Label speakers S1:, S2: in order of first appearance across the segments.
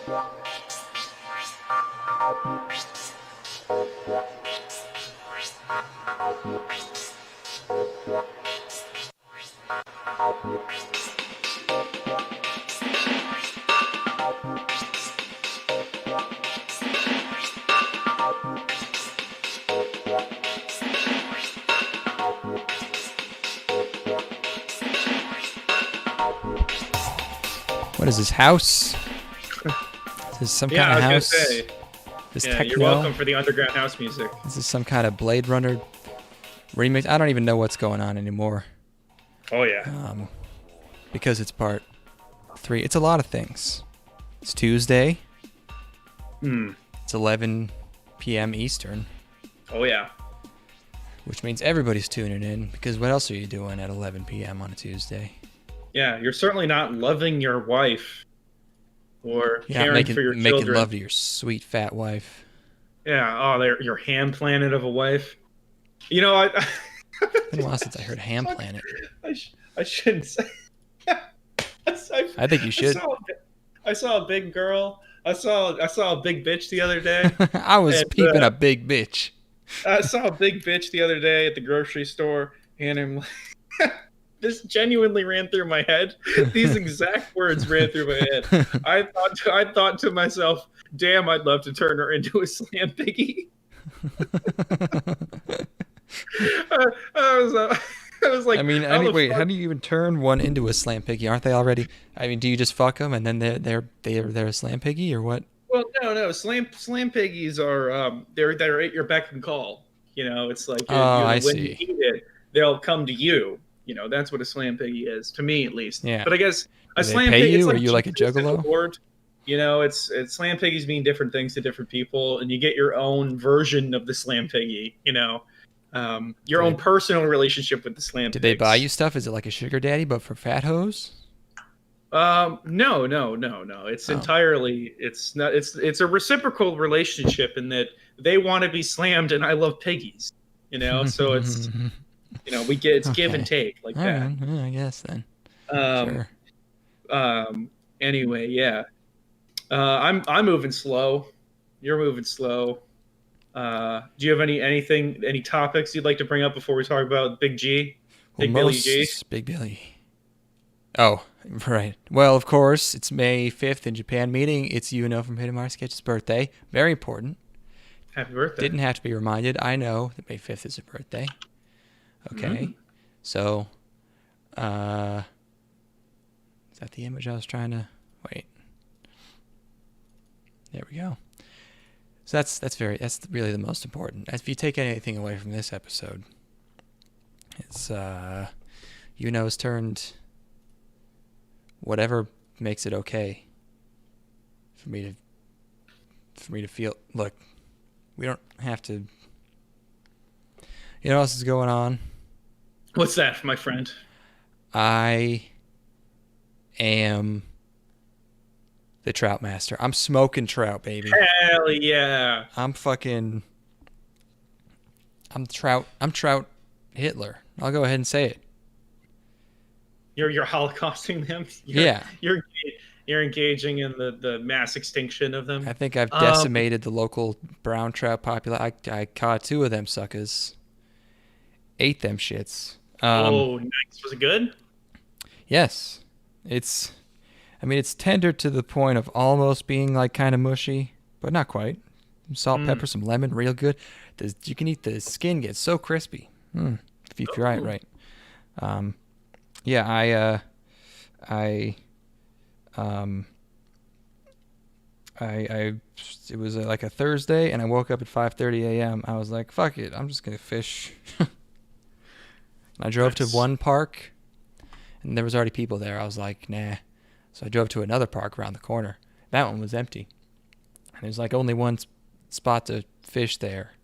S1: What is this, house? Is this some kind of house?
S2: I was gonna say.
S1: This
S2: Yeah,
S1: techno?
S2: you're welcome for the underground house music.
S1: Is this some kind of Blade Runner remix? I don't even know what's going on anymore.
S2: Oh yeah.
S1: Because it's part 3. It's a lot of things. It's Tuesday. It's 11 p.m. Eastern.
S2: Oh yeah.
S1: Which means everybody's tuning in, because what else are you doing at 11 p.m. on a Tuesday?
S2: Yeah, you're certainly not loving your wife or caring for your children.
S1: Making love to your sweet fat wife.
S2: Yeah, your ham planet of a wife. You know,
S1: It's been a while since I heard ham planet.
S2: I shouldn't say.
S1: I think you should.
S2: I saw a big girl. I saw a big bitch the other day.
S1: I was peeping a big bitch.
S2: I saw a big bitch the other day at the grocery store, and I'm like, this genuinely ran through my head. These exact words ran through my head. I thought to myself, damn, I'd love to turn her into a slam piggy. I was like,
S1: I mean, wait, how do you even turn one into a slam piggy? Aren't they already? I mean, do you just fuck them and then they're a slam piggy, or what?
S2: Well, no, slam piggies are they're at your beck and call. You know, it's like when you eat it, they'll come to you. You know, that's what a slam piggy is, to me at least.
S1: Yeah.
S2: But I guess
S1: a slam piggy, or are you like a juggalo?
S2: Award. You know, it's slam piggies mean different things to different people, and you get your own version of the slam piggy. You know, your own personal relationship with the slam.
S1: Did they buy you stuff? Is it like a sugar daddy, but for fat hoes?
S2: No. It's entirely. It's not. It's a reciprocal relationship in that they want to be slammed, and I love piggies. You know, so it's. You know, it's give and take like that.
S1: Right. Yeah, I guess then.
S2: Sure. Anyway, yeah. I'm moving slow. You're moving slow. Do you have any topics you'd like to bring up before we talk about Big G? Billy G?
S1: Big Billy. Oh, right. Well, of course, it's May 5th in Japan meeting. It's Yuno from Hidamari Sketch's birthday. Very important.
S2: Happy birthday.
S1: Didn't have to be reminded. I know that May 5th is her birthday. Okay, so, is that the image I was trying to, wait, there we go. So that's really the most important. If you take anything away from this episode, it's, Yuno's turned whatever makes it okay for me to feel, look, we don't have to, you know what else is going on?
S2: What's that, my friend?
S1: I am the trout master. I'm smoking trout, baby.
S2: Hell yeah.
S1: I'm trout Hitler. I'll go ahead and say it.
S2: You're holocausting them? You're engaging in the mass extinction of them?
S1: I think I've decimated the local brown trout population. I caught 2 of them suckers. Ate them shits.
S2: Oh, nice. Was it good?
S1: Yes. It's tender to the point of almost being like kind of mushy, but not quite. Some salt, pepper, some lemon, real good. You can eat the skin gets so crispy. If you fry it right. Yeah, it was like a Thursday, and I woke up at 5:30 a.m. I was like, fuck it, I'm just gonna fish. I drove to one park, and there was already people there. I was like, nah. So I drove to another park around the corner. That one was empty. And there's like only one spot to fish there.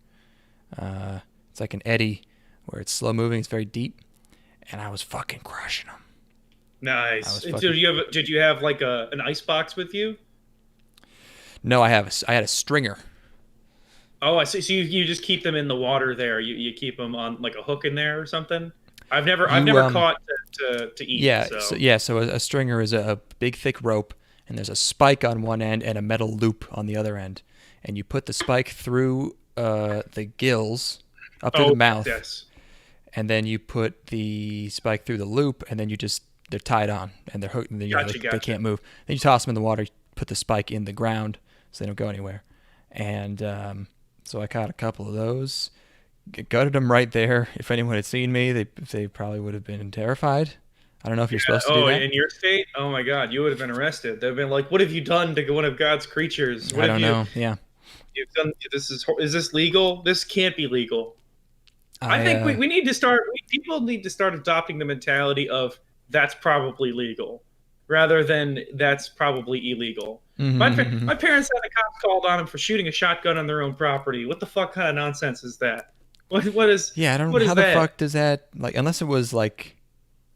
S1: It's like an eddy where it's slow moving. It's very deep. And I was fucking crushing them.
S2: Nice. Did you have like an ice box with you?
S1: No, I had a stringer.
S2: Oh, I see. So you just keep them in the water there. You keep them on like a hook in there or something. I've never caught to eat.
S1: Yeah, so a stringer is a big thick rope, and there's a spike on one end and a metal loop on the other end, and you put the spike through the gills up to the mouth,
S2: yes.
S1: and then you put the spike through the loop, and then they're tied on and they're hooked, and then,
S2: Gotcha.
S1: they can't move. Then you toss them in the water, put the spike in the ground so they don't go anywhere. And so I caught a couple of those, gutted them right there. If anyone had seen me, they probably would have been terrified. I don't know if you're supposed to do that.
S2: In your state? Oh my God, you would have been arrested. They've been like, "What have you done to one of God's creatures? What
S1: I don't know. Yeah.
S2: You've done this. Is this legal? This can't be legal." I think we need to start. People need to start adopting the mentality of that's probably legal, rather than that's probably illegal. My parents had the cops called on them for shooting a shotgun on their own property. What the fuck kind of nonsense is that? What is?
S1: Yeah, I don't know how the fuck does that, like, unless it was like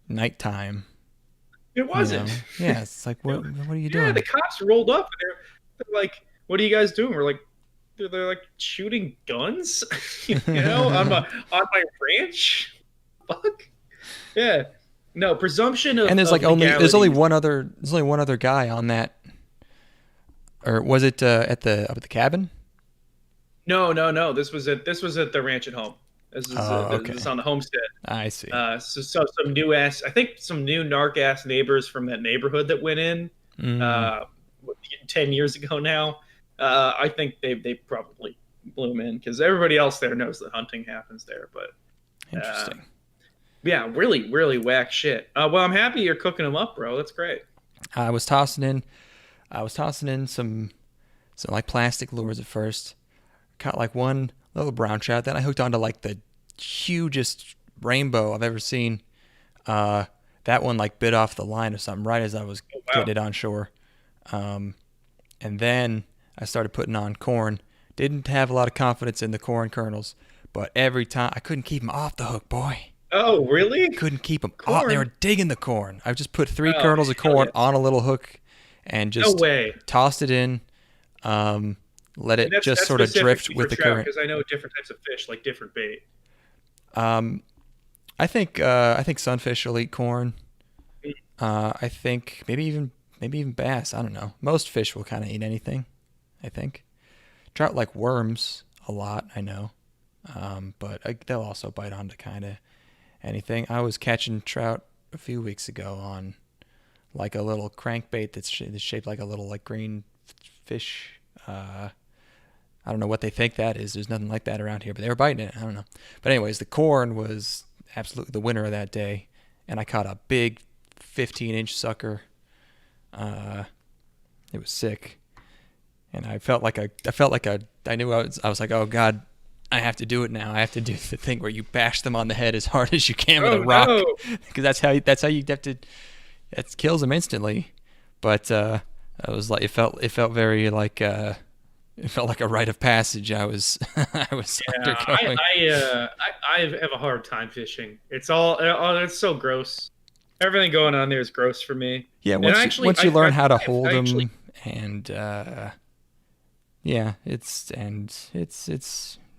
S1: nighttime.
S2: It wasn't.
S1: Yeah, it's like, what are you doing?
S2: Yeah, the cops rolled up and they're like, "What are you guys doing?" We're like, they're like shooting guns, on my ranch. Fuck. Yeah. No, presumption of.
S1: And there's
S2: there's
S1: only one other guy on that. Or was it up at the cabin?
S2: No. This was at the ranch at home. This is on the homestead.
S1: I see.
S2: So some new ass, I think some new narc ass neighbors from that neighborhood that went in 10 years ago now. I think they probably blew him in because everybody else there knows that hunting happens there. But
S1: interesting.
S2: Yeah, really, really whack shit. Well, I'm happy you're cooking them up, bro. That's great.
S1: I was tossing in some like plastic lures at first. Caught like one little brown trout. Then I hooked onto like the hugest rainbow I've ever seen. That one like bit off the line or something right as I was getting it on shore. And then I started putting on corn. Didn't have a lot of confidence in the corn kernels, but every time I couldn't keep them off the hook, boy.
S2: Oh, really?
S1: Couldn't keep them off. They were digging the corn. I just put 3 kernels of corn on a little hook and just tossed it in. Let it just sort of drift with the current.
S2: Because I know different types of fish like different bait.
S1: I think sunfish will eat corn. I think maybe even bass. I don't know. Most fish will kind of eat anything, I think. Trout like worms a lot, I know. But they'll also bite onto kind of anything. I was catching trout a few weeks ago on like a little crankbait that's shaped like a little like green fish. I don't know what they think that is. There's nothing like that around here, but they were biting it. I don't know. But anyways, the corn was absolutely the winner of that day, and I caught a big 15-inch sucker. It was sick, and I knew I was like, oh God, I have to do it now. I have to do the thing where you bash them on the head as hard as you can with a rock, because that's how you have to. It kills them instantly, but I was like, it felt very like. It felt like a rite of passage. I was undergoing.
S2: I have a hard time fishing. It's so gross. Everything going on there is gross for me.
S1: Yeah, once you learn how to hold them, and it's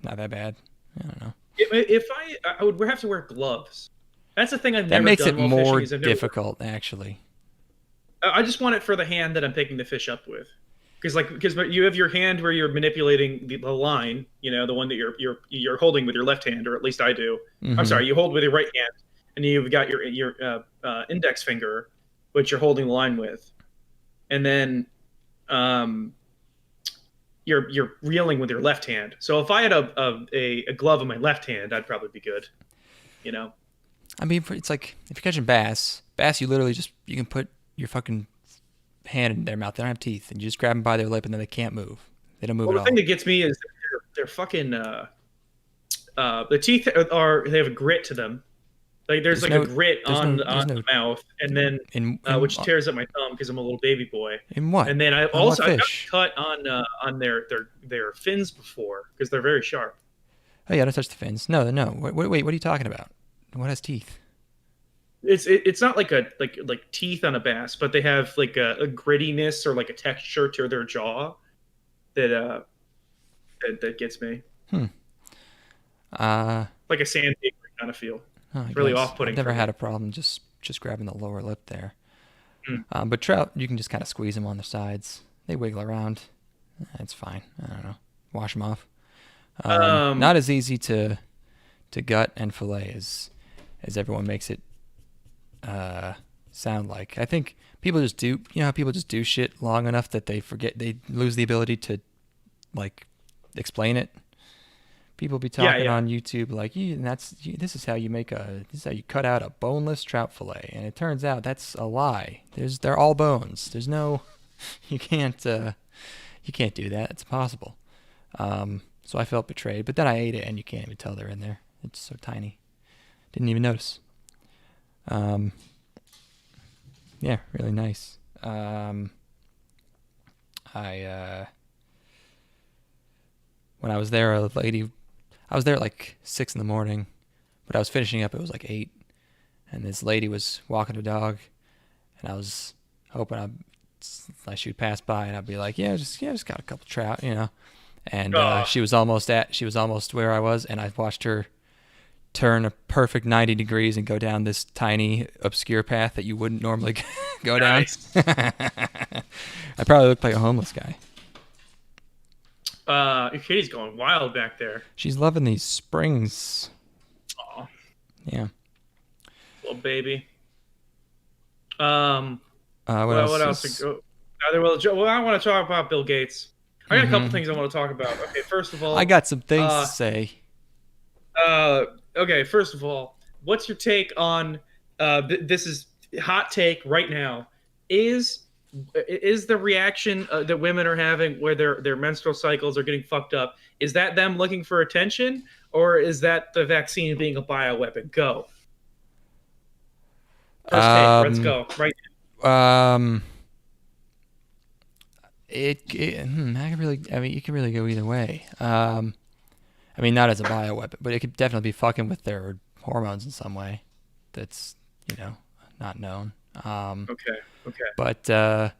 S1: not that bad. I don't know.
S2: If I would have to wear gloves. That's the thing I've never done.
S1: That makes it
S2: while
S1: more
S2: fishing,
S1: difficult, actually.
S2: I just want it for the hand that I'm picking the fish up with. Because you have your hand where you're manipulating the line, the one that you're holding with your left hand, or at least I do.
S1: Mm-hmm.
S2: I'm sorry, you hold with your right hand, and you've got your index finger, which you're holding the line with, and then you're reeling with your left hand. So if I had a glove in my left hand, I'd probably be good.
S1: I mean, it's like if you're catching bass, you literally you can put your fucking hand in their mouth. They don't have teeth, and you just grab them by their lip, and then they can't move. They don't move at all.
S2: The thing that gets me is they're fucking the teeth they have a grit to them. Like there's a grit on the mouth, and then which tears up my thumb because I'm a little baby boy.
S1: In what?
S2: And then I've got cut on their fins before because they're very sharp.
S1: Oh yeah, don't touch the fins. No. Wait, what are you talking about? What has teeth?
S2: It's not like teeth on a bass, but they have like a grittiness or like a texture to their jaw that gets me. Like a sandpaper kind of feel. It's really off-putting.
S1: I've never had a problem just grabbing the lower lip there.
S2: Mm.
S1: But trout, you can just kind of squeeze them on the sides. They wiggle around. It's fine. I don't know. Wash them off.
S2: Um,
S1: Not as easy to gut and fillet as everyone makes it sound like. I think people just do. You know how people just do shit long enough that they forget, they lose the ability to like explain it. People be talking on YouTube like, and this is how you this is how you cut out a boneless trout fillet, and it turns out that's a lie. They're all bones. There's no, you can't do that. It's impossible. So I felt betrayed, but then I ate it, and you can't even tell they're in there. It's so tiny. Didn't even notice. Yeah, really nice. When I was there, I was there at like 6 in the morning, but I was finishing up. It was like 8, and this lady was walking her dog, and I was hoping she would pass by, and I'd be like, just got a couple trout, And she was almost where I was, and I watched her turn a perfect 90 degrees and go down this tiny obscure path that you wouldn't normally go down. I probably looked like a homeless guy.
S2: Your kitty's going wild back there.
S1: She's loving these springs.
S2: Aw.
S1: Yeah.
S2: Little baby.
S1: What else?
S2: Well, I want to talk about Bill Gates. I got a couple things I want to talk about. Okay, first of all,
S1: I got some things to say.
S2: Okay, first of all, what's your take on this is hot take right now. Is the reaction that women are having where their menstrual cycles are getting fucked up, is that them looking for attention, or is that the vaccine being a bioweapon? Go. First take, let's go. Right now.
S1: It you can really go either way. I mean, not as a bioweapon, but it could definitely be fucking with their hormones in some way that's, not known.
S2: Okay.
S1: But I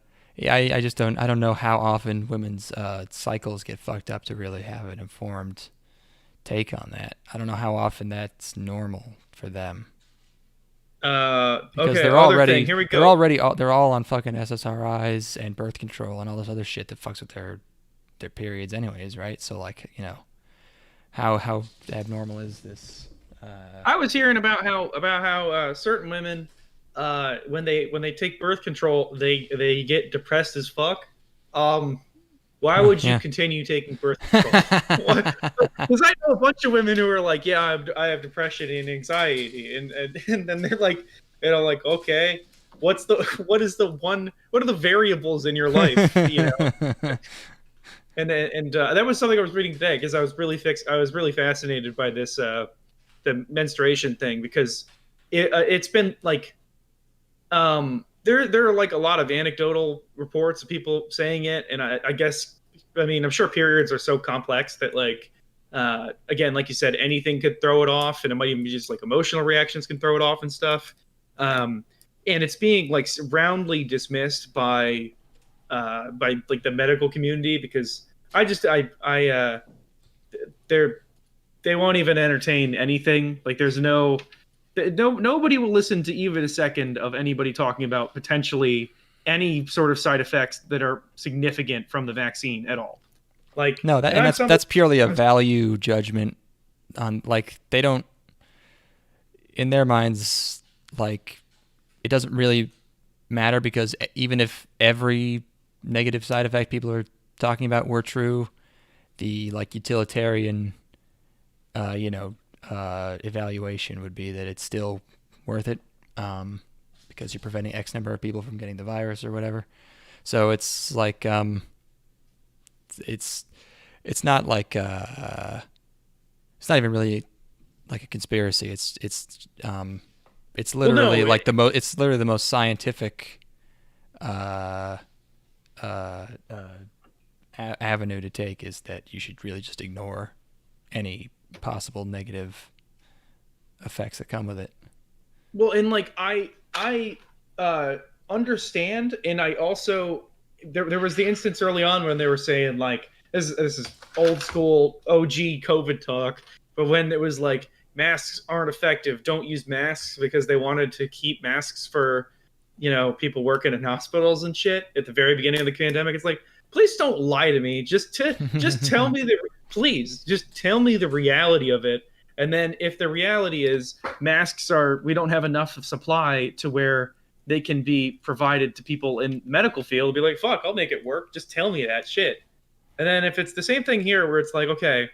S1: just don't know how often women's cycles get fucked up to really have an informed take on that. I don't know how often that's normal for them. Because
S2: okay,
S1: they're already
S2: here we go.
S1: they're all on fucking SSRIs and birth control and all this other shit that fucks with their periods anyways, right? So like, how abnormal is this?
S2: I was hearing about how certain women when they take birth control they get depressed as fuck. Why would you continue taking birth control? Because I know a bunch of women who are like, I have depression and anxiety, and then they're like, okay, what are the variables in your life, And that was something I was reading today because I was really fascinated by this the menstruation thing, because it's been like there are like a lot of anecdotal reports of people saying it, and I guess I'm sure periods are so complex that like again, like you said, anything could throw it off, and it might even be just like emotional reactions can throw it off and stuff. And it's being like roundly dismissed by like the medical community, because they won't even entertain anything. Like there's nobody will listen to even a second of anybody talking about potentially any sort of side effects that are significant from the vaccine at all. Like
S1: no, that's purely a value judgment on, like, they don't, in their minds, like, it doesn't really matter, because even if every negative side effect people are talking about were true, the like utilitarian evaluation would be that it's still worth it, because you're preventing X number of people from getting the virus or whatever. So it's like it's not like it's not even really like a conspiracy. It's literally it's literally the most scientific avenue to take, is that you should really just ignore any possible negative effects that come with it.
S2: Well, and like I understand, and I also there was the instance early on when they were saying like this is old school OG COVID talk, but when it was like masks aren't effective, don't use masks, because they wanted to keep masks for people working in hospitals and shit at the very beginning of the pandemic. It's like, please don't lie to me. Just tell me please just tell me the reality of it. And then if the reality is we don't have enough of supply to where they can be provided to people in medical field, be like, fuck, I'll make it work. Just tell me that shit. And then if it's the same thing here where it's like, okay,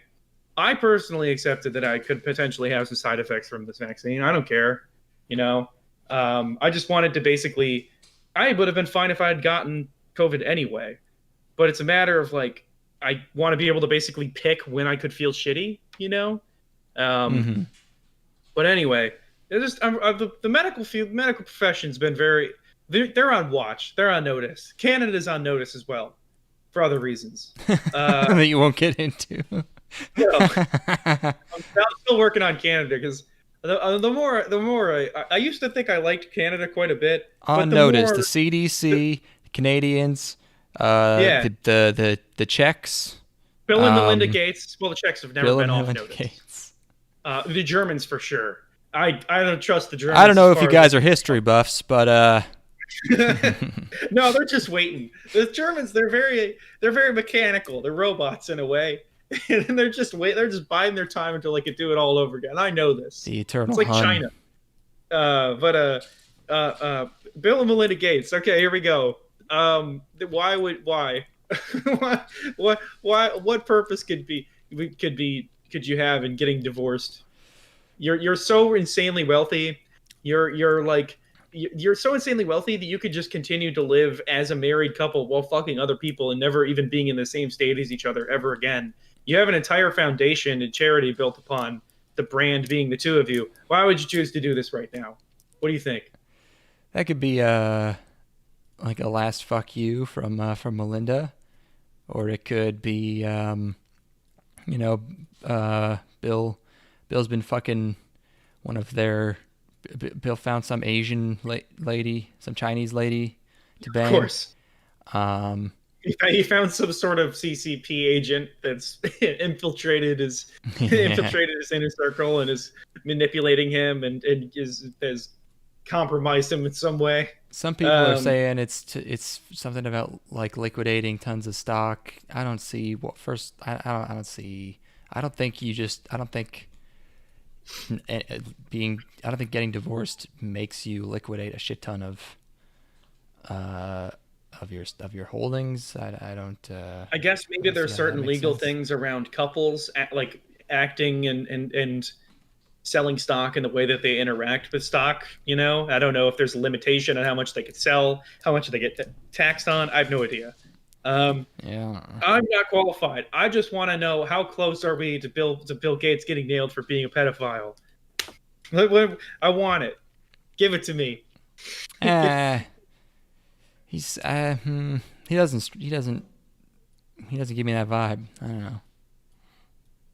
S2: I personally accepted that I could potentially have some side effects from this vaccine. I don't care. I just wanted to basically, I would have been fine if I had gotten COVID anyway. But it's a matter of like, I want to be able to basically pick when I could feel shitty, But anyway, it's just the medical profession's been they're on watch, they're on notice. Canada's on notice as well, for other reasons
S1: that you won't get into.
S2: I'm still working on Canada because the more I used to think I liked Canada quite a bit.
S1: On notice, the CDC, the Canadians, the Czechs.
S2: Bill and Melinda Gates. Well, the Czechs have never been off notice. Gates. The Germans for sure. I don't trust the Germans.
S1: I don't know if you guys are history buffs, but
S2: no, they're just waiting. The Germans, they're very mechanical. They're robots in a way, and they're just biding their time until they can do it all over again. I know this.
S1: The eternal.
S2: It's like China. Bill and Melinda Gates. Okay, here we go. Why? What purpose could you have in getting divorced? You're so insanely wealthy. You're so insanely wealthy that you could just continue to live as a married couple while fucking other people and never even being in the same state as each other ever again. You have an entire foundation and charity built upon the brand being the two of you. Why would you choose to do this right now? What do you think?
S1: That could be like a last fuck you from Melinda, or it could be Bill's been fucking one of their. Bill found some Asian lady, some Chinese lady to bang.
S2: Of course. He found some sort of CCP agent that's infiltrated his inner circle and is manipulating him and has compromised him in some way.
S1: Some people are saying it's something about like liquidating tons of stock. I don't see what first. I don't think getting divorced makes you liquidate a shit ton of your holdings. I don't.
S2: I guess maybe there's certain legal things around couples like acting and selling stock and the way that they interact with stock. I don't know if there's a limitation on how much they could sell, how much they get taxed on. I have no idea. I'm not qualified. I just want to know, how close are we to Bill Gates getting nailed for being a pedophile? I want it. Give it to me.
S1: He doesn't give me that vibe. I don't know.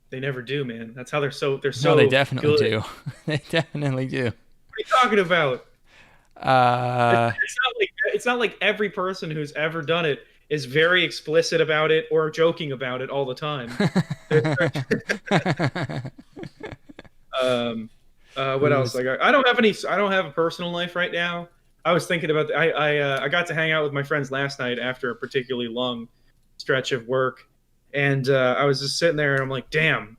S2: They never do, man. That's how they're so.
S1: No, they definitely
S2: good.
S1: do. They definitely do.
S2: What are you talking about? It's not like every person who's ever done it is very explicit about it or joking about it all the time. What else? Like, I don't have a personal life right now. I was thinking about I got to hang out with my friends last night after a particularly long stretch of work, and I was just sitting there and I'm like, damn,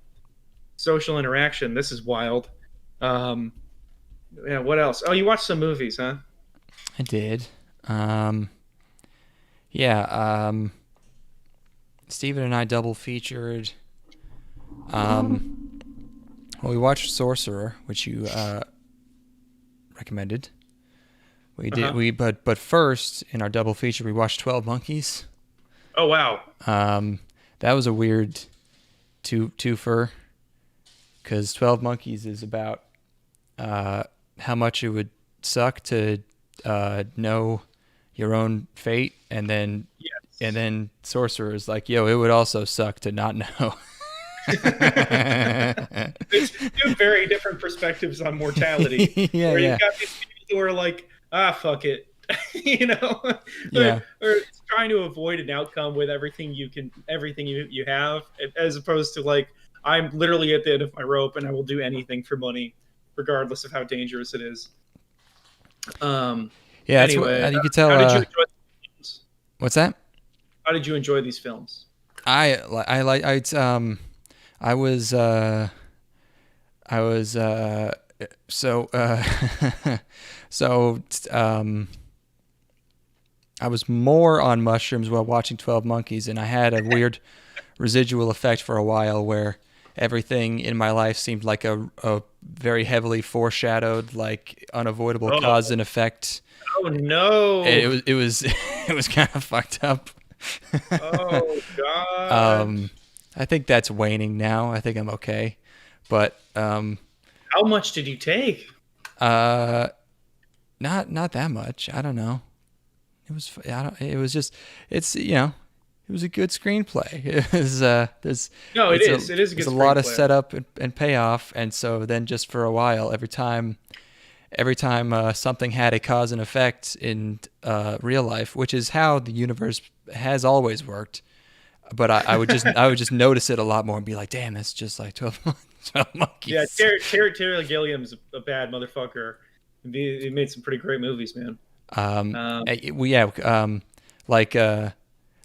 S2: social interaction. This is wild. What else? Oh, you watched some movies, huh?
S1: I did. Steven and I double featured. We watched Sorcerer, which you recommended. We did. But first in our double feature, we watched 12 Monkeys.
S2: Oh wow.
S1: That was a weird twofer, because 12 Monkeys is about how much it would suck to know your own fate, and then Sorcerer is like, yo, it would also suck to not know.
S2: It's two very different perspectives on mortality. You've got these people who are like, fuck it. Or trying to avoid an outcome with everything you have, as opposed to like, I'm literally at the end of my rope and I will do anything for money, regardless of how dangerous it is.
S1: Yeah, that's
S2: Anyway,
S1: what you could tell.
S2: how did you enjoy these films?
S1: What's that?
S2: How did you enjoy these films?
S1: I was I was so so I was more on mushrooms while watching 12 Monkeys, and I had a weird residual effect for a while where everything in my life seemed like a very heavily foreshadowed, like unavoidable cause and effect.
S2: Oh no!
S1: It was it was kind of fucked up.
S2: Oh god!
S1: I think that's waning now. I think I'm okay, but
S2: How much did you take?
S1: not that much. I don't know. It was just. It's it was a good screenplay. It was there's.
S2: No, it is.
S1: It
S2: is a good
S1: There's a lot of
S2: screenplay.
S1: setup and payoff, and so then just for a while, every time something had a cause and effect in real life, which is how the universe has always worked. But I would just notice it a lot more and be like, damn, that's just like 12 Monkeys.
S2: Yeah, Terry Gilliam's a bad motherfucker. He made some pretty great movies, man.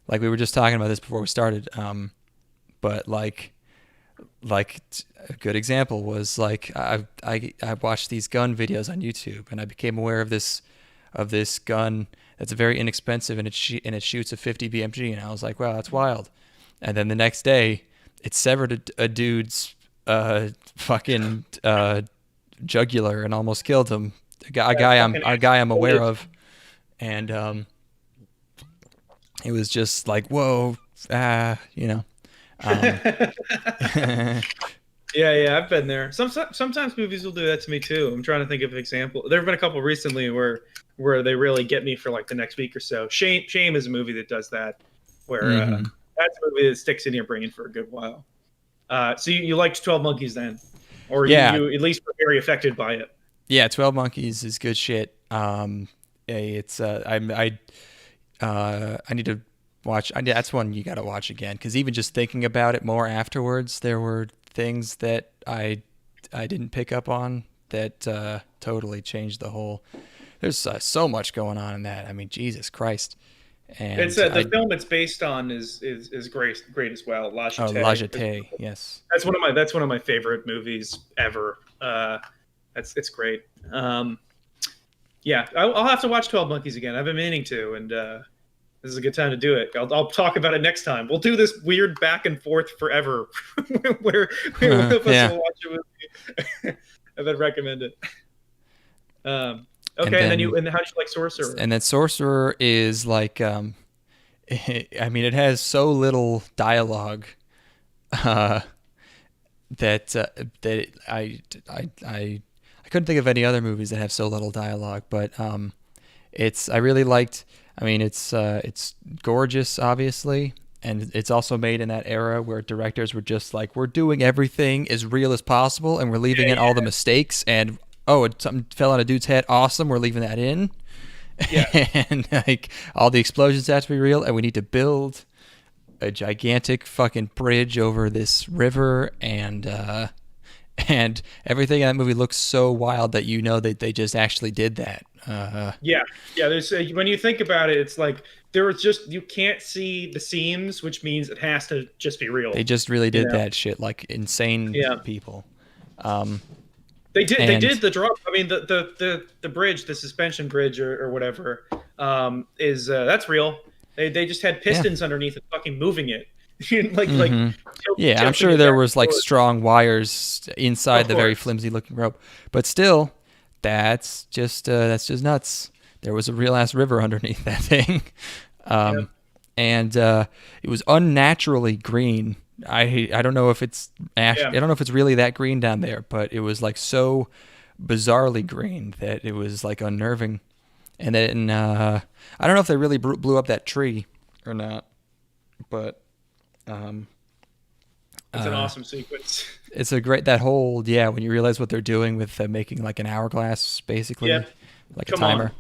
S1: Like we were just talking about this before we started. But a good example was like I watched these gun videos on YouTube, and I became aware of this gun that's very inexpensive, and it shoots a 50 BMG, and I was like, wow, that's wild. And then the next day, it severed a dude's fucking jugular and almost killed him. A guy I'm aware of, and it was just like, whoa,
S2: Yeah, I've been there. Sometimes movies will do that to me too. I'm trying to think of an example. There have been a couple recently where they really get me for like the next week or so. Shame is a movie that does that, where that's a movie that sticks in your brain for a good while. So you liked 12 Monkeys then, or you at least were very affected by it.
S1: Yeah, 12 Monkeys is good shit. It's I need to watch. That's one you got to watch again, because even just thinking about it more afterwards, there were things that I didn't pick up on that totally changed the whole. There's so much going on in that. I mean, Jesus Christ. And
S2: it's the film it's based on is great as well. La Jetée.
S1: La Jetée, yes.
S2: That's one of my favorite movies ever. It's great. Yeah, I'll have to watch 12 Monkeys again. I've been meaning to, and this is a good time to do it. I'll talk about it next time. We'll do this weird back and forth forever, where one of us will watch a movie and then recommend it. Okay, and then how did you like Sorcerer?
S1: And then Sorcerer is like, I mean, it has so little dialogue that I couldn't think of any other movies that have so little dialogue. But I really liked. I mean, it's gorgeous, obviously, and it's also made in that era where directors were just like, we're doing everything as real as possible, and we're leaving in all the mistakes and. Oh, something fell on a dude's head. Awesome. We're leaving that in. Yeah. And like all the explosions have to be real, and we need to build a gigantic fucking bridge over this river, and everything in that movie looks so wild that you know that they just actually did that.
S2: Yeah. There's when you think about it, it's like there was just you can't see the seams, which means it has to just be real.
S1: They just really did that shit like insane people.
S2: They did the drop. I mean, the bridge, the suspension bridge or whatever, is that's real. They just had pistons underneath and fucking moving it.
S1: I'm sure there was like strong wires inside the very flimsy looking rope, but still, that's just nuts. There was a real ass river underneath that thing, and it was unnaturally green. I don't know if it's ash. I don't know if it's really that green down there, but it was like so bizarrely green that it was like unnerving. And then I don't know if they really blew up that tree or not, but
S2: it's an awesome sequence.
S1: It's a great that whole when you realize what they're doing with making like an hourglass basically, like a timer.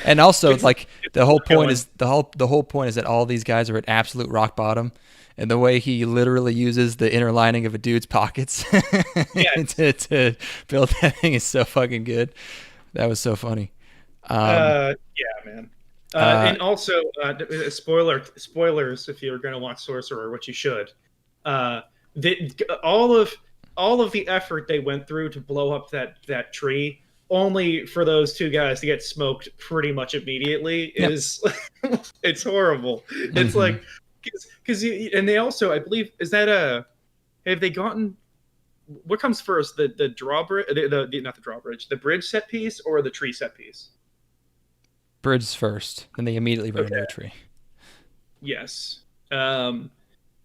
S1: And also like the whole point is the whole point is that all these guys are at absolute rock bottom. And the way he literally uses the inner lining of a dude's pockets to build that thing is so fucking good. That was so funny.
S2: Yeah, man.
S1: Uh,
S2: And also, spoilers if you're going to watch Sorcerer, which you should. Uh, the, all of the effort they went through to blow up that tree, only for those two guys to get smoked pretty much immediately,
S1: yep.
S2: is it's horrible. It's
S1: Hmm.
S2: like because and they also, I believe, is that a have they gotten what comes first, the drawbridge, not the drawbridge, the bridge set piece or the tree set piece?
S1: Bridge first, then they immediately run into a
S2: Okay.
S1: tree.
S2: Yes. Um,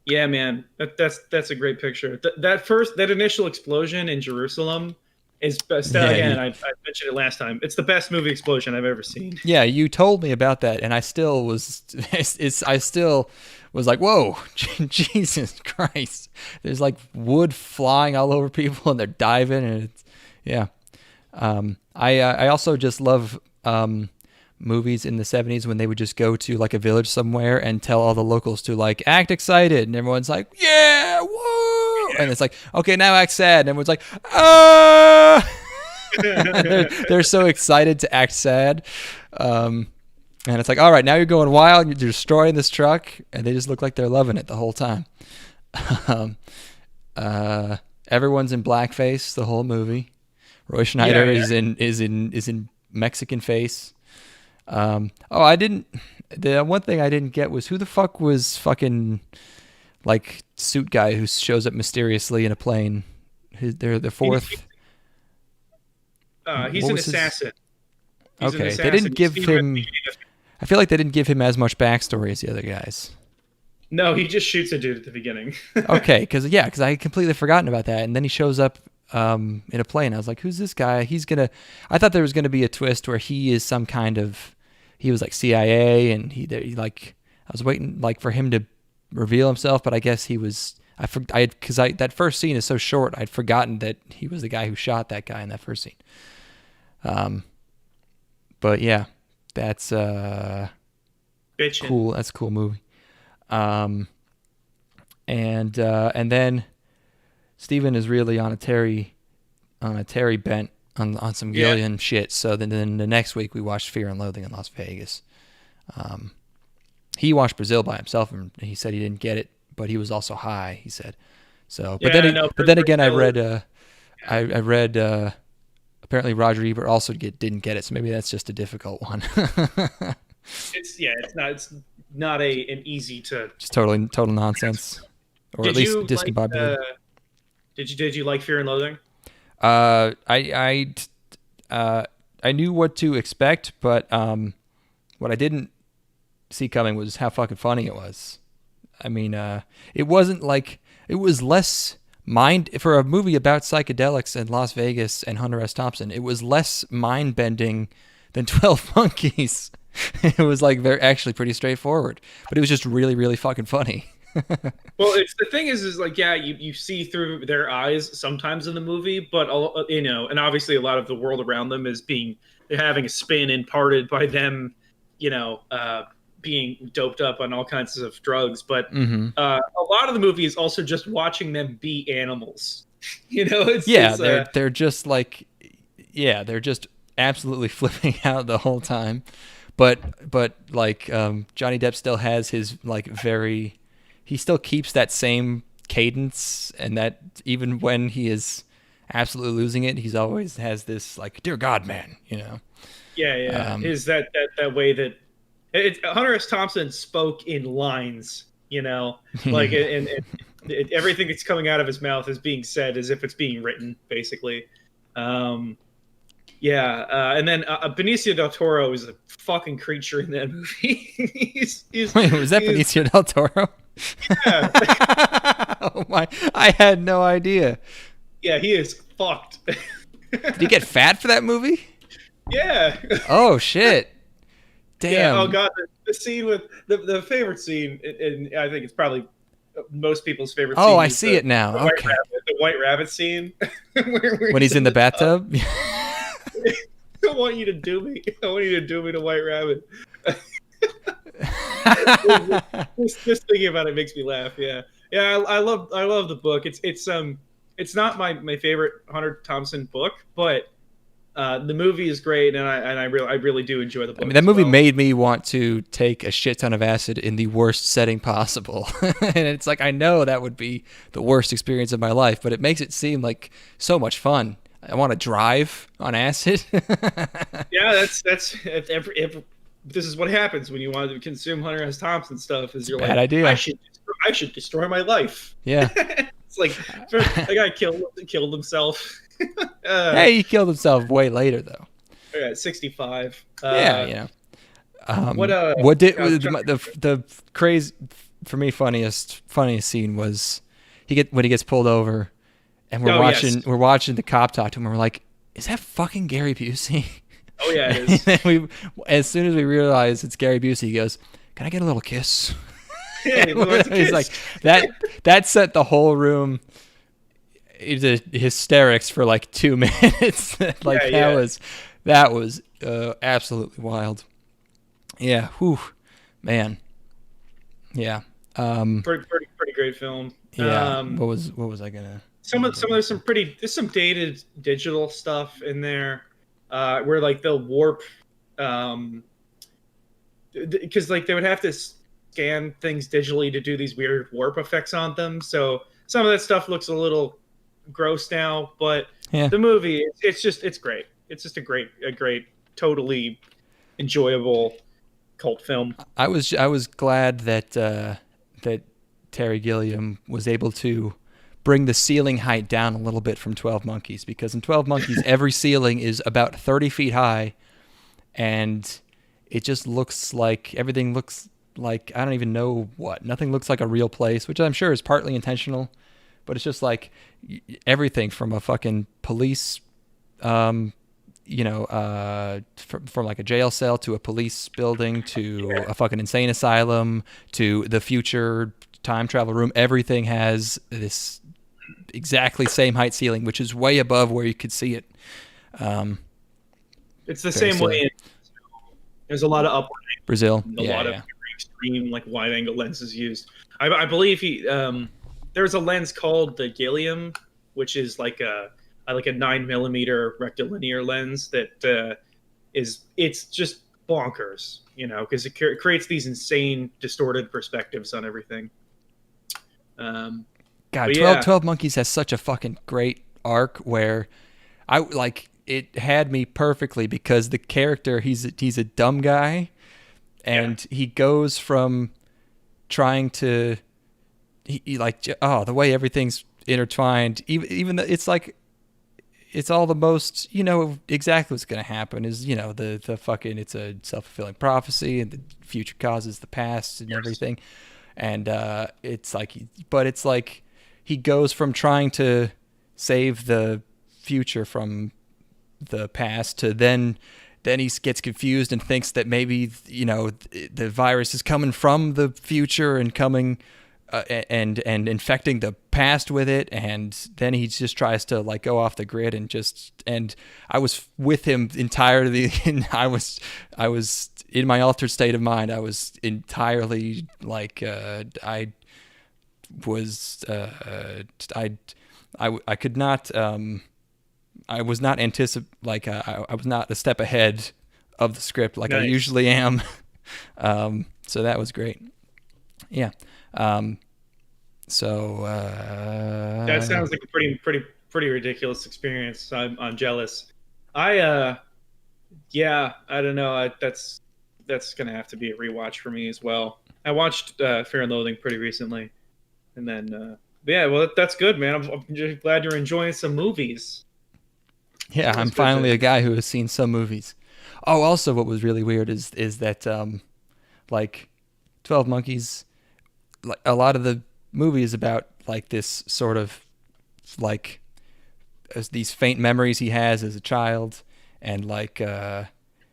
S2: yeah, man, that's a great picture. That initial explosion in Jerusalem is best.
S1: Yeah,
S2: Again, I mentioned it last time. It's the best movie explosion I've ever seen.
S1: yeah. You told me about that, and I still was. I still was like, "Whoa, Jesus Christ!" There's like wood flying all over people, and they're diving, and it's yeah. I also just love movies in the 70s when they would just go to like a village somewhere and tell all the locals to like act excited, and everyone's like, yeah, whoa, and it's like, okay, now act sad, and everyone's like, ah. They're so excited to act sad, and it's like, all right, now you're going wild, you're destroying this truck, and they just look like they're loving it the whole time. um, everyone's in blackface the whole movie. Roy
S2: Yeah,
S1: Schneider
S2: yeah.
S1: is in Mexican face. Oh, I didn't. The one thing I didn't get was who the fuck was fucking like suit guy who shows up mysteriously in a plane. They're the fourth.
S2: He's
S1: What
S2: an
S1: was his?
S2: assassin. He's an
S1: Okay, they
S2: assassin.
S1: didn't give him. I feel like they didn't give him as much backstory as the other guys.
S2: No, he just shoots a dude at the beginning.
S1: Okay, because I had completely forgotten about that, and then he shows up in a plane. I was like, who's this guy? He's gonna. I thought there was gonna be a twist where he is some kind of. He was like CIA, and he like. I was waiting like for him to reveal himself, but I guess he was. Because that first scene is so short. I'd forgotten that he was the guy who shot that guy in that first scene. Um, but yeah, that's
S2: Bitchin'.
S1: cool. That's a cool movie. Um, and then Steven is really on a Terry bent on some
S2: Yeah.
S1: Gillian shit. So then the next week we watched Fear and Loathing in Las Vegas. Um, he watched Brazil by himself, and he said he didn't get it, but he was also high. He said so.
S2: Yeah, I know.
S1: But then again, I
S2: Brazil-
S1: read I read apparently Roger Ebert also didn't get it. So maybe that's just a difficult one.
S2: it's not an easy to.
S1: Just total nonsense, or at
S2: Did
S1: least
S2: you like?
S1: discombobulated.
S2: Did you like Fear and Loathing?
S1: I I knew what to expect, but what I didn't see coming was how fucking funny it was. I mean, it wasn't like it was less mind for a movie about psychedelics and Las Vegas and Hunter S. Thompson. It was less mind bending than 12 Monkeys. It was like they're actually pretty straightforward, but it was just really really fucking funny.
S2: Well, it's the thing is like yeah, you see through their eyes sometimes in the movie, but and obviously a lot of the world around them is being they're having a spin imparted by them, being doped up on all kinds of drugs. But
S1: Hmm.
S2: a lot of the movie is also just watching them be animals.
S1: Yeah,
S2: it's
S1: they're just like they're just absolutely flipping out the whole time. But like Johnny Depp still has his like very he still keeps that same cadence, and that even when he is absolutely losing it, he's always has this like dear God man, you know.
S2: yeah.
S1: Um,
S2: Is that way that Hunter S. Thompson spoke in lines, like everything that's coming out of his mouth is being said as if it's being written, basically. Um, and then Benicio del Toro is a fucking creature in that movie.
S1: Wait, was that
S2: he's
S1: Benicio del Toro?
S2: yeah,
S1: Oh my! I had no idea.
S2: yeah, he is fucked.
S1: Did he get fat for that movie?
S2: Yeah.
S1: Oh shit!
S2: Yeah. Oh
S1: Damn.
S2: god, the scene with the favorite scene, and I think it's probably most people's favorite
S1: Oh,
S2: scene.
S1: I
S2: is
S1: see it now. Okay.
S2: The white rabbit scene.
S1: When he's in the
S2: tub.
S1: bathtub.
S2: I want you to do me. I want you to do me to White Rabbit. Just thinking about it makes me laugh. Yeah, yeah. I love the book. It's not my favorite Hunter Thompson book, but The movie is great, and I really do enjoy the book.
S1: I mean, that
S2: as
S1: movie
S2: well.
S1: made me want to take a shit ton of acid in the worst setting possible. And it's like, I know that would be the worst experience of my life, but it makes it seem like so much fun. I want to drive on acid.
S2: Yeah, that's if this is what happens when you want to consume Hunter S. Thompson stuff. Is
S1: It's a
S2: you're
S1: bad
S2: like,
S1: idea.
S2: I should destroy my life.
S1: Yeah.
S2: It's like the guy killed himself.
S1: Hey, he killed himself way later, though.
S2: At 65.
S1: Yeah, you know.
S2: What
S1: What did
S2: I was
S1: the crazy for me funniest scene was when he gets pulled over, and
S2: Yes.
S1: we're watching the cop talk to him, and we're like, is that fucking Gary Busey?
S2: Oh yeah, it
S1: And
S2: is.
S1: then as soon as we realize it's Gary Busey, he goes, "Can I get a little kiss?"
S2: Yeah, he wants a
S1: He's
S2: kiss.
S1: like that set the whole room into hysterics for like 2 minutes. Like
S2: Yeah.
S1: that was absolutely wild. Yeah, whew, man. Yeah.
S2: Pretty great film.
S1: Yeah. What was I gonna
S2: There's some dated digital stuff in there, where like they'll warp, because like they would have to scan things digitally to do these weird warp effects on them. So some of that stuff looks a little gross now, but
S1: Yeah.
S2: the movie, it's great. It's just a great, totally enjoyable cult film.
S1: I was glad that that Terry Gilliam was able to bring the ceiling height down a little bit from 12 Monkeys, because in 12 Monkeys every ceiling is about 30 feet high, and it just looks like everything looks like, I don't even know what. Nothing looks like a real place, which I'm sure is partly intentional, but it's just like everything from a fucking police from like a jail cell to a police building to a fucking insane asylum to the future time travel room. Everything has this exactly same height ceiling, which is way above where you could see it.
S2: It's the
S1: Very
S2: same
S1: silly.
S2: way. There's a lot of upward,
S1: Brazil.
S2: a lot of extreme like wide angle lenses used. I believe there's a lens called the Gilliam, which is like a 9mm rectilinear lens that it's just bonkers, because it creates these insane distorted perspectives on everything.
S1: God,
S2: But
S1: 12,
S2: yeah,
S1: 12 Monkeys has such a fucking great arc where I like it had me perfectly, because the character, he's a dumb guy, and he goes from trying to he like, oh, the way everything's intertwined, even though it's like it's all the most, exactly what's going to happen is, the fucking, it's a self-fulfilling prophecy, and the future causes the past and everything. And it's like, but it's like he goes from trying to save the future from the past to then he gets confused and thinks that maybe, the virus is coming from the future and coming and infecting the past with it, and then he just tries to like go off the grid and I was with him entirely, and I was in my altered state of mind. I was entirely like I was I could not I was not I was not a step ahead of the script like I
S2: nice.
S1: usually am. So that was great. Yeah.
S2: That sounds like a pretty ridiculous experience. I'm jealous. Yeah, I don't know. That's gonna have to be a rewatch for me as well. I watched Fear and Loathing pretty recently, and then yeah, well, that's good, man. I'm just glad you're enjoying some movies.
S1: Yeah, I'm
S2: Always good
S1: finally
S2: to.
S1: a guy who has seen some movies. Oh, also, what was really weird is that like 12 Monkeys, like a lot of the movie is about like this sort of like as these faint memories he has as a child, and like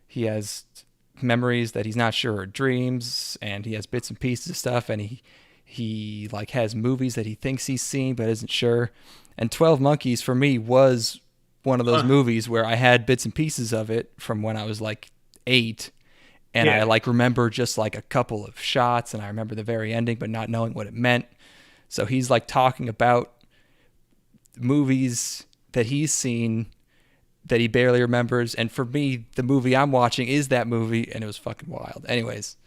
S1: he has memories that he's not sure are dreams, and he has bits and pieces of stuff, and he like has movies that he thinks he's seen but isn't sure. And 12 Monkeys for me was one of those
S2: Huh.
S1: movies where I had bits and pieces of it from when I was like 8, and I
S2: Yeah.
S1: like remember just like a couple of shots, and I remember the very ending but not knowing what it meant. So he's like talking about movies that he's seen that he barely remembers. And for me, the movie I'm watching is that movie, and it was fucking wild. Anyways.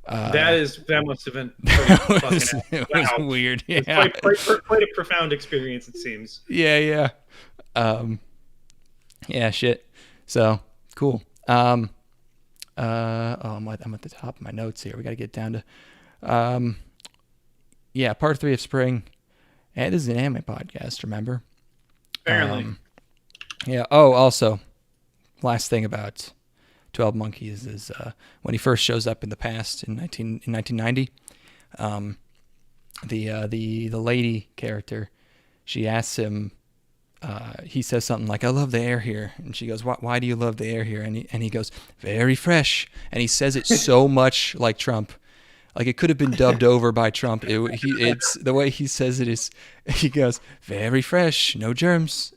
S2: That must have been fucking
S1: it was weird. Yeah.
S2: It's quite a profound experience, it seems.
S1: Yeah. Yeah, shit. So, cool. I'm at the top of my notes here. We got to get down to part 3 of spring. And this is an anime podcast, remember?
S2: Apparently.
S1: Yeah. Oh, also, last thing about 12 Monkeys is when he first shows up in the past in 1990, the lady character, she asks him, he says something like, "I love the air here," and she goes, "Why do you love the air here?" And he goes, "Very fresh," and he says it so much like Trump. Like it could have been dubbed over by Trump. It's the way he says it is. He goes, "Very fresh, no germs."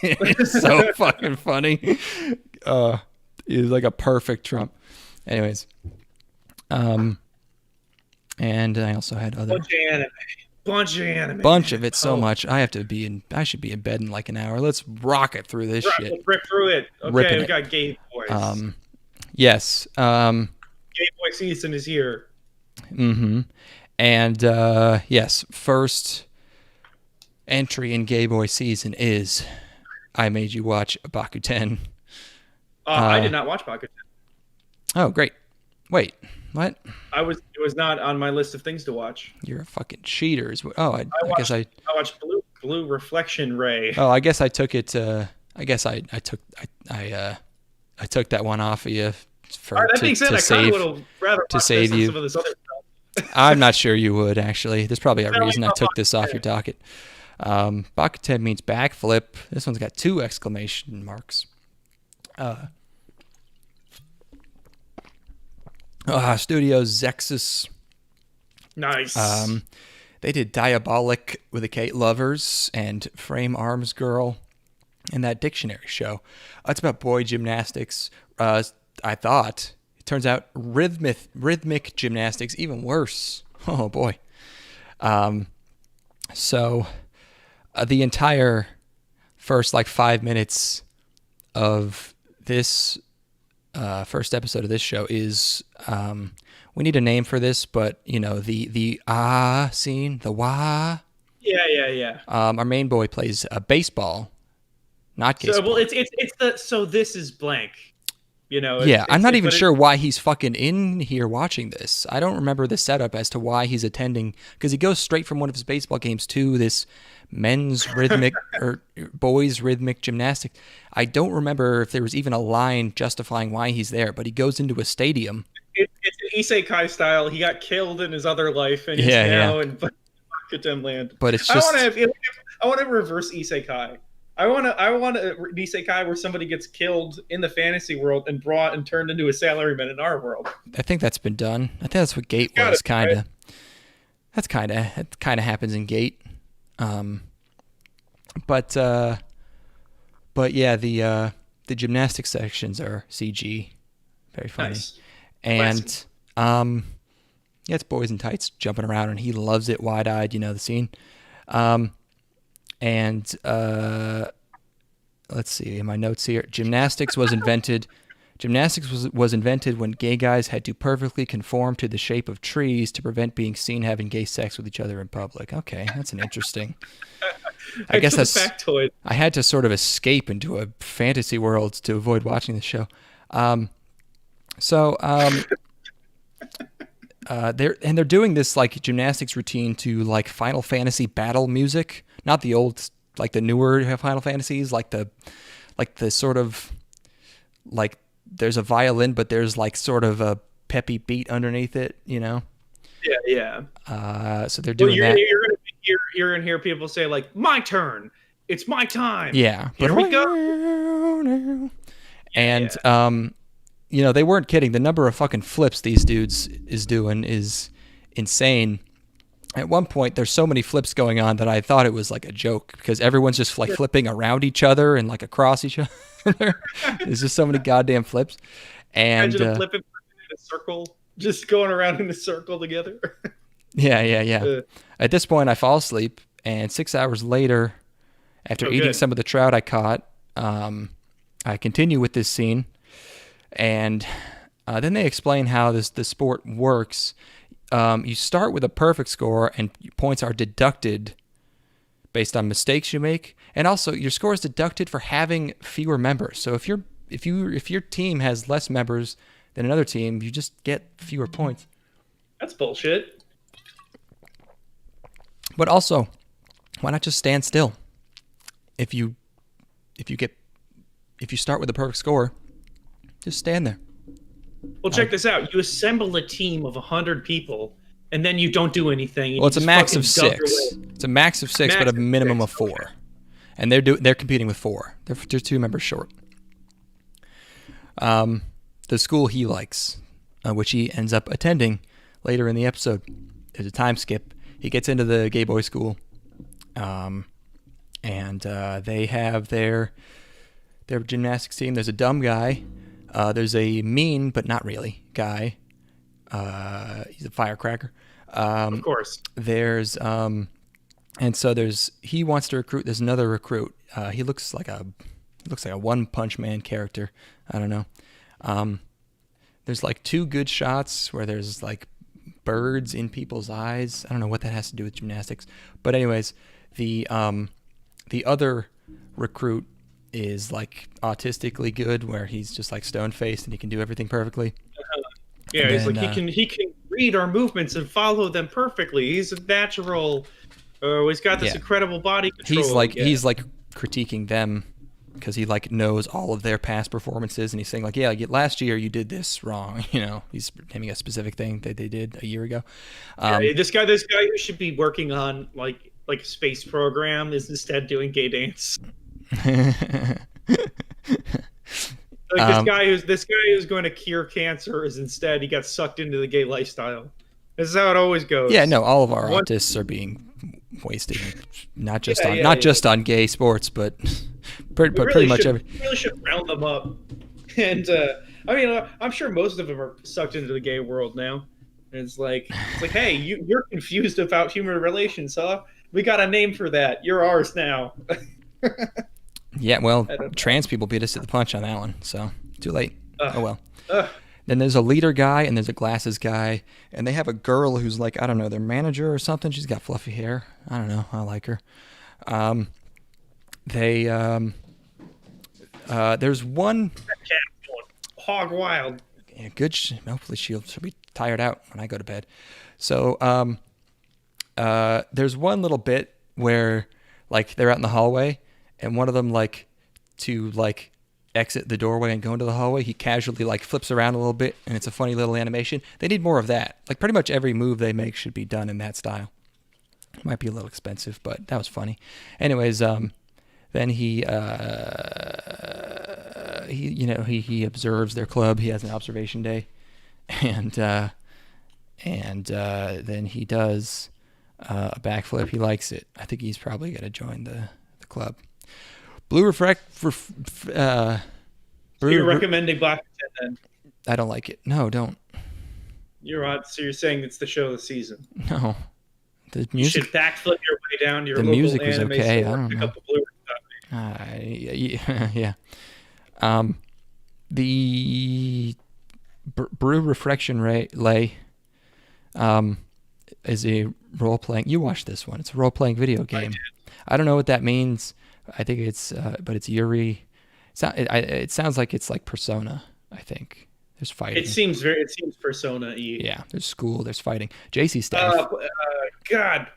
S1: It's so fucking funny. He's like a perfect Trump. Anyways, and I also had other
S2: bunch of anime.
S1: Bunch of it, so much. I should be in bed in like an hour. Let's rock it through this shit.
S2: Let's rip through it. Okay, we got Game Boys.
S1: Yes.
S2: Game Boy season is here.
S1: Mm-hmm. And yes, first entry in Gay Boy season is I made you watch Bakuten.
S2: I did not watch Bakuten.
S1: Oh, great. Wait, what?
S2: It was not on my list of things to watch.
S1: You're a fucking cheater. I guess I watched
S2: Blue Reflection Ray.
S1: Oh, I guess I took it. I guess I took that one off of you to save you.
S2: Some of this other stuff.
S1: I'm not sure you would actually. There's probably a reason I took this off your docket. Bakuten means backflip. This one's got 2 exclamation marks. Studio Zexus.
S2: Nice.
S1: They did Diabolic with a K, Lovers, and Frame Arms Girl, and that dictionary show. It's about boy gymnastics. I thought. It turns out rhythmic gymnastics, even worse. Oh boy. So the entire first 5 minutes of this first episode of this show is we need a name for this, but the scene, the wah.
S2: Yeah.
S1: Our main boy plays baseball, not baseball.
S2: So it's the so this is blank.
S1: I'm not even sure why he's fucking in here watching this. I don't remember the setup as to why he's attending, because he goes straight from one of his baseball games to this men's rhythmic or boys rhythmic gymnastics. I don't remember if there was even a line justifying why he's there, but he goes into a stadium.
S2: It's an Isekai style. He got killed in his other life, and he's now in Bakuten land.
S1: But it's just
S2: I want to reverse Isekai. I want an Isekai where somebody gets killed in the fantasy world and brought and turned into a salaryman in our world.
S1: I think that's been done. I think that's what Gate was, kind of. Right? That kind of happens in Gate. But yeah, the gymnastics sections are CG, very funny. Nice. And yeah, it's boys in tights jumping around, and he loves it, wide-eyed. The scene. And let's see in my notes here. Gymnastics was invented when gay guys had to perfectly conform to the shape of trees to prevent being seen having gay sex with each other in public. Okay, that's an interesting. I guess that's
S2: factoid.
S1: I had to sort of escape into a fantasy world to avoid watching the show. They're doing this gymnastics routine to Final Fantasy battle music, not the old the newer Final Fantasies, the sort of there's a violin, but there's sort of a peppy beat underneath it,
S2: Yeah.
S1: So they're doing that.
S2: You're gonna hear people say my turn. It's my time.
S1: Yeah.
S2: Here we go.
S1: And they weren't kidding. The number of fucking flips these dudes is doing is insane. At one point, there's so many flips going on that I thought it was a joke, because everyone's just flipping around each other and across each other. There's just so many goddamn flips. And
S2: imagine flipping in a circle, just going around in a circle together.
S1: Yeah. At this point, I fall asleep, and 6 hours later, after eating some of the trout I caught, I continue with this scene, and then they explain how the sport works. You start with a perfect score, and points are deducted based on mistakes you make, and also your score is deducted for having fewer members. So if your team has less members than another team, you just get fewer points.
S2: That's bullshit.
S1: But also, why not just stand still? If you start with a perfect score, just stand there.
S2: Well, check this out. You assemble a team of 100 people, and then you don't do anything.
S1: Well, it's a max of 6. It's a max of 6, but a minimum of 4. Okay. And they're competing with 4. They're 2 members short. The school he likes, which he ends up attending later in the episode. There's a time skip. He gets into the gay boy school, and they have their gymnastics team. There's a dumb guy. There's a mean, but not really, guy. He's a firecracker.
S2: Of course.
S1: There's he wants to recruit. There's another recruit. He looks like a One Punch Man character. I don't know. There's like 2 good shots where there's like birds in people's eyes. I don't know what that has to do with gymnastics. But anyways, the other recruit is like autistically good, where he's just like stone-faced and he can do everything perfectly.
S2: Yeah, he's like he can read our movements and follow them perfectly. He's a natural. He's got this incredible body control.
S1: He's like critiquing them because he like knows all of their past performances, and he's saying like, yeah, last year you did this wrong. He's naming a specific thing that they did a year ago.
S2: This guy who should be working on like a space program is instead doing gay dance. Like this guy who's going to cure cancer is instead he got sucked into the gay lifestyle. This is how it always goes.
S1: Yeah, no, all of our autists are being wasted, not just on gay sports, but pretty much every.
S2: We really should round them up, and I'm sure most of them are sucked into the gay world now. And it's like, hey, you're confused about human relations, huh? We got a name for that. You're ours now.
S1: Yeah, well, trans people beat us to the punch on that one, so too late. Oh well. Then there's a leader guy and there's a glasses guy, and they have a girl who's like, I don't know, their manager or something. She's got fluffy hair. I don't know. I like her. There's one.
S2: Hog wild.
S1: Yeah, good. Hopefully she'll be tired out when I go to bed. So there's one little bit where like they're out in the hallway, and one of them like to like exit the doorway and go into the hallway, he casually like flips around a little bit, and it's a funny little animation. They need more of that. Like pretty much every move they make should be done in that style. It might be a little expensive, but that was funny. Anyways, then he observes their club. He has an observation day, and then he does a backflip. He likes it. I think he's probably going to join the club. Blue
S2: you're recommending Bakuten then?
S1: I don't like it. No, don't.
S2: So you're saying it's the show of the season?
S1: No. The music.
S2: You should backflip your way down to your local
S1: music was
S2: anime
S1: okay.
S2: store,
S1: I don't
S2: pick
S1: know.
S2: up the Blu-ray copy.
S1: Yeah. The Brew Reflection Lay is a role-playing. You watched this one. It's a role-playing video game. I don't know what that means. I think it's, but it's Yuri. It sounds like it's like Persona. I think there's fighting.
S2: It seems Persona-y.
S1: Yeah, there's school. There's fighting. JC staff.
S2: God.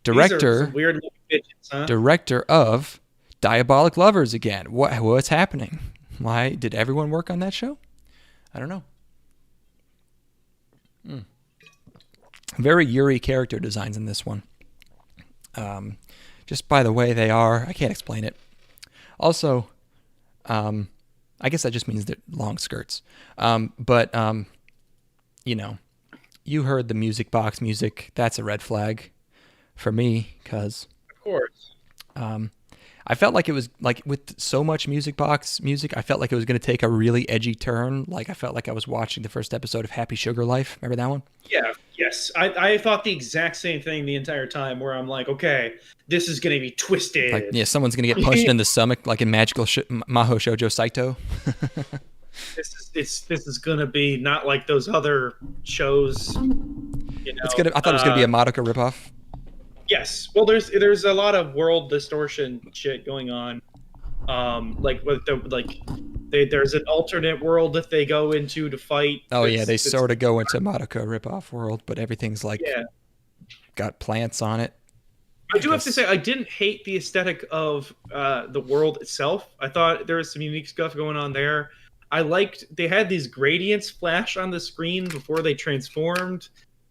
S1: Director.
S2: These are some weird looking bitches, huh?
S1: Director of Diabolic Lovers again. What's happening? Why did everyone work on that show? I don't know. Very Yuri character designs in this one. Just by the way they are, I can't explain it. Also, I guess that just means they're long skirts. But you heard the music box music. That's a red flag for me, because
S2: of course.
S1: I felt like it was like with so much music box music, I felt like it was going to take a really edgy turn. Like I felt like I was watching the first episode of Happy Sugar Life. Remember that one?
S2: Yeah, Yes, I thought the exact same thing the entire time. Where I'm like, okay, this is gonna be
S1: Like,
S2: twisted.
S1: yeah, someone's gonna get punched in the stomach, like in Magical Maho Shoujo Saito.
S2: This is gonna be not like those other shows.
S1: It's gonna. I thought it was gonna be a Madoka ripoff.
S2: Yes. Well, there's a lot of world distortion shit going on. Like with the there's an alternate world that they go into to fight.
S1: Oh yeah, they sort of go into Madoka ripoff world, but everything's like got plants on it.
S2: I do have to say, I didn't hate the aesthetic of the world itself. I thought there was some unique stuff going on there. I liked they had these gradients flash on the screen before they transformed,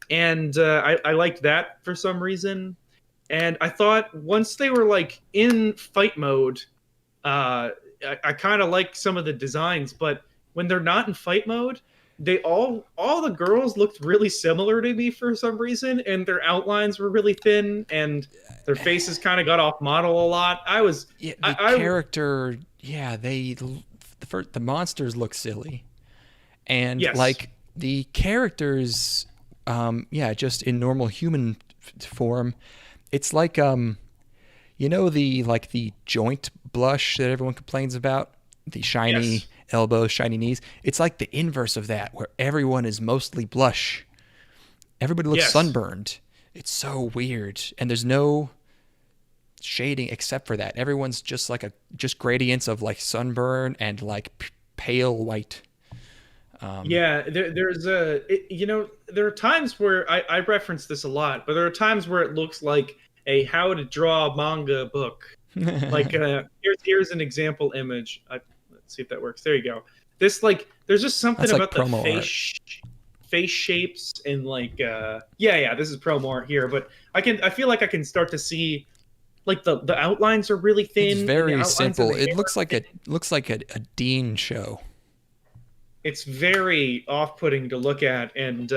S2: and I liked that for some reason. And I thought once they were like in fight mode, I kind of like some of the designs, but when they're not in fight mode, they all the girls looked really similar to me for some reason, and their outlines were really thin, and their faces kind of got off model a lot.
S1: Character, the monsters look silly, and like the characters, just in normal human form, it's like the joint blush that everyone complains about, the shiny elbows, shiny knees. It's like the inverse of that, where everyone is mostly blush. Everybody looks sunburned. It's so weird, and there's no shading except for that. Everyone's just like just gradients of like sunburn and like pale white.
S2: There are times where I reference this a lot, but there are times where it looks like a how to draw manga book. Like here's an example image. Let's see if that works. There you go. This there's just something about the face shapes and like this is promo art here, but I feel like I can start to see like the outlines are really thin.
S1: It's very simple. It looks like a Dean show.
S2: It's very off-putting to look at, and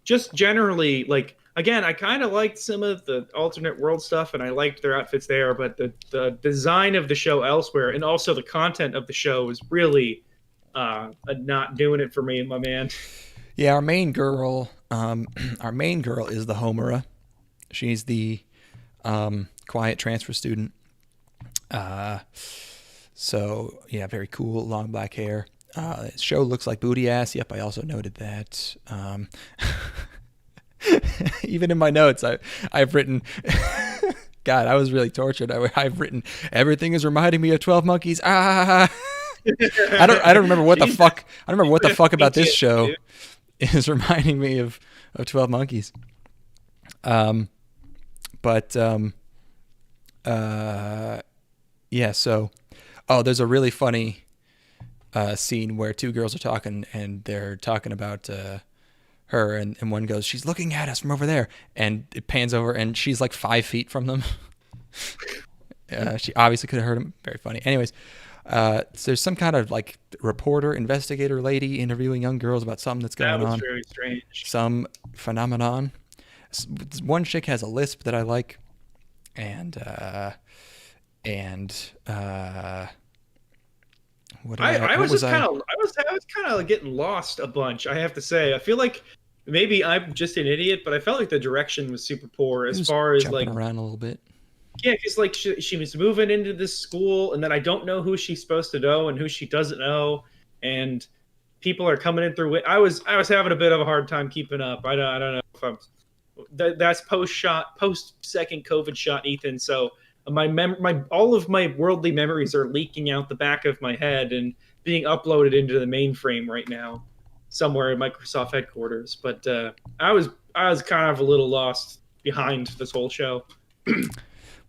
S2: just generally, like, again, I kind of liked some of the alternate world stuff, and I liked their outfits there, but the design of the show elsewhere, and also the content of the show, is really not doing it for me, my man.
S1: Yeah, our main girl is the Homura. She's the quiet transfer student. So yeah, very cool, long black hair. Show looks like booty ass. Yep, I also noted that. Even in my notes, I've written. God, I was really tortured. I've written everything is reminding me of 12 Monkeys. I don't remember what the fuck. I don't remember what the fuck about this show is reminding me of 12 Monkeys. So, there's a really funny scene where two girls are talking, and they're talking about her, and one goes, "She's looking at us from over there," and it pans over, and she's like 5 feet from them. She obviously could have heard him. Very funny. Anyways, so there's some kind of like reporter, investigator lady interviewing young girls about something that's going on.
S2: That was very strange.
S1: Some phenomenon. One chick has a lisp that I like, and I was kind of getting lost a bunch. I have to say, I feel like maybe I'm just an idiot, but I felt like the direction was super poor as far as like around a little bit.
S2: Yeah, because like she was moving into this school, and then I don't know who she's supposed to know and who she doesn't know, and people are coming in through it. I was having a bit of a hard time keeping up. I don't know if I'm. That's post second COVID shot, Ethan. So my all of my worldly memories are leaking out the back of my head and being uploaded into the mainframe right now, somewhere at Microsoft headquarters. But I was kind of a little lost behind this whole show.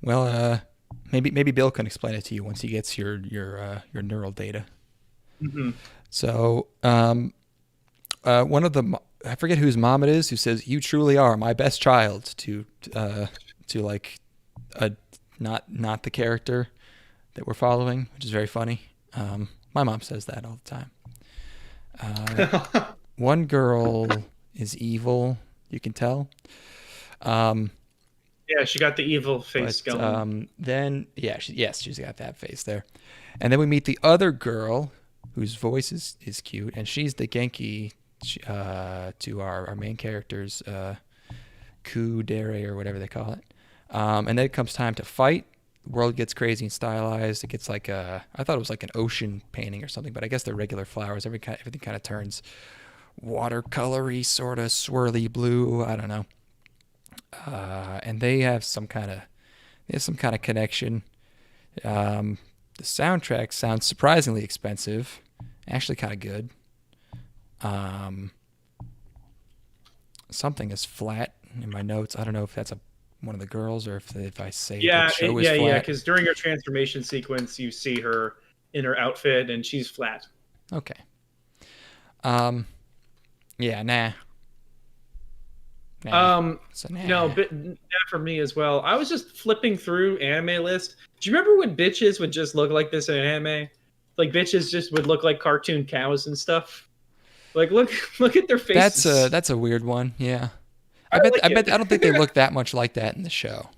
S1: Well, maybe Bill can explain it to you once he gets your neural data.
S2: Mm-hmm.
S1: So one of the, I forget whose mom it is, who says, "You truly are my best child," to like not the character that we're following, which is very funny. My mom says that all the time. One girl is evil, you can tell.
S2: Yeah, she got the evil face going.
S1: She's got that face there. And then we meet the other girl whose voice is cute, and she's the Genki to our main characters, Kudere or whatever they call it. And then it comes time to fight. The world gets crazy and stylized. It gets like I thought it was like an ocean painting or something, but I guess they're regular flowers. Everything kind of turns watercolory, sort of swirly blue. I don't know. And they have some kind of connection. The soundtrack sounds surprisingly expensive, actually kind of good. Something is flat in my notes. I don't know if that's one of the girls or if I say the show is flat.
S2: Yeah, because during her transformation sequence, you see her in her outfit and she's flat.
S1: Okay. Yeah, nah.
S2: So nah. But not for me as well. I was just flipping through anime list. Do you remember when bitches would just look like this in anime? Like bitches just would look like cartoon cows and stuff. Like look at their faces.
S1: That's a weird one. Yeah. I don't think they look that much like that in the show.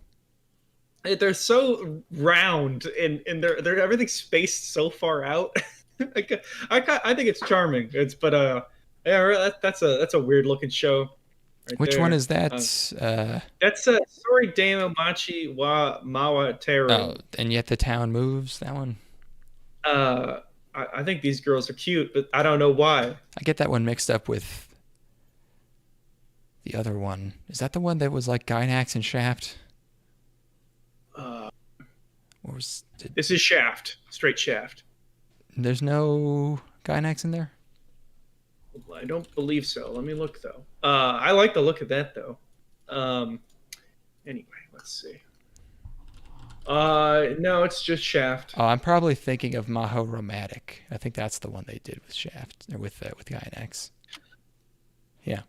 S2: They're so round and they're everything's spaced so far out. I think it's charming. That's a weird looking show. Right
S1: Which
S2: there.
S1: one is that?
S2: That's Sorry Damo Machi wa Mawateru.
S1: Oh, and yet the town moves. That one.
S2: I think these girls are cute, but I don't know why.
S1: I get that one mixed up with the other one. Is that the one that was like Gynax and Shaft?
S2: This is Shaft, straight Shaft.
S1: There's no Gynax in there?
S2: I don't believe so. Let me look though. I like the look of that though. Anyway, let's see. No, it's just Shaft.
S1: Oh, I'm probably thinking of Maho Romantic. I think that's the one they did with Shaft or with Gynax. Yeah.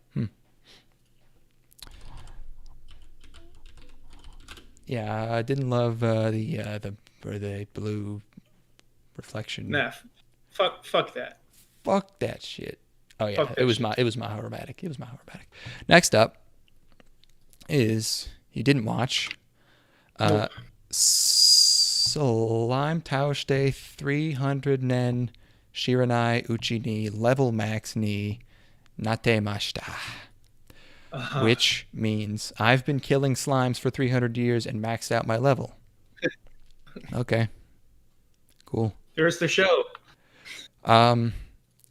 S1: Yeah, I didn't love the blue reflection.
S2: Nah, fuck that.
S1: Fuck that shit. Oh yeah, it was Maho Romantic. It was Maho Romantic. Next up is you didn't watch.
S2: Nope.
S1: Slime Taoshite 300 nen Shiranai Uchi ni level max ni Nattemashita. Which means I've been killing slimes for 300 years and maxed out my level. Okay. Cool.
S2: Here's the show.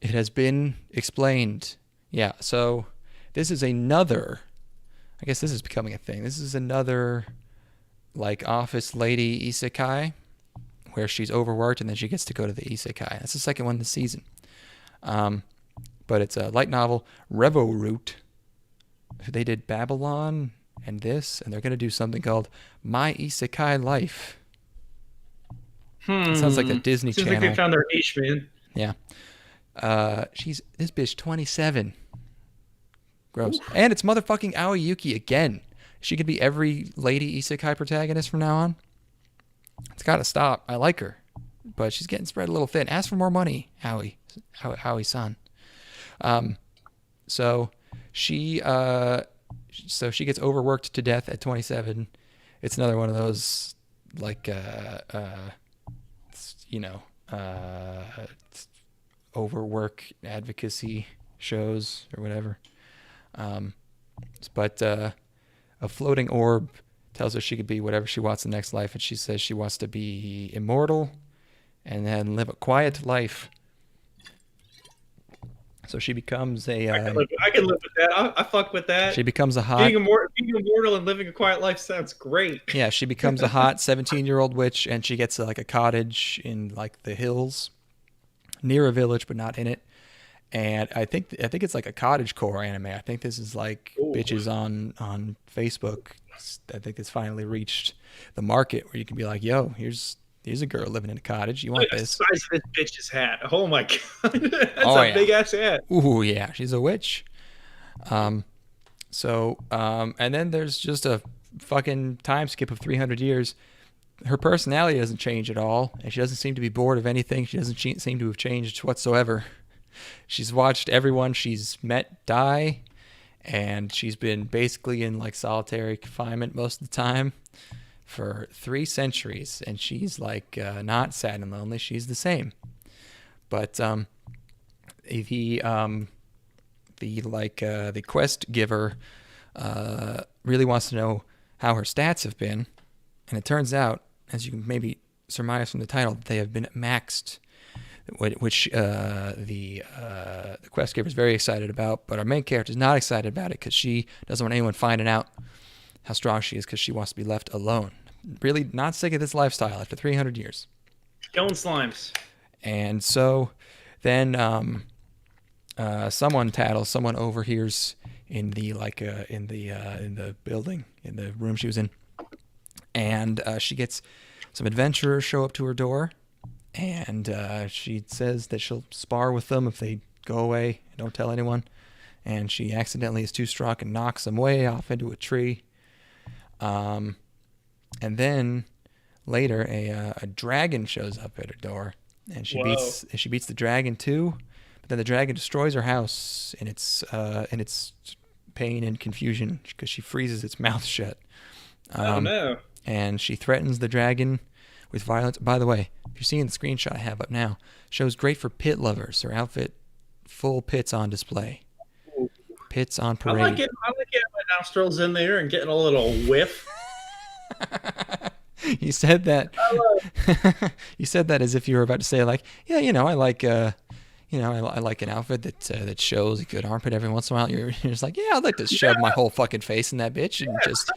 S1: It has been explained. Yeah, so this is another, I guess this is becoming a thing. This is another like office lady isekai where she's overworked and then she gets to go to the isekai. That's the second one this season. But it's a light novel, Revo Root. They did Babylon and this, and they're going to do something called My Isekai Life. It sounds like a Disney Channel.
S2: Seems like they found their niche, man.
S1: Yeah. She's this bitch 27. Gross. Ooh. And it's motherfucking Aoi Yuki again. She could be every lady isekai protagonist from now on. It's got to stop. I like her, but she's getting spread a little thin. Ask for more money, Howie-san. So she gets overworked to death at 27. It's another one of those like overwork advocacy shows or whatever. But a floating orb tells her she could be whatever she wants in the next life, and she says she wants to be immortal and then live a quiet life. So she becomes a...
S2: I can live with that. I fuck with that.
S1: She becomes a hot...
S2: Being immortal and living a quiet life sounds great.
S1: Yeah, she becomes a hot 17-year-old witch, and she gets like a cottage in like the hills near a village, but not in it. And I think it's like a cottagecore anime. I think this is like bitches on Facebook. I think it's finally reached the market where you can be like, yo, here's a girl living in a cottage. You want this?
S2: The size of this bitch's hat. Oh my god. That's big ass hat.
S1: Ooh, yeah. She's a witch. And then there's just a fucking time skip of 300 years. Her personality doesn't change at all, and she doesn't seem to be bored of anything. She doesn't seem to have changed whatsoever. She's watched everyone she's met die, and she's been basically in like solitary confinement most of the time for 3 centuries, and she's like not sad and lonely. She's the same. But the the quest giver really wants to know how her stats have been, and it turns out, as you can maybe surmise from the title, that they have been maxed, which the quest giver is very excited about, but our main character is not excited about it because she doesn't want anyone finding out how strong she is because she wants to be left alone. Really not sick of this lifestyle after 300 years.
S2: Killing slimes.
S1: And so then someone overhears in the in the building, in the room she was in, and she gets some adventurers show up to her door, and she says that she'll spar with them if they go away and don't tell anyone, and she accidentally is too strong and knocks them way off into a tree. And then later a dragon shows up at her door, and she beats the dragon too. But then the dragon destroys her house in its pain and confusion because she freezes its mouth shut.
S2: Oh no!
S1: And she threatens the dragon with violence. By the way, if you're seeing the screenshot I have up now, shows great for pit lovers. Her outfit, full pits on display. Pits on parade.
S2: I like getting my nostrils in there and getting a little whiff.
S1: You said that. You said that as if you were about to say, like, yeah, I like, I like an outfit that shows a good armpit every once in a while. You're just like, yeah, I'd like to shove my whole fucking face in that bitch and just.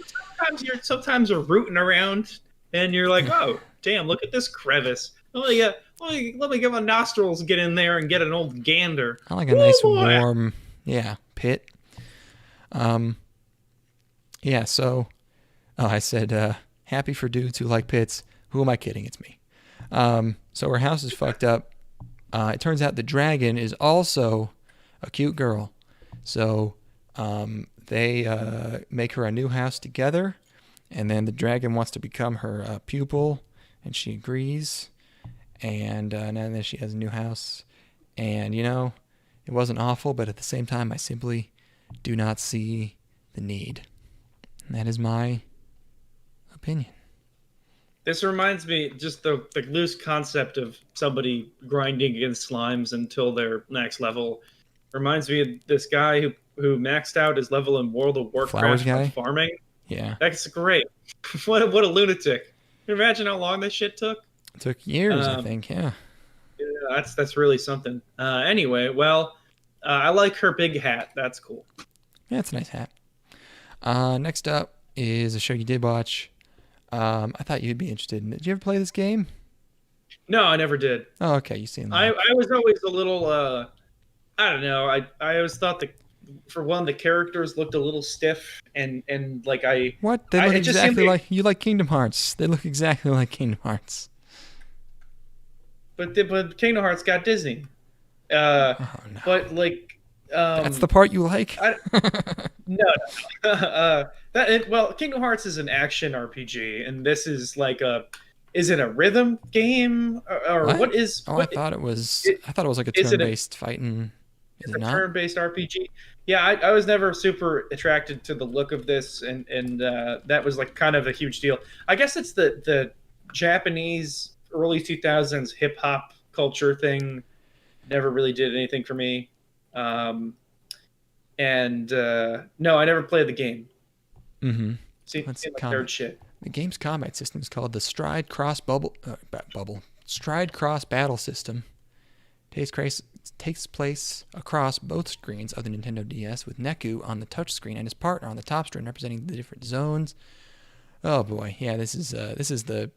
S2: Sometimes you're rooting around and you're like, oh, damn, look at this crevice. Let me get my nostrils get in there and get an old gander.
S1: I like a nice warm, pit. Yeah. So, I said, happy for dudes who like pits. Who am I kidding? It's me. So her house is fucked up. It turns out the dragon is also a cute girl. So they make her a new house together, and then the dragon wants to become her pupil, and she agrees. And now that she has a new house, and it wasn't awful, but at the same time, I simply do not see the need. And that is my opinion.
S2: This reminds me, just the loose concept of somebody grinding against slimes until their next level. Reminds me of this guy who maxed out his level in World of Warcraft on farming.
S1: Yeah.
S2: That's great. What a lunatic. Can you imagine how long this shit took?
S1: It took years, I think, yeah.
S2: Yeah, that's really something. Anyway, well, I like her big hat. That's cool.
S1: Yeah, it's a nice hat. Next up is a show you did watch. I thought you'd be interested in it. Did you ever play this game?
S2: No, I never did.
S1: Oh, okay. You've seen that.
S2: I was always a little, I don't know. I always thought that, for one, the characters looked a little stiff, and like
S1: What? They look exactly like you like Kingdom Hearts. They look exactly like Kingdom Hearts.
S2: But Kingdom Hearts got Disney.
S1: No.
S2: But like.
S1: That's the part you like?
S2: No. Kingdom Hearts is an action RPG, and this is like is it a rhythm game or what is?
S1: Oh, I thought it was like a turn-based fighting. Is it not?
S2: Turn-based RPG. Yeah, I was never super attracted to the look of this, and that was like kind of a huge deal. I guess it's the Japanese early 2000s hip hop culture thing. Never really did anything for me. No, I never played the game.
S1: Mm-hmm.
S2: Seemed like nerd shit.
S1: The game's combat system is called the Stride Cross Stride Cross Battle System. Takes place across both screens of the Nintendo DS, with Neku on the touch screen and his partner on the top screen, representing the different zones. Oh boy, yeah, this is the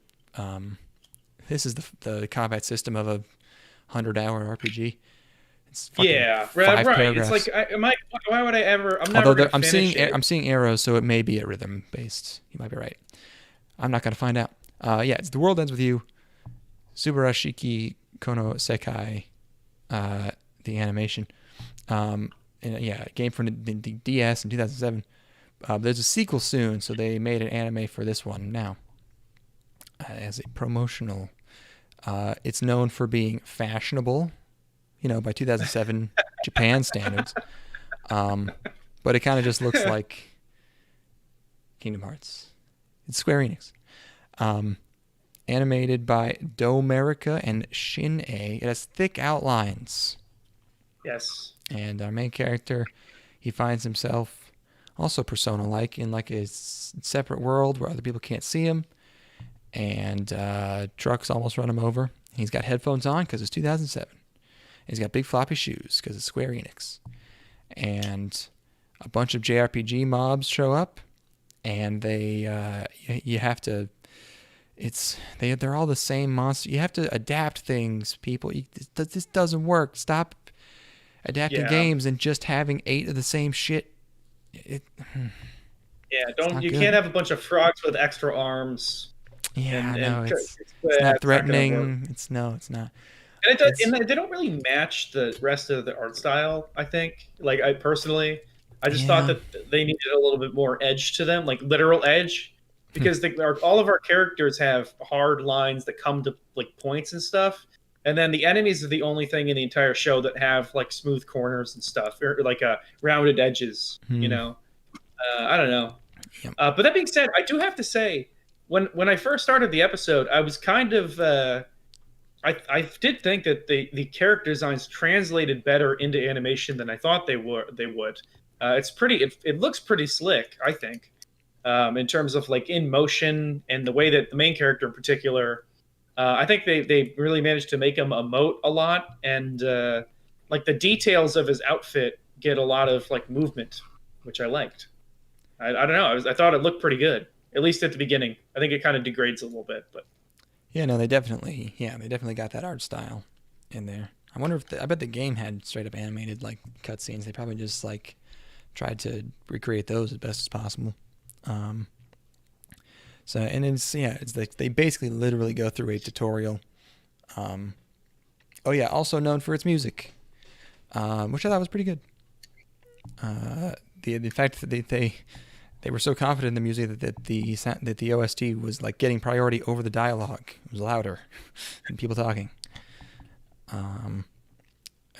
S1: combat system of a 100-hour RPG.
S2: Yeah, right.
S1: Paragraphs.
S2: It's like, why would I ever? I'm never gonna finish it.
S1: I'm seeing arrows, so it may be a rhythm based. You might be right. I'm not gonna find out. It's The World Ends With You, Subarashiki Kono Sekai, the animation. A game from the DS in 2007. There's a sequel soon, so they made an anime for this one now. As a promotional, it's known for being fashionable. By 2007 Japan standards. But it kind of just looks like Kingdom Hearts. It's Square Enix. Animated by Domerica and Shin-A. It has thick outlines.
S2: Yes.
S1: And our main character, he finds himself also Persona-like in like a separate world where other people can't see him. And trucks almost run him over. He's got headphones on because it's 2007. He's got big floppy shoes because it's Square Enix. And a bunch of JRPG mobs show up, and you have to. They're all the same monster. You have to adapt things, people. This doesn't work. Stop adapting games and just having 8 of the same shit.
S2: You can't have a bunch of frogs with extra arms.
S1: It's not threatening. It's not.
S2: And they don't really match the rest of the art style, I think. Like, I personally, I just thought that they needed a little bit more edge to them, like literal edge, because all of our characters have hard lines that come to like points and stuff. And then the enemies are the only thing in the entire show that have like smooth corners and stuff, or like rounded edges, you know? I don't know.
S1: Yep.
S2: But that being said, I do have to say, when I first started the episode, I was kind of... I did think that the character designs translated better into animation than I thought they would. It looks pretty slick, I think, in terms of like in motion and the way that the main character in particular. I think they really managed to make him emote a lot, and like the details of his outfit get a lot of like movement, which I liked. I don't know. I thought it looked pretty good, at least at the beginning. I think it kind of degrades a little bit, but.
S1: Yeah, no, they definitely got that art style in there. I wonder I bet the game had straight up animated like cutscenes. They probably just like tried to recreate those as best as possible. It's like they basically literally go through a tutorial. Also known for its music, which I thought was pretty good. The fact that they were so confident in the music that the OST was like getting priority over the dialogue. It was louder than people talking.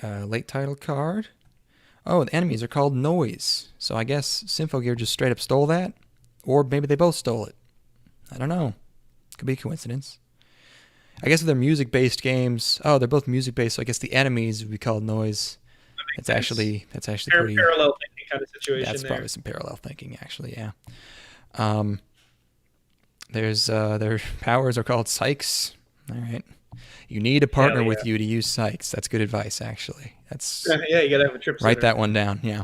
S1: Late title card. Oh, the enemies are called Noise. So I guess Symphogear just straight up stole that, or maybe they both stole it. I don't know. Could be a coincidence. I guess if they're music-based games, they're both music-based. So I guess the enemies would be called Noise. That's actually pretty
S2: parallel thinking kind of situation.
S1: That's
S2: there.
S1: Probably some parallel thinking, actually. Yeah. Their powers are called Psychs. All right. You need a partner with you to use Psychs. That's good advice, actually. That's
S2: you gotta have a trip.
S1: Write that one down. Yeah.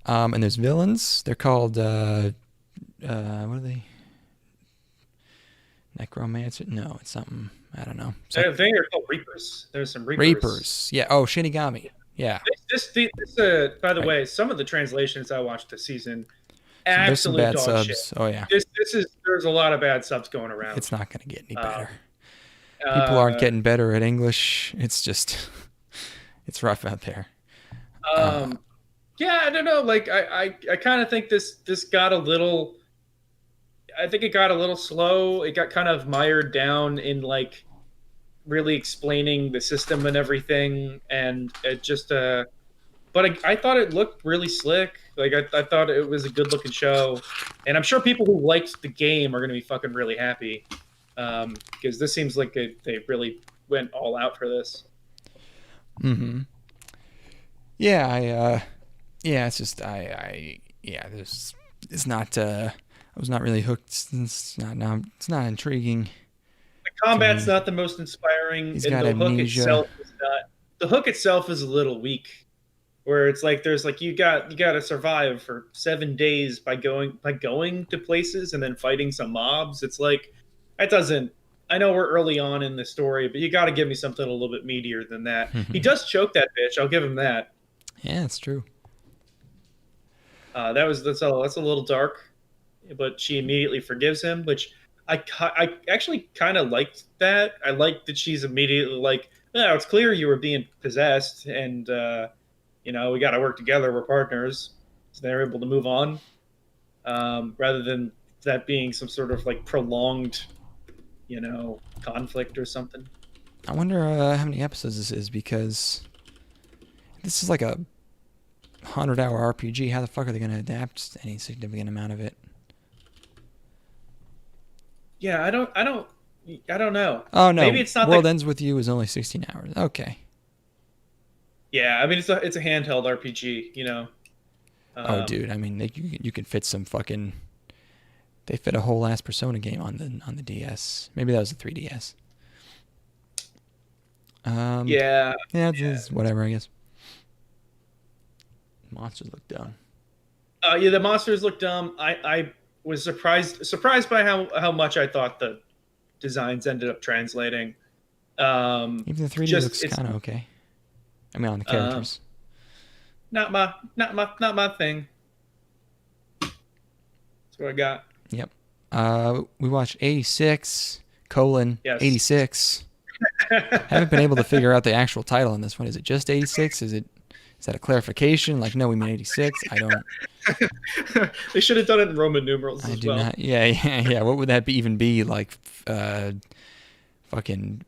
S1: And there's villains. They're called what are they? Necromancer? No, it's something. I don't know.
S2: I think they're called Reapers. There's some Reapers.
S1: Yeah. Oh, Shinigami. Yeah.
S2: By the way, some of the translations I watched this season,
S1: there's some bad subs.
S2: Shit.
S1: Oh yeah.
S2: There's a lot of bad subs going around.
S1: It's not going to get any better. People aren't getting better at English. It's just, it's rough out there.
S2: I don't know. Like I kind of think this got a little. I think it got a little slow. It got kind of mired down in like really explaining the system and everything, and it just but I thought it looked really slick. Like I thought it was a good looking show, and I'm sure people who liked the game are going to be fucking really happy, because this seems like they really went all out for this.
S1: Yeah, it's just it's not I was not really hooked. It's not intriguing.
S2: The combat's not the most inspiring.
S1: He's got amnesia.
S2: The hook itself is a little weak, where it's like there's like you got to survive for 7 days by going to places and then fighting some mobs. It's like that doesn't. I know we're early on in the story, but you got to give me something a little bit meatier than that. He does choke that bitch. I'll give him that.
S1: Yeah, it's true.
S2: That's a little dark, but she immediately forgives him, which I actually kind of liked that. I liked that she's immediately like, "No, it's clear you were being possessed, and we got to work together. We're partners." So they're able to move on, rather than that being some sort of like prolonged, conflict or something.
S1: I wonder how many episodes this is, because this is like a 100-hour RPG. How the fuck are they going to adapt any significant amount of it?
S2: Yeah, I don't know.
S1: Oh no,
S2: maybe it's not.
S1: World Ends With You is only 16 hours. Okay.
S2: Yeah, I mean it's a handheld RPG, you know.
S1: Oh, dude, I mean, you can fit some fucking. They fit a whole ass Persona game on the DS. Maybe that was a 3DS.
S2: Yeah,
S1: Yeah,
S2: yeah.
S1: it's whatever, I guess. Monsters look dumb.
S2: Yeah, the monsters look dumb. I was surprised by how much I thought the designs ended up translating.
S1: Even the 3D
S2: Just
S1: looks
S2: it's
S1: kind of okay. I mean, on the
S2: um,
S1: characters.
S2: not my thing. That's what I got.
S1: Yep. We watched 86 colon
S2: Yes.
S1: 86. Haven't been able to figure out the actual title on this one. Is it just 86? Is that a clarification? Like, no, we mean 86. I don't.
S2: They should have done it in Roman numerals
S1: I
S2: as
S1: do
S2: well.
S1: not. Yeah. What would that even be like? Fucking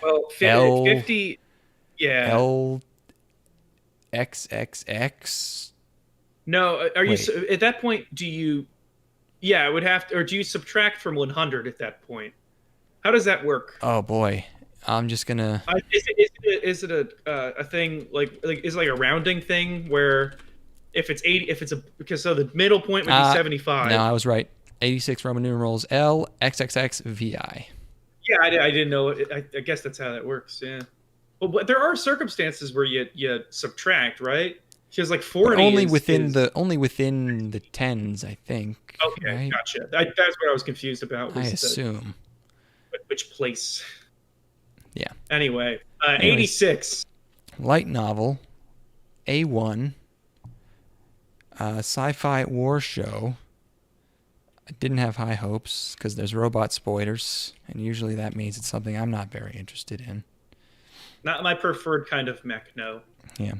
S2: Well,
S1: L
S2: 50. Yeah.
S1: L XXX.
S2: No, are you
S1: Wait.
S2: at that point? Do you? Yeah, it would have to, or do you subtract from 100 at that point? How does that work?
S1: Oh boy, I'm just gonna.
S2: Is it a thing like is it like a rounding thing where if it's 80, if it's a because so the middle point would be 75.
S1: No, I was right. 86 Roman numerals L XXX VI.
S2: Yeah, I didn't know. I guess that's how that works. Yeah. But there are circumstances where you subtract, right? Because like 40
S1: But only
S2: is
S1: within the tens, I think.
S2: okay.
S1: Right?
S2: Gotcha. That's what I was confused about.
S1: I
S2: Was
S1: assume.
S2: which place?
S1: Yeah.
S2: Anyway,
S1: Anyways,
S2: 86.
S1: Light novel, A1, sci-fi war show. I didn't have high hopes because there's robot spoilers, and usually that means it's something I'm not very interested in.
S2: Not my preferred kind of mech. No.
S1: Yeah.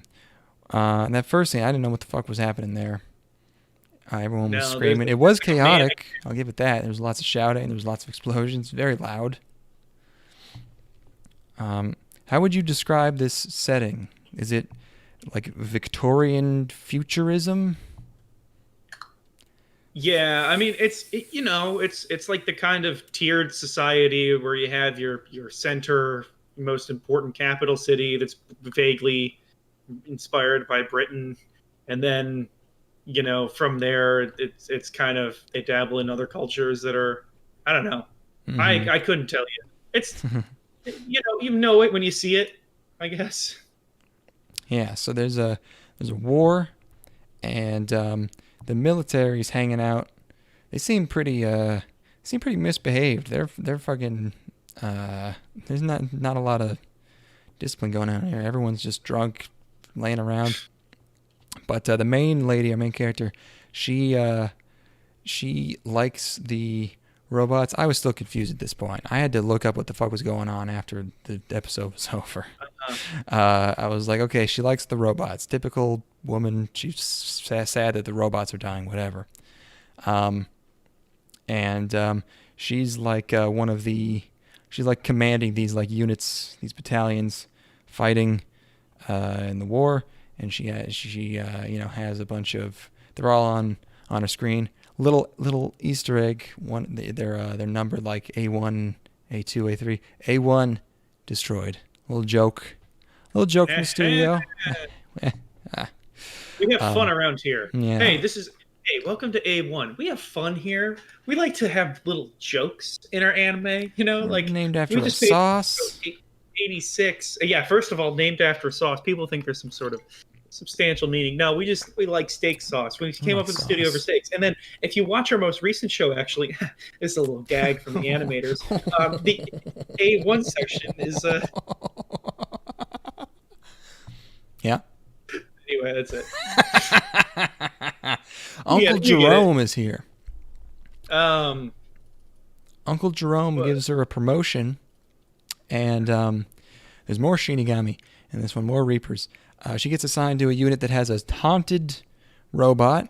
S1: And that first thing, I didn't know what the fuck was happening there. Everyone was screaming. It was chaotic. I'll give it that. There was lots of shouting. There was lots of explosions. Very loud. How would you describe this setting? Is it like Victorian futurism?
S2: Yeah, I mean it's like the kind of tiered society where you have your center, most important capital city that's vaguely inspired by Britain, and then from there it's kind of they dabble in other cultures that are I don't know.
S1: Mm-hmm.
S2: I couldn't tell you. It's you know it when you see it, I guess.
S1: Yeah, so there's a war, and the military's hanging out. They seem pretty misbehaved. They're fucking there's not a lot of discipline going on here. Everyone's just drunk, laying around. But the main lady, our main character, she likes the robots. I was still confused at this point. I had to look up what the fuck was going on after the episode was over. I was like, okay, she likes the robots. Typical woman. She's sad that the robots are dying, whatever. And she's like she's like commanding these like units, these battalions fighting in the war. And she has a bunch of, they're all on a screen. Little Easter egg. They're numbered like A1, A2, A3. A1 destroyed. Little joke from the studio.
S2: We have fun around here.
S1: Yeah.
S2: Hey, welcome to A1. We have fun here. We like to have little jokes in our anime. Like
S1: named after a sauce.
S2: 86. Yeah, first of all, named after a sauce. People think there's some sort of substantial meaning. No, we like steak sauce. We came up with the studio over steaks. And then if you watch our most recent show, actually, this is a little gag from the animators. The A1 section is
S1: Yeah.
S2: Anyway, that's it.
S1: Uncle Jerome is here.
S2: Uncle
S1: Jerome gives her a promotion, and there's more Shinigami in this one, more Reapers. She gets assigned to a unit that has a haunted robot,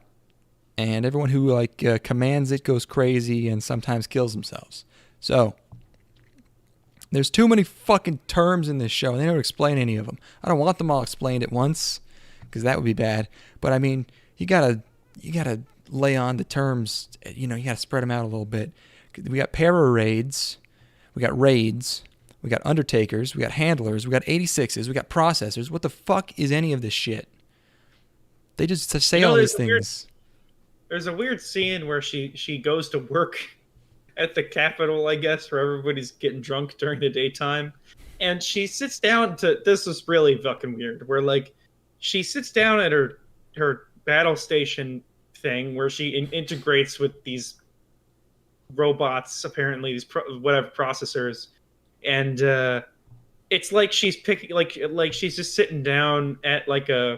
S1: and everyone who commands it goes crazy and sometimes kills themselves. So there's too many fucking terms in this show, and they don't explain any of them. I don't want them all explained at once, because that would be bad. But I mean, you gotta lay on the terms. You gotta spread them out a little bit. We got para raids, we got raids, we got undertakers, we got handlers, we got 86s, we got processors. What the fuck is any of this shit? They just say all these things.
S2: There's a weird scene where she goes to work at the Capitol, I guess, where everybody's getting drunk during the daytime. And she sits down to, this is really fucking weird, where like she sits down at her battle station thing where she integrates with these robots, apparently these whatever processors, and it's like she's picking like she's just sitting down at like a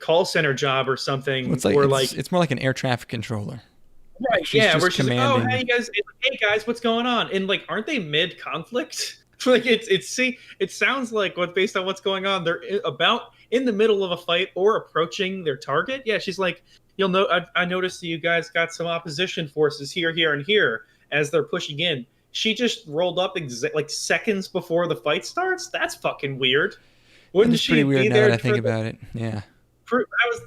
S2: call center job or something.
S1: Well, it's more like an air traffic controller.
S2: Right, she's where she's commanding. Like, oh, hey you guys, hey guys, what's going on? And like, aren't they mid conflict? Like it sounds like based on what's going on, they're about in the middle of a fight or approaching their target. Yeah, she's like, you'll know. I noticed that you guys got some opposition forces here, and here as they're pushing in. She just rolled up like seconds before the fight starts. That's fucking weird.
S1: Wouldn't she pretty weird now that I think about it? Yeah.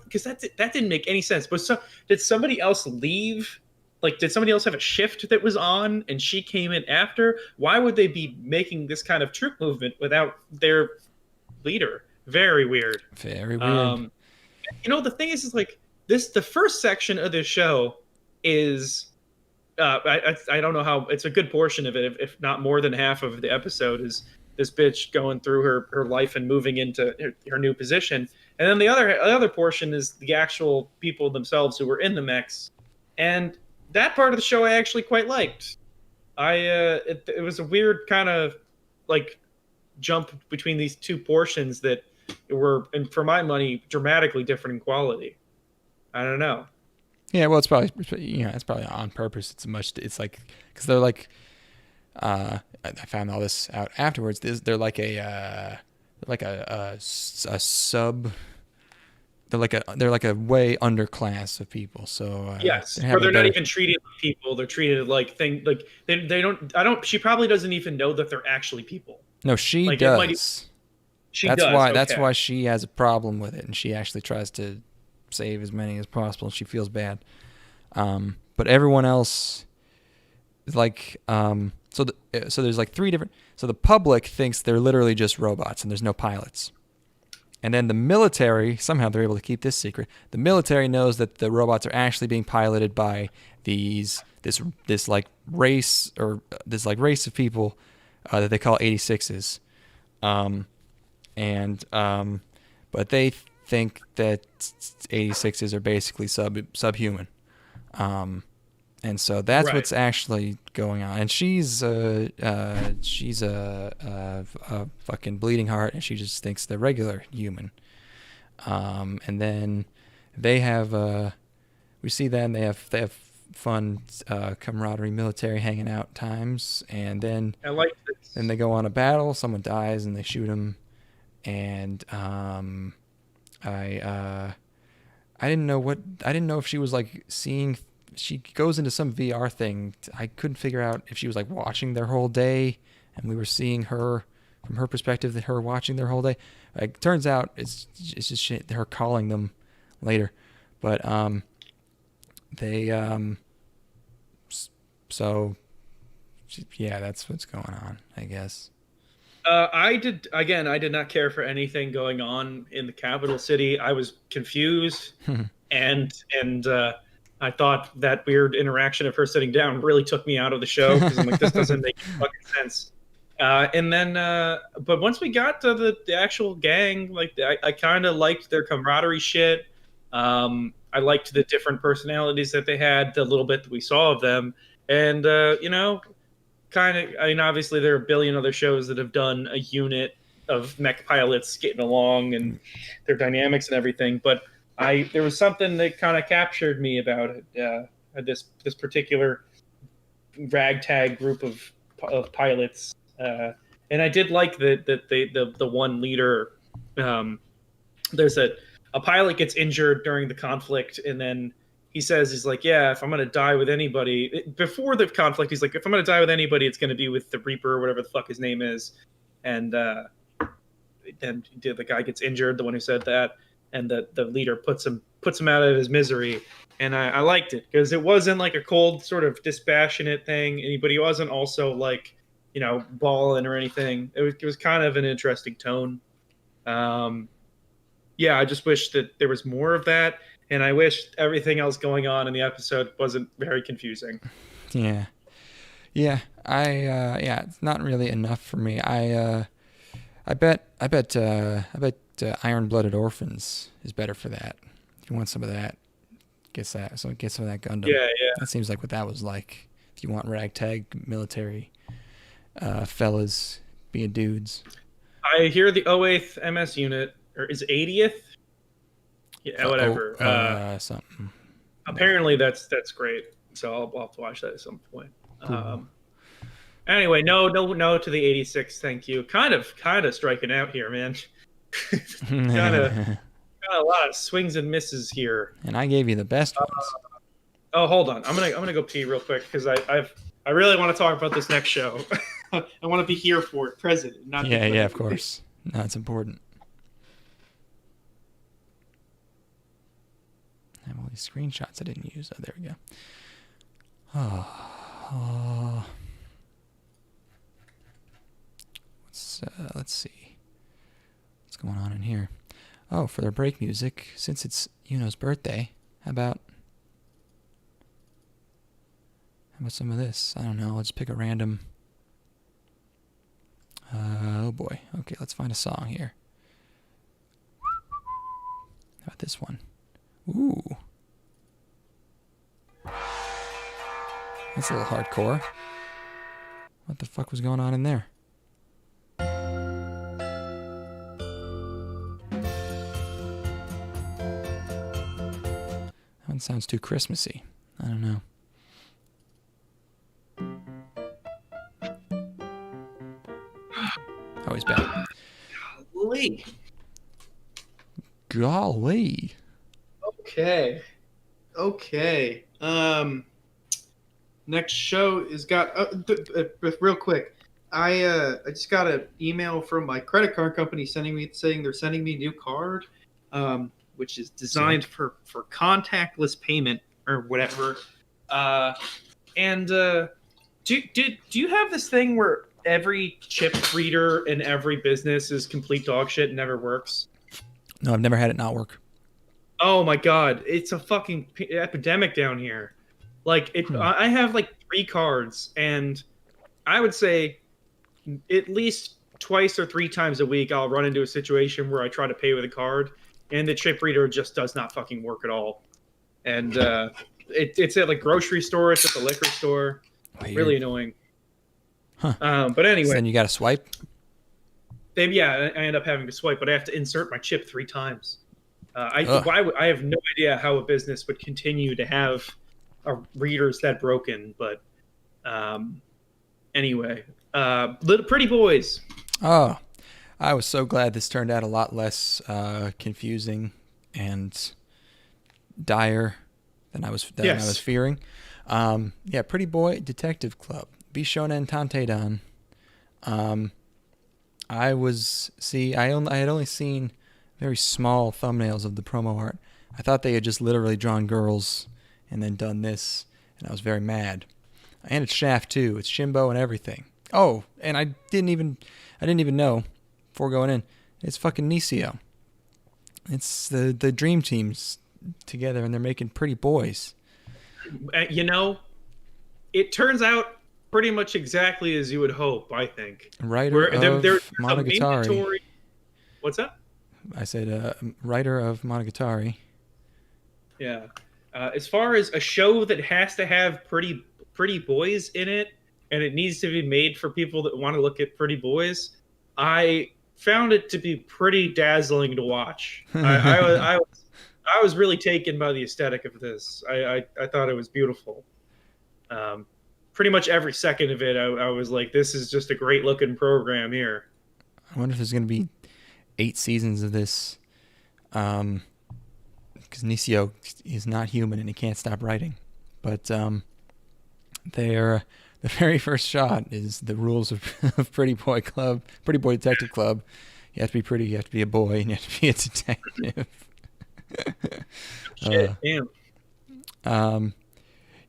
S2: Because that didn't make any sense. But did somebody else leave? Like, did somebody else have a shift that was on and she came in after? Why would they be making this kind of troop movement without their leader? Very weird.
S1: Very weird.
S2: The thing is like the first section of this show is, I don't know how, it's a good portion of it, if not more than half of the episode is this bitch going through her life and moving into her new position. And then the other portion is the actual people themselves who were in the mechs. And that part of the show I actually quite liked. It was a weird kind of like jump between these two portions that were, and for my money, dramatically different in quality. I don't know.
S1: Yeah, well, it's probably it's probably on purpose. It's like because they're like I found all this out afterwards. They're like a sub. They're like a way underclass of people. So
S2: yes, where they're not even treated like people. They're treated like they don't. She probably doesn't even know that they're actually people.
S1: No, she does. That's why she has a problem with it, and she actually tries to save as many as possible. She feels bad, but everyone else is like so there's like three different. So the public thinks they're literally just robots and there's no pilots. And then the military, somehow they're able to keep this secret. The military knows that the robots are actually being piloted by this race of people that they call 86s. But they think that 86s are basically subhuman. And so that's what's actually going on. And she's a fucking bleeding heart, and she just thinks they're regular human. And then they have we see them. They have fun camaraderie, military hanging out times, and then
S2: I like this.
S1: Then they go on a battle. Someone dies, and they shoot him. And I didn't know if she was like seeing. She goes into some VR thing. I couldn't figure out if she was like watching their whole day and we were seeing her from her perspective, that her watching their whole day. Like, turns out it's just shit, her calling them later. But that's what's going on, I guess.
S2: I did not care for anything going on in the capital city. I was confused and I thought that weird interaction of her sitting down really took me out of the show because I'm like, this doesn't make fucking sense. And then, but once we got to the actual gang, like I kind of liked their camaraderie shit. I liked the different personalities that they had, the little bit that we saw of them, and obviously there are a billion other shows that have done a unit of mech pilots getting along and their dynamics and everything, but there was something that kind of captured me about it. This particular ragtag group of pilots, and I did like the one leader. There's a pilot gets injured during the conflict, and then he's like, yeah, if I'm gonna die with anybody before the conflict, he's like, if I'm gonna die with anybody, it's gonna be with the Reaper or whatever the fuck his name is, and then the guy gets injured, the one who said that. And the leader puts him out of his misery, and I liked it because it wasn't like a cold sort of dispassionate thing, but he wasn't also like balling or anything. It was kind of an interesting tone. Yeah, I just wish that there was more of that, and I wish everything else going on in the episode wasn't very confusing.
S1: Yeah. Yeah, it's not really enough for me. I bet Iron-Blooded Orphans is better for that. If you want some of that, get some of that Gundam.
S2: Yeah, yeah.
S1: That seems like what that was like. If you want ragtag military fellas being dudes.
S2: I hear the 08th MS unit, or is it 80th? Yeah, whatever.
S1: Something.
S2: Apparently, that's great. So I'll have to watch that at some point.
S1: Cool.
S2: Anyway, no to the 86. Thank you. Kind of striking out here, man. kind of a lot of swings and misses here.
S1: And I gave you the best ones.
S2: Oh, hold on. I'm gonna go pee real quick because I really want to talk about this next show. I want to be here for it, present, not.
S1: Yeah, of course. No, it's important. I have all these screenshots I didn't use. Oh, there we go. Let's see. What's going on in here? Oh, for their break music, since it's Yuno's birthday, how about some of this? I don't know. Let's pick a random. Oh boy. Okay, let's find a song here. How about this one? Ooh. That's a little hardcore. What the fuck was going on in there? That one sounds too Christmassy. I don't know. Oh, he's back. Golly.
S2: Okay. Next show is got real quick. I just got an email from my credit card company saying they're sending me a new card, which is designed for contactless payment or whatever. Do you have this thing where every chip reader in every business is complete dog shit and never works?
S1: No, I've never had it not work.
S2: Oh my god, it's a fucking epidemic down here. Like I have like 3 cards, and I would say at least twice or 3 times a week I'll run into a situation where I try to pay with a card, and the chip reader just does not fucking work at all. And it's at like grocery store, it's at the liquor store. Weird. Really annoying.
S1: Huh.
S2: But anyway,
S1: so then you got to swipe.
S2: I end up having to swipe, but I have to insert my chip 3 times. I have no idea how a business would continue to have readers that broken, but anyway, Little Pretty Boys.
S1: Oh, I was so glad this turned out a lot less confusing and dire than I was fearing. Pretty Boy Detective Club, Bishounen Tanteidan. I had only seen very small thumbnails of the promo art. I thought they had just literally drawn girls and then done this, and I was very mad. And it's Shaft too. It's Shimbo and everything. Oh, and I didn't even know before going in. It's fucking Nisio. It's the dream teams together, and they're making Pretty Boys.
S2: It turns out pretty much exactly as you would hope, I think.
S1: Writer of Monogatari.
S2: What's that?
S1: I said writer of Monogatari.
S2: Yeah. As far as a show that has to have pretty boys in it, and it needs to be made for people that want to look at pretty boys, I found it to be pretty dazzling to watch. I was really taken by the aesthetic of this. I thought it was beautiful. Pretty much every second of it, I was like, this is just a great looking program here.
S1: I wonder if there's going to be 8 seasons of this. Because Nisio is not human and he can't stop writing. But the very first shot is the rules of Pretty Boy Detective Club. You have to be pretty, you have to be a boy, and you have to be a detective.
S2: Shit, damn.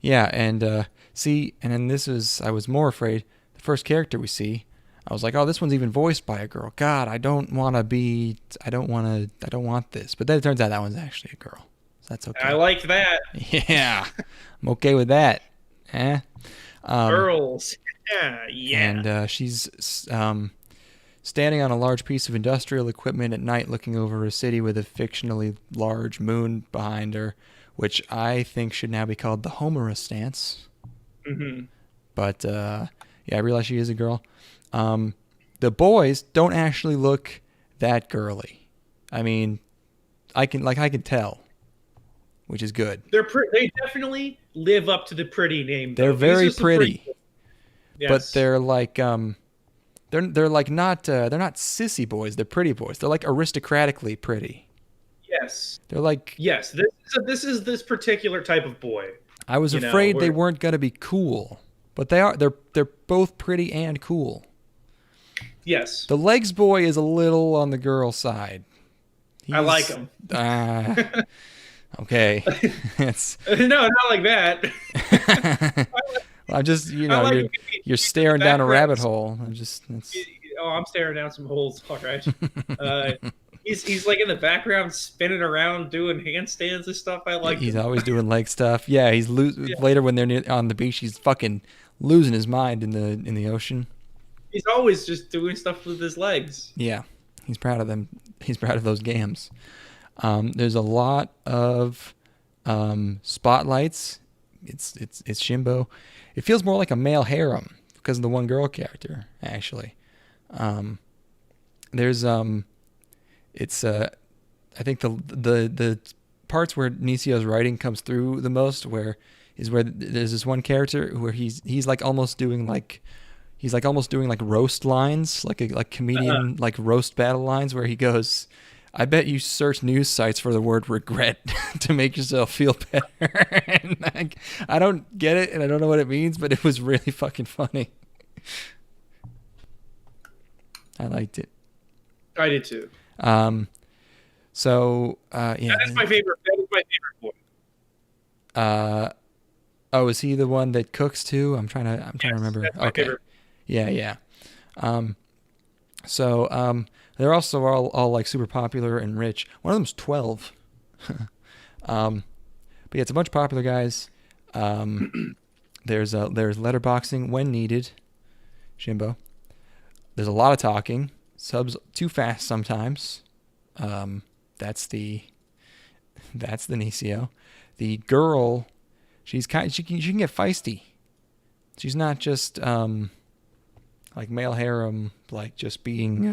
S1: Yeah, and and then I was more afraid the first character we see, I was like, oh, this one's even voiced by a girl. God, I don't want this. But then it turns out that one's actually a girl. So that's okay.
S2: I like that.
S1: Yeah, I'm okay with that.
S2: Girls. Yeah.
S1: And she's standing on a large piece of industrial equipment at night looking over a city with a fictionally large moon behind her, which I think should now be called the Homura stance.
S2: Mm-hmm.
S1: But, yeah, I realize she is a girl. The boys don't actually look that girly. I mean, I can tell, which is good.
S2: They definitely live up to the pretty name.
S1: They're very pretty.
S2: Yes.
S1: But they're like they're like not they're not sissy boys. They're pretty boys. They're like aristocratically pretty.
S2: Yes.
S1: They're like
S2: yes. This is this particular type of boy.
S1: I was afraid they weren't gonna be cool, but they are. They're both pretty and cool.
S2: Yes.
S1: The legs boy is a little on the girl side.
S2: I like him.
S1: Okay. It's
S2: no, not like that.
S1: I'm just you're staring down a rabbit hole. I'm
S2: staring down some holes. All right. He's like in the background spinning around doing handstands and stuff. I like.
S1: He's always doing leg stuff. Yeah, he's later when they're on the beach. He's fucking losing his mind in the ocean.
S2: He's always just doing stuff with his legs.
S1: Yeah, he's proud of them. He's proud of those gams. There's a lot of spotlights. It's Shimbo. It feels more like a male harem because of the one girl character. Actually, there's it's I think the parts where Nisio's writing comes through the most, where there's this one character where he's like almost doing like roast lines, like comedian like roast battle lines, where he goes, I bet you search news sites for the word regret to make yourself feel better. And I don't get it, and I don't know what it means, but it was really fucking funny. I liked it.
S2: I did too.
S1: So yeah.
S2: That is my favorite boy.
S1: Oh, is he the one that cooks too? I'm trying to remember.
S2: That's my favorite.
S1: Yeah. So they're also all like super popular and rich. One of them's 12. But yeah, it's a bunch of popular guys. There's letterboxing when needed. Shimbo. There's a lot of talking. Subs too fast sometimes. That's the Nisio. The girl, she can get feisty. She's not just like male harem, like just being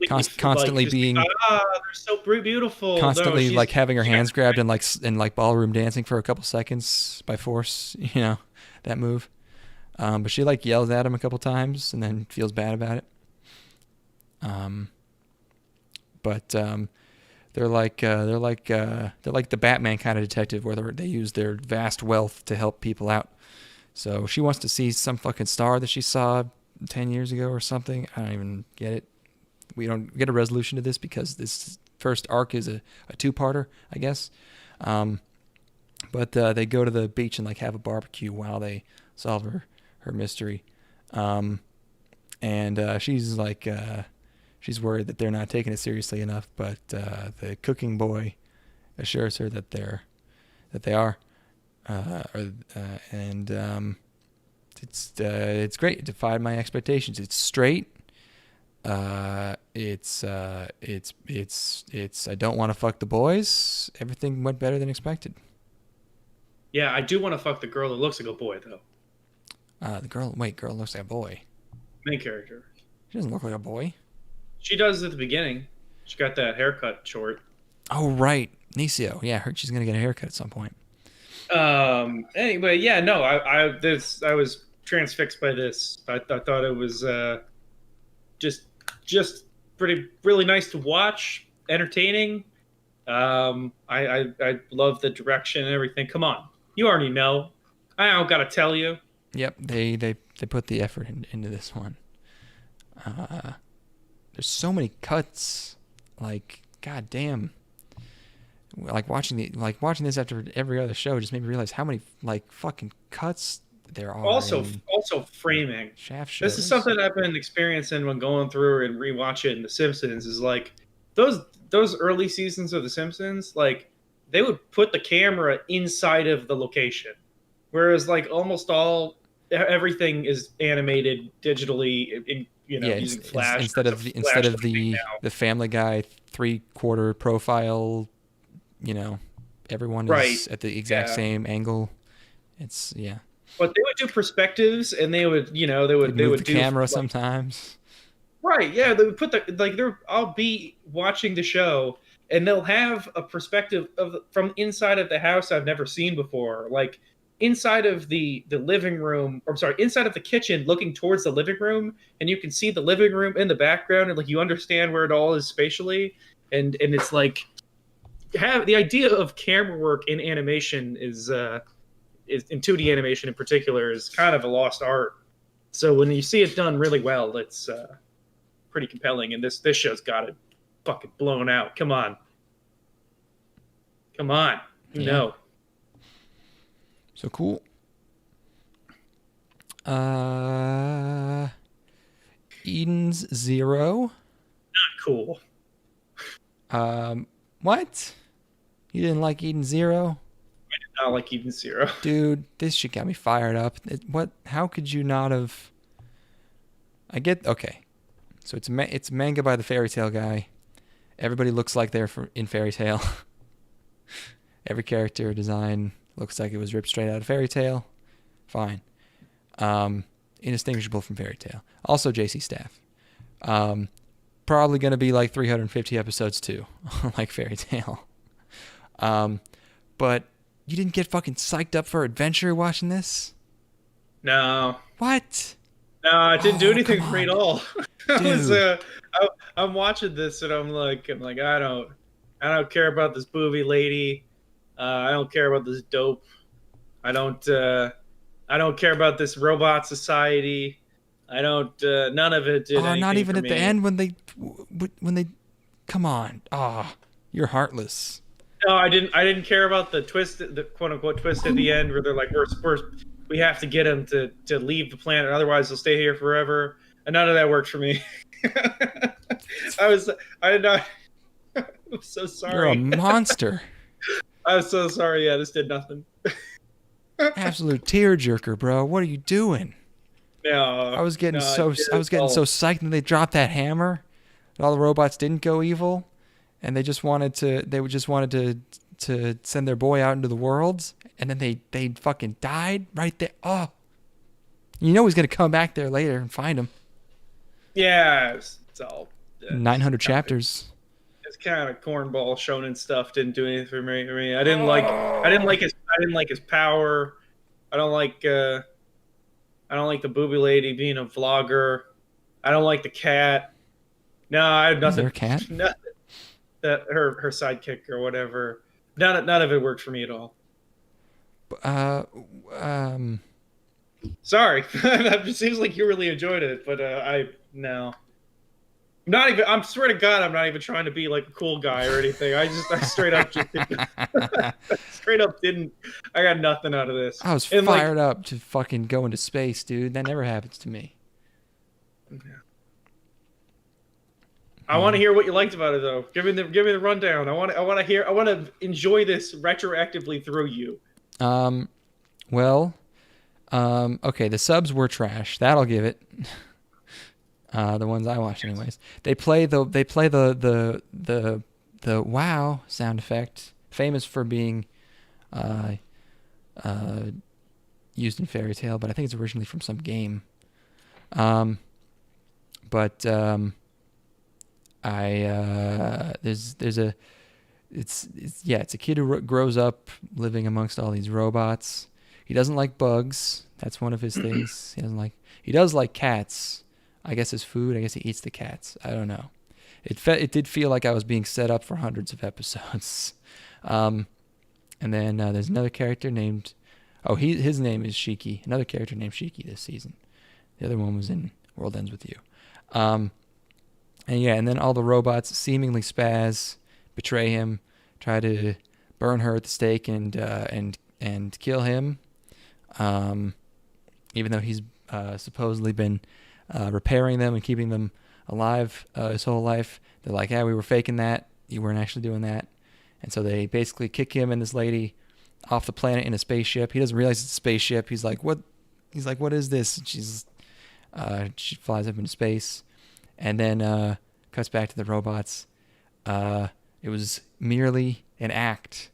S1: constantly like being
S2: they're so beautiful.
S1: Constantly like having her hands grabbed and like ballroom dancing for a couple seconds by force, that move. But she like yells at him a couple times and then feels bad about it. But they're like the Batman kind of detective, where they use their vast wealth to help people out. So she wants to see some fucking star that she saw 10 years ago or something. I don't even get it. We don't get a resolution to this because this first arc is a two-parter, I guess. But they go to the beach and like have a barbecue while they solve her mystery. And she's like she's worried that they're not taking it seriously enough, but the cooking boy assures her that they are. It's great. It defied my expectations. It's straight. It's I don't want to fuck the boys. Everything went better than expected.
S2: Yeah, I do want to fuck the girl that looks like a boy though.
S1: Girl looks like a boy.
S2: Main character.
S1: She doesn't look like a boy.
S2: She does at the beginning. She got that haircut short.
S1: Oh right, Nisio. Yeah, I heard she's gonna get a haircut at some point.
S2: Anyway, yeah, no, I was transfixed by this. I thought it was just really nice to watch, entertaining. I love the direction and everything. Come on, you already know. I don't gotta tell you.
S1: Yep, they put the effort into this one. There's so many cuts, like goddamn. Like watching this after every other show just made me realize how many like fucking cuts there are
S2: Also,
S1: in
S2: also framing.
S1: Shaft shows.
S2: This is something I've been experiencing when going through and rewatching The Simpsons. Is like those early seasons of The Simpsons, like they would put the camera inside of the location, whereas like almost everything is animated digitally in
S1: Yeah,
S2: using Flash.
S1: instead
S2: That's a
S1: of the
S2: Flash thing now.
S1: Family Guy 3/4 profile, everyone
S2: Right.
S1: is at the exact
S2: Yeah.
S1: same angle. It's
S2: But they would do perspectives, and they would,
S1: They'd
S2: they
S1: move
S2: would
S1: the
S2: do
S1: camera
S2: like
S1: sometimes.
S2: right, yeah, they would put the like they're I'll be watching the show and they'll have a perspective of from inside of the house I've never seen before. Like inside of the living room, or I'm sorry, inside of the kitchen looking towards the living room, and you can see the living room in the background, and like you understand where it all is spatially, and it's like have the idea of camera work in animation is in 2D animation in particular is kind of a lost art. So when you see it done really well, it's pretty compelling. And this show's got it fucking blown out. Come on, come on,
S1: Yeah.
S2: no.
S1: So cool. Eden's Zero.
S2: Cool.
S1: What? You didn't like Eden Zero?
S2: Not like even Zero.
S1: Dude, this shit got me fired up. How could you not have? Okay. So it's manga by the Fairy Tail guy. Everybody looks like they're in Fairy Tail. Every character design looks like it was ripped straight out of Fairy Tail. Fine. Indistinguishable from Fairy Tail. Also JC Staff. Probably going to be like 350 episodes too, like Fairy Tail. But you didn't get fucking psyched up for adventure watching this?
S2: No.
S1: What?
S2: No, it didn't do anything for me at all. I'm watching this and I'm like, I don't care about this booby lady. I don't care about this dope. I don't care about this robot society. I don't. None of it did anything
S1: not even
S2: for
S1: at
S2: me.
S1: the end when they. Come on. You're heartless.
S2: No, I didn't care about the twist, the quote unquote twist at the end, where they're like, we have to get him to leave the planet, otherwise he'll stay here forever. And none of that worked for me. I did not. I'm so sorry.
S1: You're a monster.
S2: I was so sorry. Yeah, this did nothing.
S1: Absolute tearjerker, bro. What are you doing?
S2: No,
S1: I was getting so psyched that they dropped that hammer. And all the robots didn't go evil, and they just wanted to send their boy out into the world, and then they fucking died right there. Oh, he's gonna come back there later and find him.
S2: Yeah, it's all
S1: 900 chapters.
S2: It's kind of cornball shonen stuff. Didn't do anything for me. I didn't like his power. I don't like the booby lady being a vlogger. I don't like the cat. No, I have nothing.
S1: Is there a cat?
S2: Nothing. Her sidekick or whatever. None of it worked for me at all. Sorry, it seems like you really enjoyed it, but no. I'm swear to God, I'm not even trying to be like a cool guy or anything. I straight up didn't. I got nothing out of this.
S1: I was fired up to fucking go into space, dude. That never happens to me.
S2: Yeah. I want to hear what you liked about it, though. Give me the rundown. I want to enjoy this retroactively through you.
S1: Okay. The subs were trash. That'll give it. The ones I watched, anyways. They play the wow sound effect, famous for being used in Fairy Tail, but I think it's originally from some game. It's a kid who grows up living amongst all these robots. He doesn't like bugs. That's one of his things. He does like cats. I guess his food. I guess he eats the cats. I don't know. It did feel like I was being set up for hundreds of episodes. And then there's another character named. His name is Shiki. Another character named Shiki this season. The other one was in World Ends With You. And then all the robots seemingly spaz, betray him, try to burn her at the stake and kill him. even though he's supposedly been repairing them and keeping them alive his whole life. They're like, yeah, we were faking that. You weren't actually doing that. And so they basically kick him and this lady off the planet in a spaceship. He doesn't realize it's a spaceship. He's like, what? He's like, what is this? And she flies up into space, and then cuts back to the robots. It was merely an act.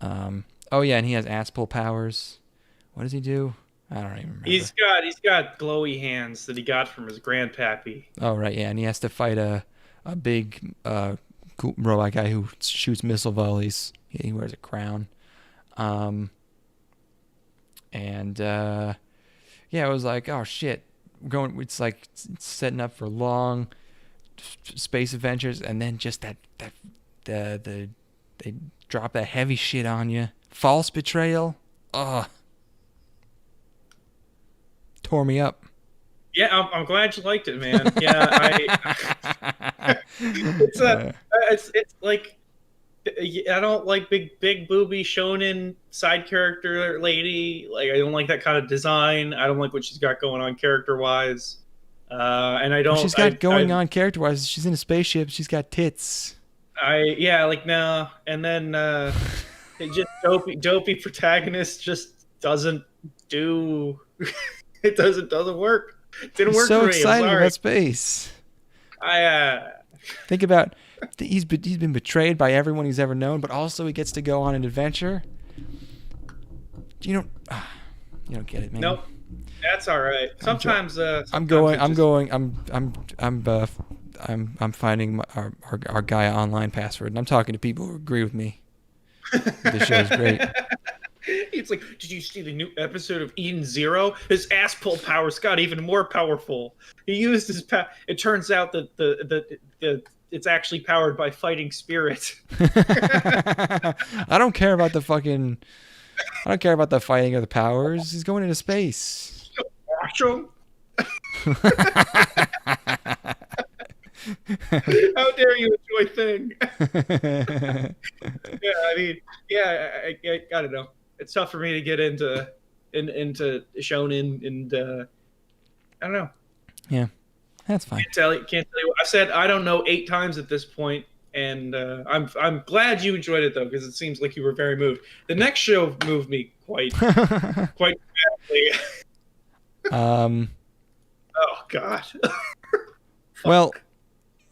S1: Oh yeah, and he has ass pull powers. What does he do? I don't even remember.
S2: He's got glowy hands that he got from his grandpappy.
S1: Oh right, yeah, and he has to fight a big cool robot guy who shoots missile volleys. He wears a crown. Yeah, it was like, oh shit, it's like setting up for long space adventures, and then just they drop that heavy shit on you. False betrayal. Ugh. Tore me up.
S2: Yeah, I'm glad you liked it, man. Yeah, it's like, I don't like big booby shonen side character lady. Like, I don't like that kind of design. I don't like what she's got going on character wise. And I don't.
S1: She's got on character wise. She's in a spaceship. She's got tits.
S2: No. And then it just dopey protagonist just doesn't do. It doesn't work. It didn't work for me.
S1: So excited about space. Think about. He's been betrayed by everyone he's ever known, but also he gets to go on an adventure. You don't get it, man.
S2: Nope, that's all right. Sometimes
S1: I'm finding our Gaia online password, and I'm talking to people who agree with me. This show is great.
S2: It's like, did you see the new episode of Eden Zero? His ass pull powers got even more powerful. He used his It turns out that the it's actually powered by fighting spirit.
S1: I don't care about the fighting or the powers. He's going into space.
S2: Watch him. How dare you enjoy Thing? I gotta know. It's tough for me to get into shonen, and I don't know.
S1: Yeah. That's fine.
S2: Can't tell you. I said I don't know 8 times at this point, and I'm glad you enjoyed it though, because it seems like you were very moved. The next show moved me quite badly. Oh God.
S1: Well,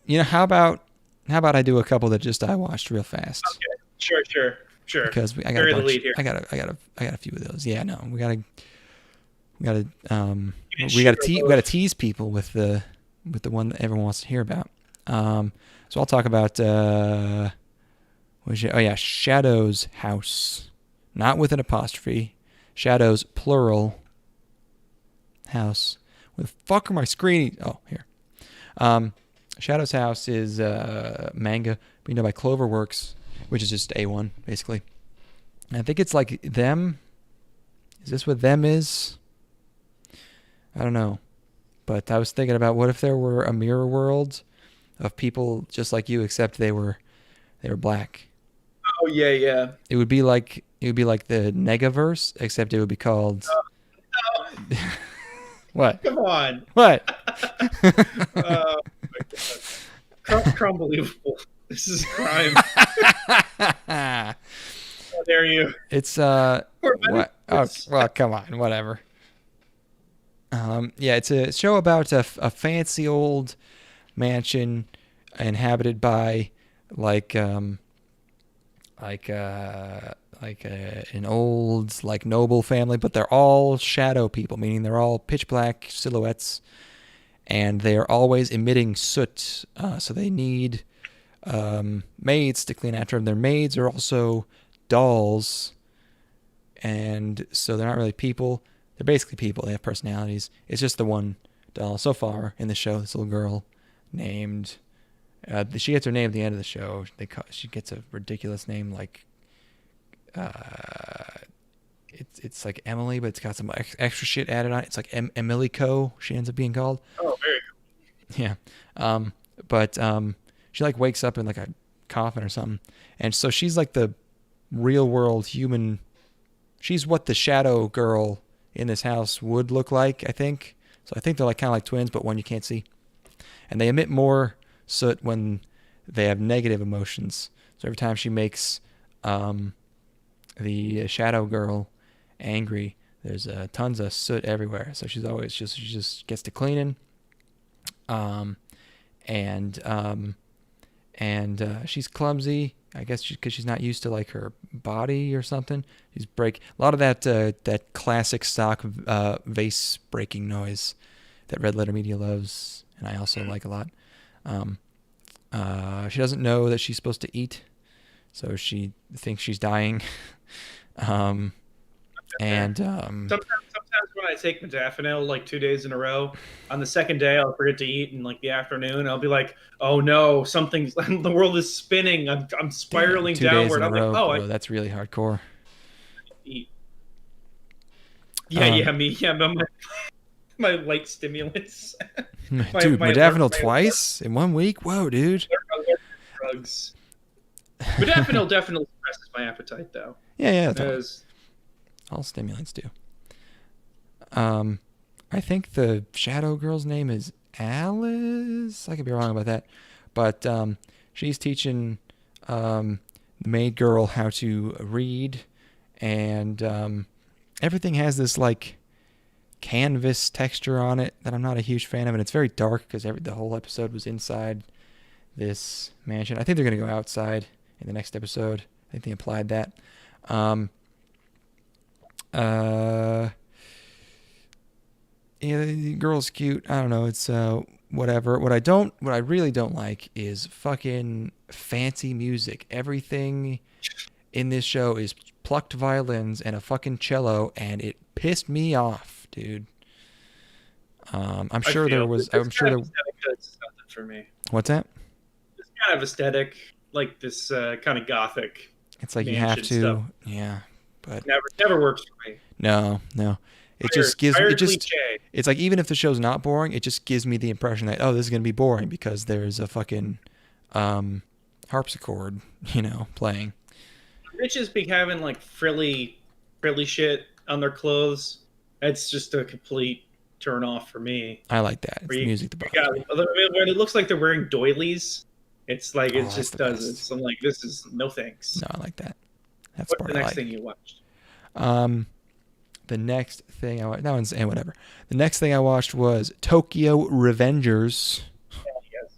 S1: how about I do a couple that just I watched real fast.
S2: Okay. Sure.
S1: Because I got a bunch. I got a few of those. Yeah, no, we gotta tease people with the one that everyone wants to hear about. So I'll talk about Shadow's House, not with an apostrophe. Shadow's plural house. Where the fuck are my screen? Oh, here. Shadow's House is manga being done by Cloverworks, which is just A1 basically. And I think it's like Them. Is this what Them is? I don't know. But I was thinking about, what if there were a mirror world of people just like you, except they were black.
S2: Oh yeah.
S1: It would be like the Negaverse, except it would be called
S2: No.
S1: What?
S2: Come on.
S1: What?
S2: Oh my God. Crumbelievable. This is crime. How dare you?
S1: It's what? Oh, well, come on, whatever. Yeah, it's a show about a fancy old mansion inhabited by an old noble family, but they're all shadow people, meaning they're all pitch black silhouettes, and they're always emitting soot. So they need maids to clean after them. Their maids are also dolls, and so they're not really people. They're basically people. They have personalities. It's just the one doll so far in the show. This little girl named. She gets her name at the end of the show. She gets a ridiculous name like. It's like Emily, but it's got some extra shit added on it. It's like Emily Co. She ends up being called.
S2: Oh, very cool.
S1: Yeah. But she like wakes up in like a coffin or something, and so she's like the real world human. She's what the shadow girl in this house would look like, I think. So I think they're like kind of like twins, but one you can't see. And they emit more soot when they have negative emotions. So every time she makes the shadow girl angry, there's tons of soot everywhere. So she's always she just gets to cleaning, um, and she's clumsy. I guess because she's not used to like her body or something. She's break a lot of that classic stock vase breaking noise that Red Letter Media loves, and I also like a lot. She doesn't know that she's supposed to eat, so she thinks she's dying. Sometimes
S2: when I take modafinil like 2 days in a row, on the second day I'll forget to eat in like the afternoon. I'll be like, oh no, something's the world is spinning. I'm spiraling downward. I'm like,
S1: bro, that's really hardcore.
S2: Eat. Yeah, me. Yeah, my light stimulants.
S1: Dude, modafinil twice in 1 week? Whoa, dude.
S2: Drugs. Modafinil definitely suppresses my appetite, though.
S1: Yeah. All stimulants do. I think the shadow girl's name is Alice. I could be wrong about that. But she's teaching the maid girl how to read. And everything has this, like, canvas texture on it that I'm not a huge fan of. And it's very dark because the whole episode was inside this mansion. I think they're going to go outside in the next episode. I think they implied that. Yeah, the girl's cute. I don't know. It's whatever. What I really don't like is fucking fancy music. Everything in this show is plucked violins and a fucking cello, and it pissed me off, dude. I'm sure there.
S2: For me.
S1: What's that?
S2: This kind of aesthetic, like this kind of gothic.
S1: It's like you have to,
S2: stuff.
S1: Yeah, but
S2: never works for me.
S1: No. It just gives it's like even if the show's not boring, it just gives me the impression that this is gonna be boring because there's a fucking harpsichord, playing.
S2: Bitches be having like frilly shit on their clothes. It's just a complete turn off for me.
S1: I like that. It's the music that bothers me.
S2: When it looks like they're wearing doilies, it's like it just does it. So I'm like, this is no thanks.
S1: No, I like that. That's
S2: What's the next thing you watched?
S1: The next thing I watched, whatever. The next thing I watched was Tokyo Revengers.
S2: Yes.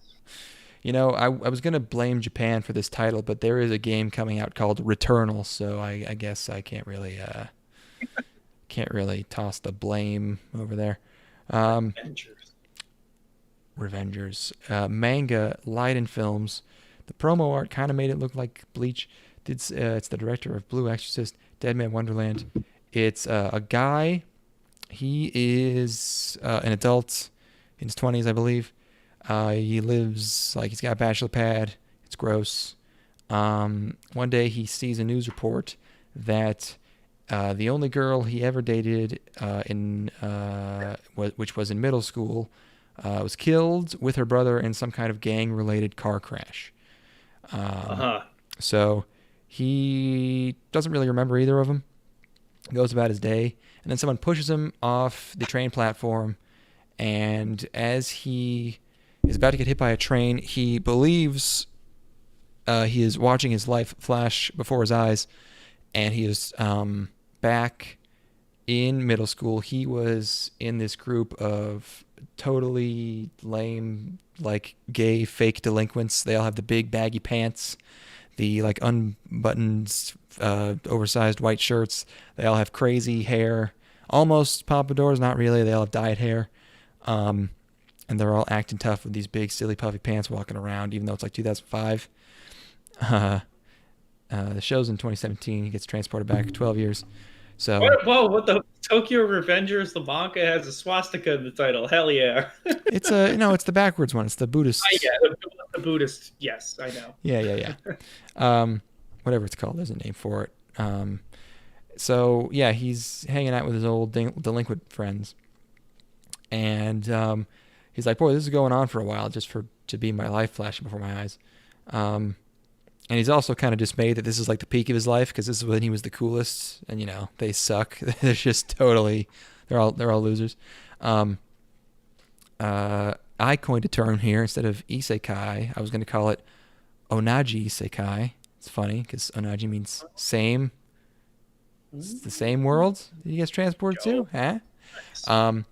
S1: I was gonna blame Japan for this title, but there is a game coming out called Returnal, so I guess I can't really toss the blame over there. Revengers. Manga, Leiden Films. The promo art kind of made it look like Bleach. It's the director of Blue Exorcist, Dead Man Wonderland. It's a guy. He is an adult in his 20s, I believe. He lives, he's got a bachelor pad. It's gross. One day he sees a news report that the only girl he ever dated which was in middle school, was killed with her brother in some kind of gang-related car crash. So he doesn't really remember either of them. Goes about his day, and then someone pushes him off the train platform, and as he is about to get hit by a train, he believes he is watching his life flash before his eyes, and he is back in middle school. He was in this group of totally lame, like gay fake delinquents. They all have the big baggy pants, the like unbuttoned, oversized white shirts. They all have crazy hair, almost pompadours, not really. They all have dyed hair, and they're all acting tough with these big, silly, puffy pants, walking around, even though it's like 2005. The show's in 2017. He gets transported back 12 years. So
S2: what the Tokyo Revengers? The manga has a swastika in the title. Hell yeah!
S1: It's it's the backwards one. It's the Buddhist.
S2: The Buddhist. Yes, I know.
S1: Yeah. Whatever it's called, there's a name for it. So yeah, he's hanging out with his old delinquent friends, and he's like, "Boy, this is going on for a while, just to be my life flashing before my eyes." And he's also kind of dismayed that this is like the peak of his life because this is when he was the coolest, and they suck. They're just totally, they're all losers. Um, I coined a term here instead of isekai. I was going to call it onaji isekai. It's funny because onaji means same. It's the same world that he gets transported to, huh?
S2: Nice.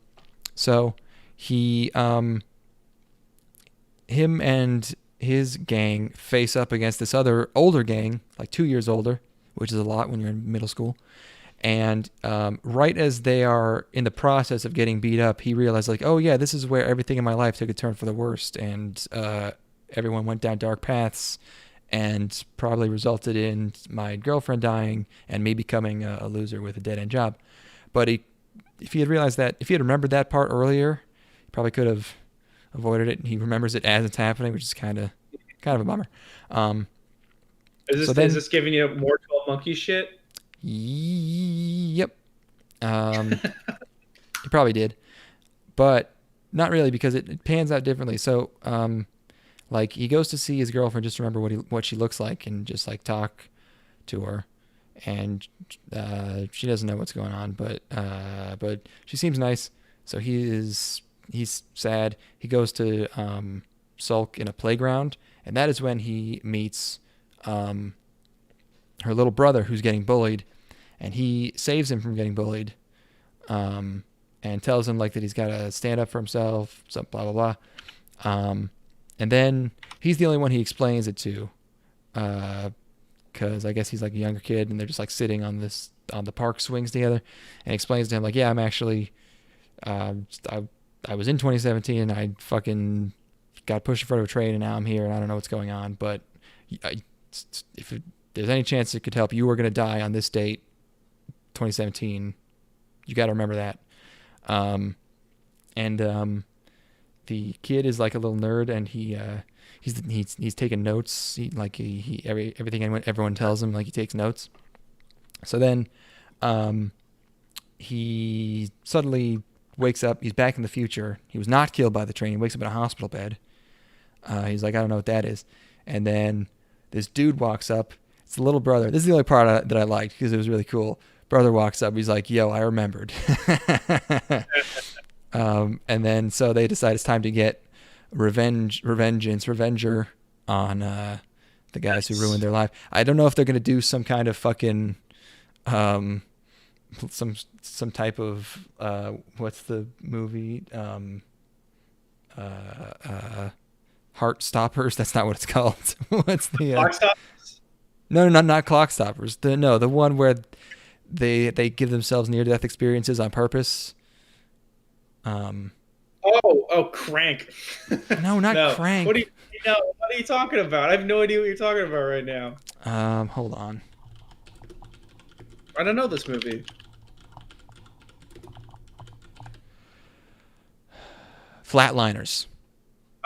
S1: So him and his gang face up against this other older gang, like 2 years older, which is a lot when you're in middle school. And right as they are in the process of getting beat up, he realized, like, oh yeah, this is where everything in my life took a turn for the worst, and everyone went down dark paths, and probably resulted in my girlfriend dying and me becoming a loser with a dead end job. But if he had realized that, if he had remembered that part earlier, he probably could have avoided it. And he remembers it as it's happening, which is kind of a bummer.
S2: Is this giving you more 12 Monkeys shit?
S1: Yep. He probably did, but not really because it pans out differently. So, like he goes to see his girlfriend just to remember what she looks like and just like talk to her, and she doesn't know what's going on, but she seems nice. So he's sad. He goes to sulk in a playground, and that is when he meets her little brother who's getting bullied, and he saves him from getting bullied, and tells him like that he's got to stand up for himself, so blah blah blah. And then he's the only one he explains it to, because I guess he's like a younger kid, and they're just like sitting on the park swings together, and explains to him like, yeah, I'm actually, I was in 2017 and I fucking got pushed in front of a train and now I'm here and I don't know what's going on, but if there's any chance it could help, you are going to die on this date, 2017. You got to remember that. And the kid is like a little nerd, and he's taking notes. Everything everyone tells him, like he takes notes. So then, he suddenly wakes up. He's back in the future. He was not killed by the train. He wakes up in a hospital bed. He's like, I don't know what that is. And then this dude walks up. It's the little brother. This is the only part that I liked because it was really cool. Brother walks up. He's like, yo, I remembered. And then so they decide it's time to get revenger on the guys who ruined their life. I don't know if they're going to do some kind of fucking some type of what's the movie, Heart Stoppers. That's not what it's called. What's the
S2: Clock Stoppers?
S1: No, not Clock Stoppers. The one where they give themselves near death experiences on purpose.
S2: Crank.
S1: No, not Crank.
S2: What are you talking about? I have no idea what you're talking about right now.
S1: Hold on.
S2: I don't know this movie.
S1: Flatliners.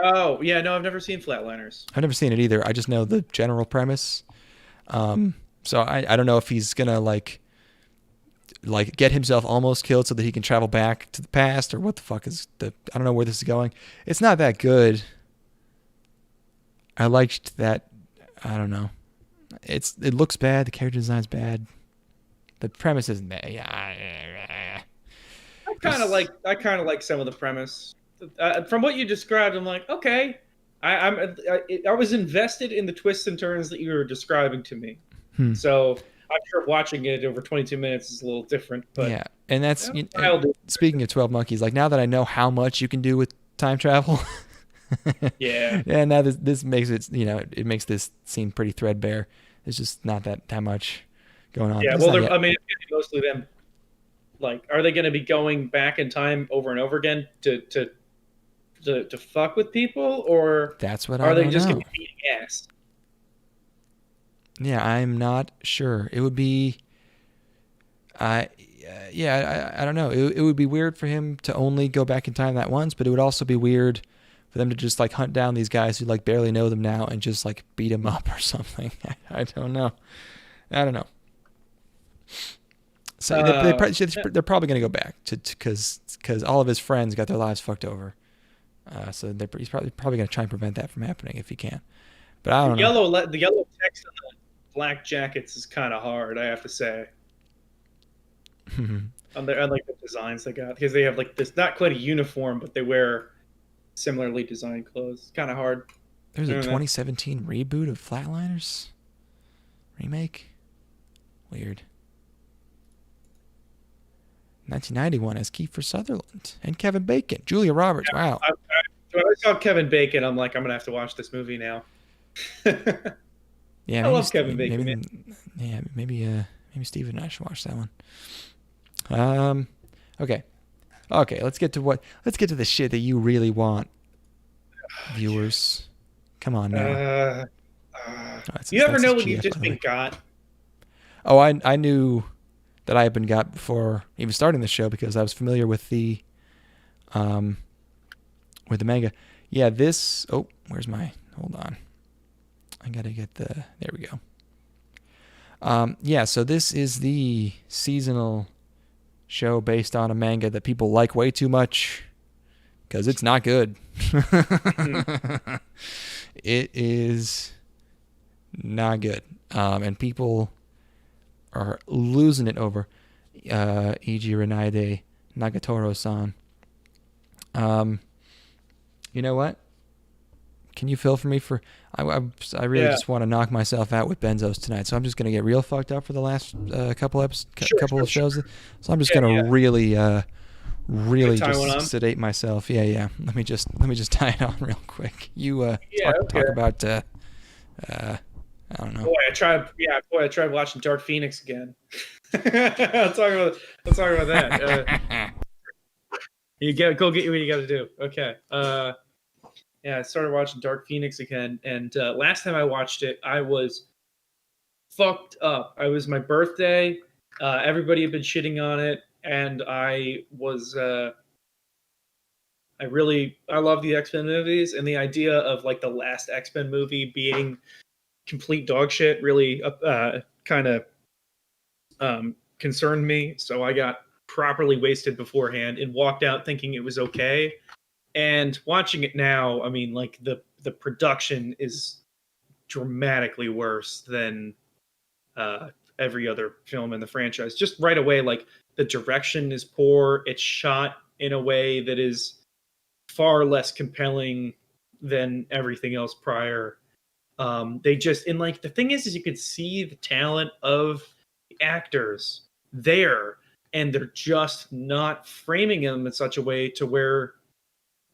S2: Oh, yeah, no, I've never seen Flatliners.
S1: I've never seen it either. I just know the general premise. So I don't know if he's gonna like get himself almost killed so that he can travel back to the past, or what the fuck is I don't know where this is going. It's not that good. I liked that. I don't know. It looks bad. The character design's bad. The premise isn't bad. Yeah.
S2: I kind of like some of the premise. From what you described, I'm like, okay. I was invested in the twists and turns that you were describing to me. So I'm sure watching it over 22 minutes is a little different. But
S1: yeah, and that's speaking of 12 Monkeys. Like now that I know how much you can do with time travel.
S2: Yeah.
S1: And now this makes it, it makes this seem pretty threadbare. There's just not that much going on.
S2: Yeah, well, I mean, it's mostly them. Like, are they going to be going back in time over and over again to fuck with people, or
S1: that's what
S2: are they
S1: don't
S2: just
S1: know.
S2: going to be beating ass?
S1: Yeah, I'm not sure. It would be, I don't know. It would be weird for him to only go back in time that once, but it would also be weird for them to just like hunt down these guys who like barely know them now and just like beat them up or something. I don't know. So they're probably going to go back because all of his friends got their lives fucked over. So he's probably going to try and prevent that from happening if he can. But I don't know.
S2: The yellow text on the black jackets is kind of hard, I have to say. On like the designs they got, because they have like this, not quite a uniform, but they wear similarly designed clothes. It's kind of hard.
S1: There's a 2017 reboot of Flatliners remake. Weird. 1991 as Kiefer Sutherland and Kevin Bacon, Julia Roberts.
S2: Yeah,
S1: wow.
S2: When I saw Kevin Bacon, I'm like, I'm gonna have to watch this movie now.
S1: Yeah,
S2: I love Kevin Bacon.
S1: Maybe Steve and I should watch that one. Okay. Let's get to the shit that you really want, viewers. Come on now.
S2: You ever know when you've just been got?
S1: Oh, I knew that I had been got before even starting the show because I was familiar with the manga. Yeah, this. Oh, where's my? Hold on. I gotta get the. There we go. Yeah, so this is the seasonal show based on a manga that people like way too much because it's not good. It is not good, and people are losing it over Ijiranaide, Nagatoro-san. You know what? Can you fill for me for? I really just want to knock myself out with benzos tonight, so I'm just gonna get real fucked up for the last couple of shows. So I'm just gonna really just sedate myself. Yeah. Let me just tie it on real quick. You talk about I don't know.
S2: Boy, I tried watching Dark Phoenix again. Let's talk about that. Go get what you got to do. Okay. Yeah, I started watching Dark Phoenix again, and last time I watched it, I was fucked up. It was my birthday. Everybody had been shitting on it, and I was. I love the X-Men movies, and the idea of like the last X-Men movie being complete dog shit really kind of concerned me. So I got properly wasted beforehand and walked out thinking it was okay. And watching it now, I mean, like the production is dramatically worse than every other film in the franchise. Just right away, like the direction is poor. It's shot in a way that is far less compelling than everything else prior. They just, and like the thing is you could see the talent of the actors there, and they're just not framing them in such a way to where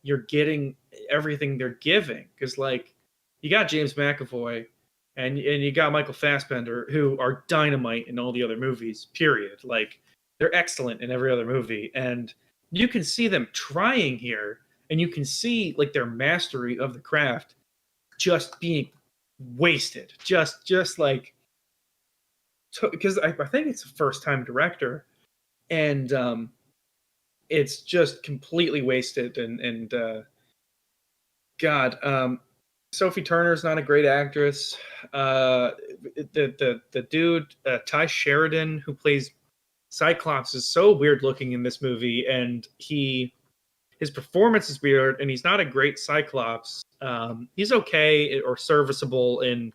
S2: you're getting everything they're giving. Because like you got James McAvoy and you got Michael Fassbender, who are dynamite in all the other movies, period. Like they're excellent in every other movie, and you can see them trying here, and you can see like their mastery of the craft just being wasted. Just like, because I think it's a first time director, and it's just completely wasted. And God, Sophie Turner's not a great actress. The dude Ty Sheridan, who plays Cyclops, is so weird looking in this movie, and his performance is weird, and he's not a great Cyclops. He's okay or serviceable in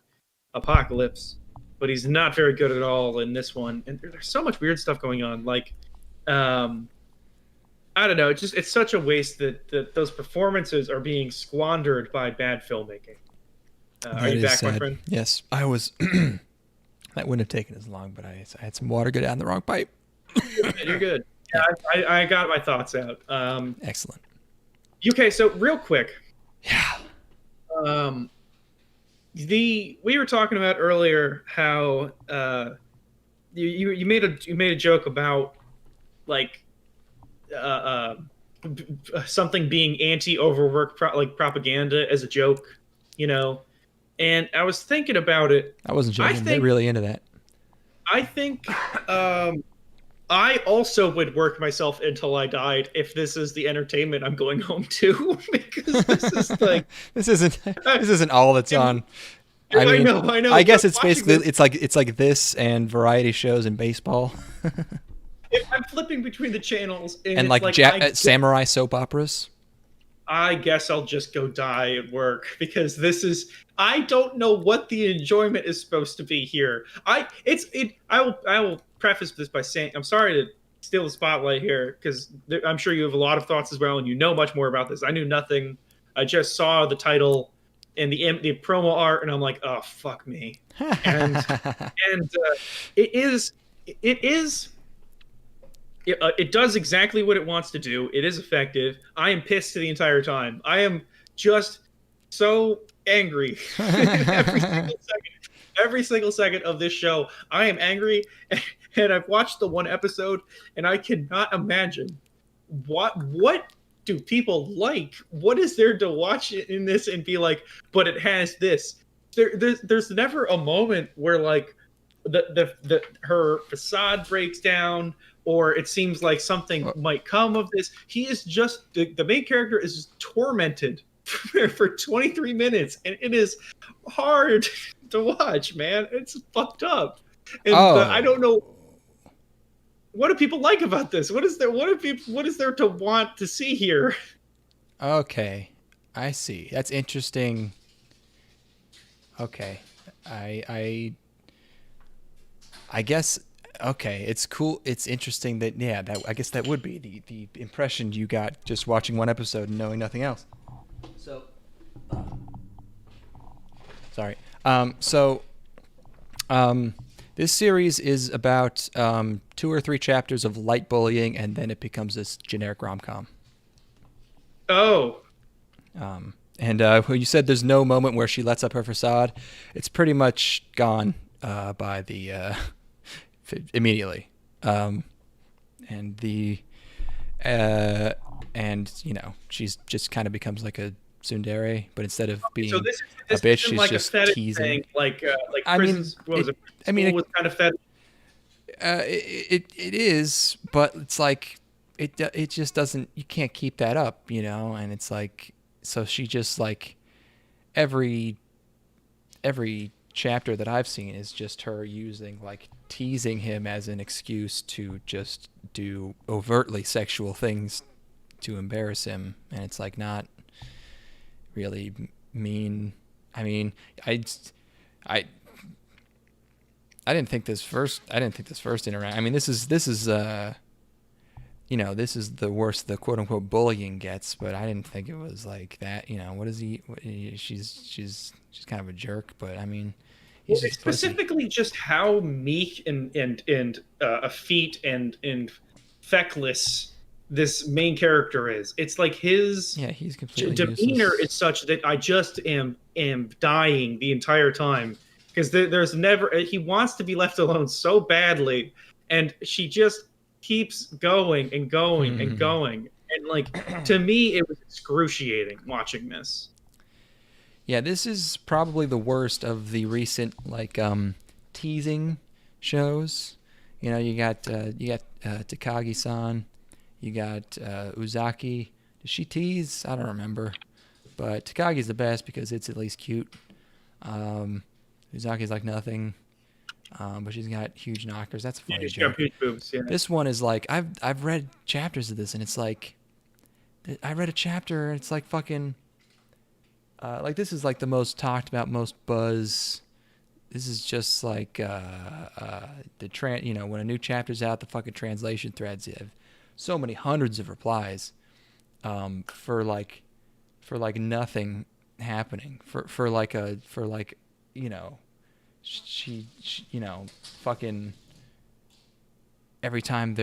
S2: Apocalypse, but he's not very good at all in this one. And there's so much weird stuff going on. Like, I don't know. It's such a waste that those performances are being squandered by bad filmmaking. Are you back, my friend?
S1: Yes, I was. That wouldn't have taken as long, but I had some water go down the wrong pipe.
S2: You're good. Yeah, I got my thoughts out.
S1: Excellent.
S2: Okay, so real quick.
S1: Yeah.
S2: We were talking about earlier how you made a joke about like something being anti-overwork propaganda as a joke, and I was thinking about it.
S1: I wasn't joking. They're really into that.
S2: I think I also would work myself until I died if this is the entertainment I'm going home to, because this is like
S1: this isn't all that's on.
S2: I know.
S1: I guess it's basically it's like this and variety shows and baseball.
S2: If I'm flipping between the channels
S1: and like samurai soap operas,
S2: I guess I'll just go die at work, because this is I don't know what the enjoyment is supposed to be here. I will preface this by saying I'm sorry to steal the spotlight here because I'm sure you have a lot of thoughts as well, and you know much more about this. I knew nothing. I just saw the title and the promo art, and I'm like, oh fuck me. And it is it is it does exactly what it wants to do. It is effective. I am pissed the entire time. I am just so angry every single second of this show. I am angry, and I've watched the one episode, and I cannot imagine what do people like. What is there to watch in this and be like? But it has this. There's never a moment where like the her facade breaks down or it seems like something might come of this. He is just the main character is tormented for 23 minutes, and it is hard to watch, man. It's fucked up, and I don't know what do people like about this. What is there? What is there to want to see here?
S1: Okay, I see. That's interesting. Okay, I guess. Okay, it's cool. It's interesting that I guess that would be the impression you got just watching one episode and knowing nothing else. So, sorry. This series is about 2 or 3 chapters of light bullying, and then it becomes this generic rom-com.
S2: Oh.
S1: And when you said there's no moment where she lets up her facade, it's pretty much gone by the immediately. And you know, she's just kind of becomes like a tsundere, but instead of being
S2: this
S1: a bitch, she's
S2: like
S1: just
S2: a
S1: teasing.
S2: Thing, like prisons. What was it? It was kind of fetish.
S1: It is, but it's like it just doesn't. You can't keep that up, you know. And it's like, so she just like every chapter that I've seen is just her using like teasing him as an excuse to just do overtly sexual things to embarrass him, and it's like not really mean. I mean, I didn't think this first interaction. I mean, this is you know, this is the worst the quote unquote bullying gets, but I didn't think it was like that. You know, what is he? She's kind of a jerk, but I mean, he's just
S2: specifically
S1: pussy.
S2: Just how meek and effete and feckless this main character is. It's like his
S1: he's completely
S2: demeanor
S1: useless.
S2: is such that I just am dying the entire time because there's never he wants to be left alone so badly, and she just keeps going and going and going, and like to me it was excruciating watching this.
S1: Yeah, this is probably the worst of the recent like teasing shows. You know, you got Takagi-san, you got Uzaki. Does she tease? I don't remember, but Takagi's the best because it's at least cute. Uzaki's like nothing, but she's got huge knockers. That's a funny joke.
S2: Huge boobs, yeah.
S1: This one is like I've read chapters of this, and it's like I read a chapter, and it's like fucking. Like this is like the most talked about, most buzz. This is just like you know, when a new chapter's out, the fucking translation threads have so many hundreds of replies for like nothing happening for like you know she you know fucking every time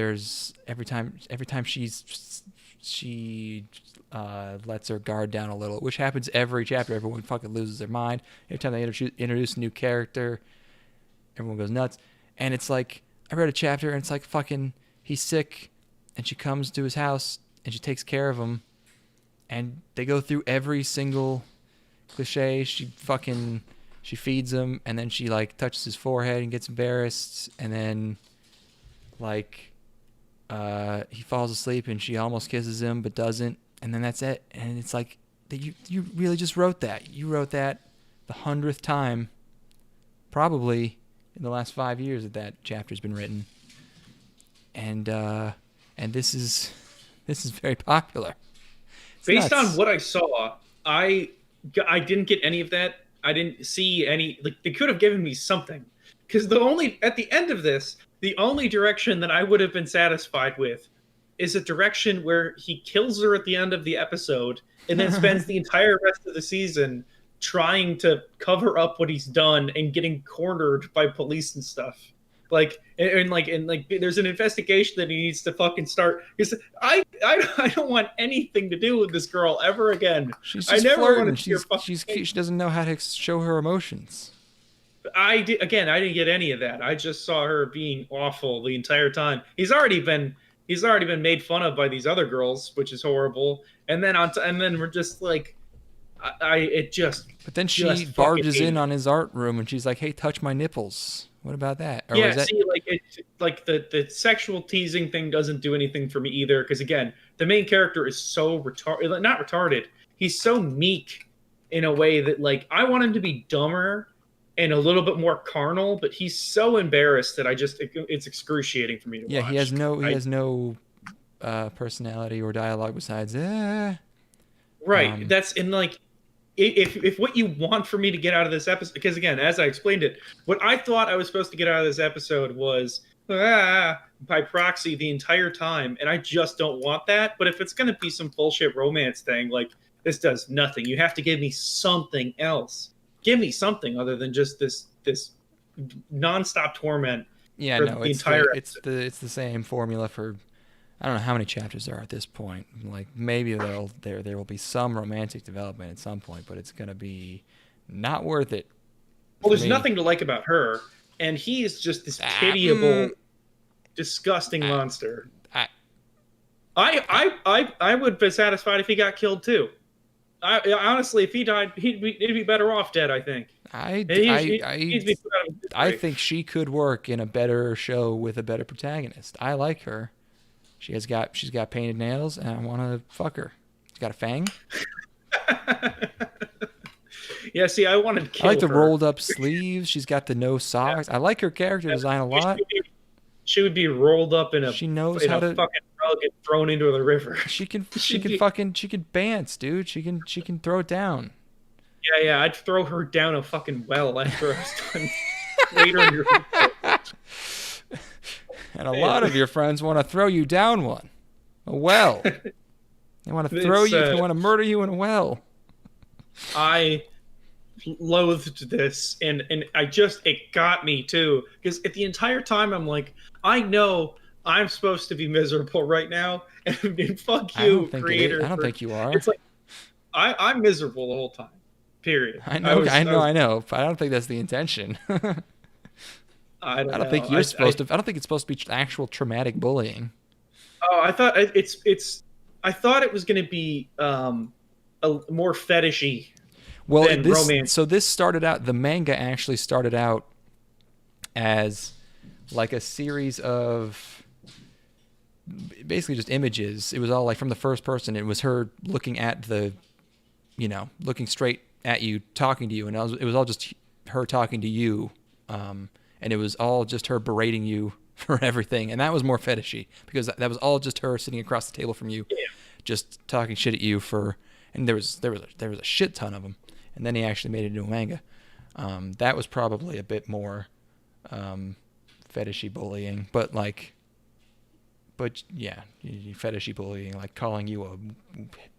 S1: she lets her guard down a little, which happens every chapter. Everyone fucking loses their mind. Every time they introduce a new character, everyone goes nuts. And it's like, I read a chapter and it's like fucking, he's sick and she comes to his house and she takes care of him. And they go through every single cliche. She feeds him and then she like touches his forehead and gets embarrassed. And then like, he falls asleep and she almost kisses him but doesn't, and then that's it. And it's like you really just wrote that. You wrote that the 100th time probably in the last 5 years that chapter's been written. And this is very popular. It's
S2: based
S1: nuts.
S2: on what I saw, I didn't get any of that. I didn't see any. Like, they could have given me something, because at the end of this, the only direction that I would have been satisfied with is a direction where he kills her at the end of the episode and then spends the entire rest of the season trying to cover up what he's done and getting cornered by police and stuff. Like there's an investigation that he needs to fucking start. Because I don't want anything to do with this girl ever again.
S1: She's just flirting. She doesn't know how to show her emotions.
S2: I didn't get any of that. I just saw her being awful the entire time. He's already been made fun of by these other girls, which is horrible. And then we're just like, But
S1: then she barges in on his art room and she's like, "Hey, touch my nipples." What about that?
S2: Or the sexual teasing thing doesn't do anything for me either. Because again, the main character is so not retarded. He's so meek in a way that, like, I want him to be dumber and a little bit more carnal, but he's so embarrassed that it's excruciating for me to watch.
S1: Yeah, he has no personality or dialogue besides
S2: right. That's in like. If what you want for me to get out of this episode, because again, as I explained it, what I thought I was supposed to get out of this episode was by proxy the entire time, and I just don't want that. But if it's going to be some bullshit romance thing, like, this does nothing. You have to give me something else. Give me something other than just this nonstop torment.
S1: Yeah, no, it's the same formula for. I don't know how many chapters there are at this point. Like, maybe there will be some romantic development at some point, but it's gonna be not worth it.
S2: Well, there's nothing to like about her, and he is just this pitiable, disgusting monster. I would be satisfied if he got killed too. Honestly, if he died, he'd be better off dead. I think.
S1: I think she could work in a better show with a better protagonist. I like her. She's got painted nails, and I want to fuck her. She's got a fang.
S2: Yeah, see, I wanted to kill her.
S1: I like the rolled up sleeves. She's got the no socks. I like her character design a lot.
S2: She would be rolled up in a
S1: fucking rug
S2: and thrown into the river.
S1: She can bance, dude. She can throw it down.
S2: Yeah, I'd throw her down a fucking well after I was done later in your video.
S1: And a lot of your friends want to throw you down one. A well. They want to throw you. They want to murder you in a well.
S2: I loathed this, and it got me too. Because the entire time I'm like, I know I'm supposed to be miserable right now, and fuck you, creator.
S1: I don't think you are.
S2: It's like I'm miserable the whole time. Period.
S1: I know, but I don't think that's the intention. I don't think it's supposed to be actual traumatic bullying.
S2: Oh, I thought I thought it was going to be a more fetishy than romance.
S1: So this started out. The manga actually started out as like a series of basically just images. It was all like from the first person. It was her looking at looking straight at you, talking to you, and it was all just her talking to you. And it was all just her berating you for everything. And that was more fetishy because that was all just her sitting across the table from you, just talking shit at you and there was a shit ton of them. And then he actually made it into a manga. That was probably a bit more fetishy bullying, but yeah, fetishy bullying, like calling you a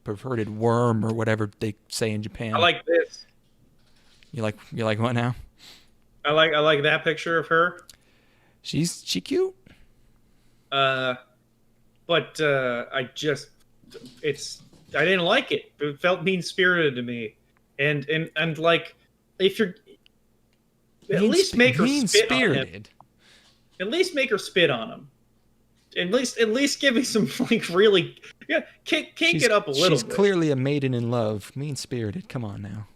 S1: perverted worm or whatever they say in Japan.
S2: I like this.
S1: You like what now?
S2: I like that picture of her.
S1: She cute.
S2: But I didn't like it. It felt mean spirited to me, and like, if you're at least make her spit on him. At least make her spit on him. At least give me some like really kink it up a little.
S1: She's clearly a maiden in love, mean spirited. Come on now.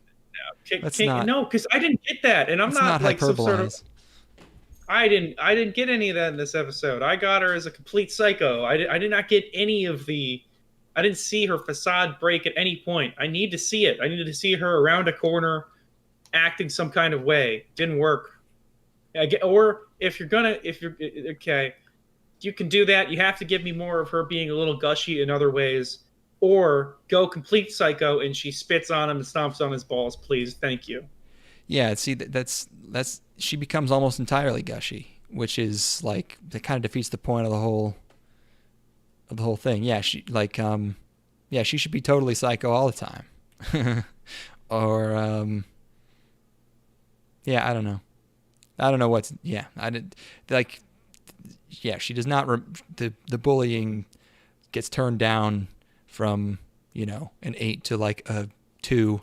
S2: No, because I didn't get that, and I'm not like some sort of. I didn't get any of that in this episode. I got her as a complete psycho. I did not get any of the. I didn't see her facade break at any point. I need to see it. I needed to see her around a corner, acting some kind of way. Didn't work. Or if you're okay, you can do that. You have to give me more of her being a little gushy in other ways. Or go complete psycho and she spits on him and stomps on his balls, please. Thank you.
S1: Yeah, see, that's she becomes almost entirely gushy, which is like that kind of defeats the point of the whole thing. Yeah, yeah, she should be totally psycho all the time, or yeah, I don't know. I don't know what's yeah. I did like yeah. She does not the bullying gets turned down from an 8 to like a 2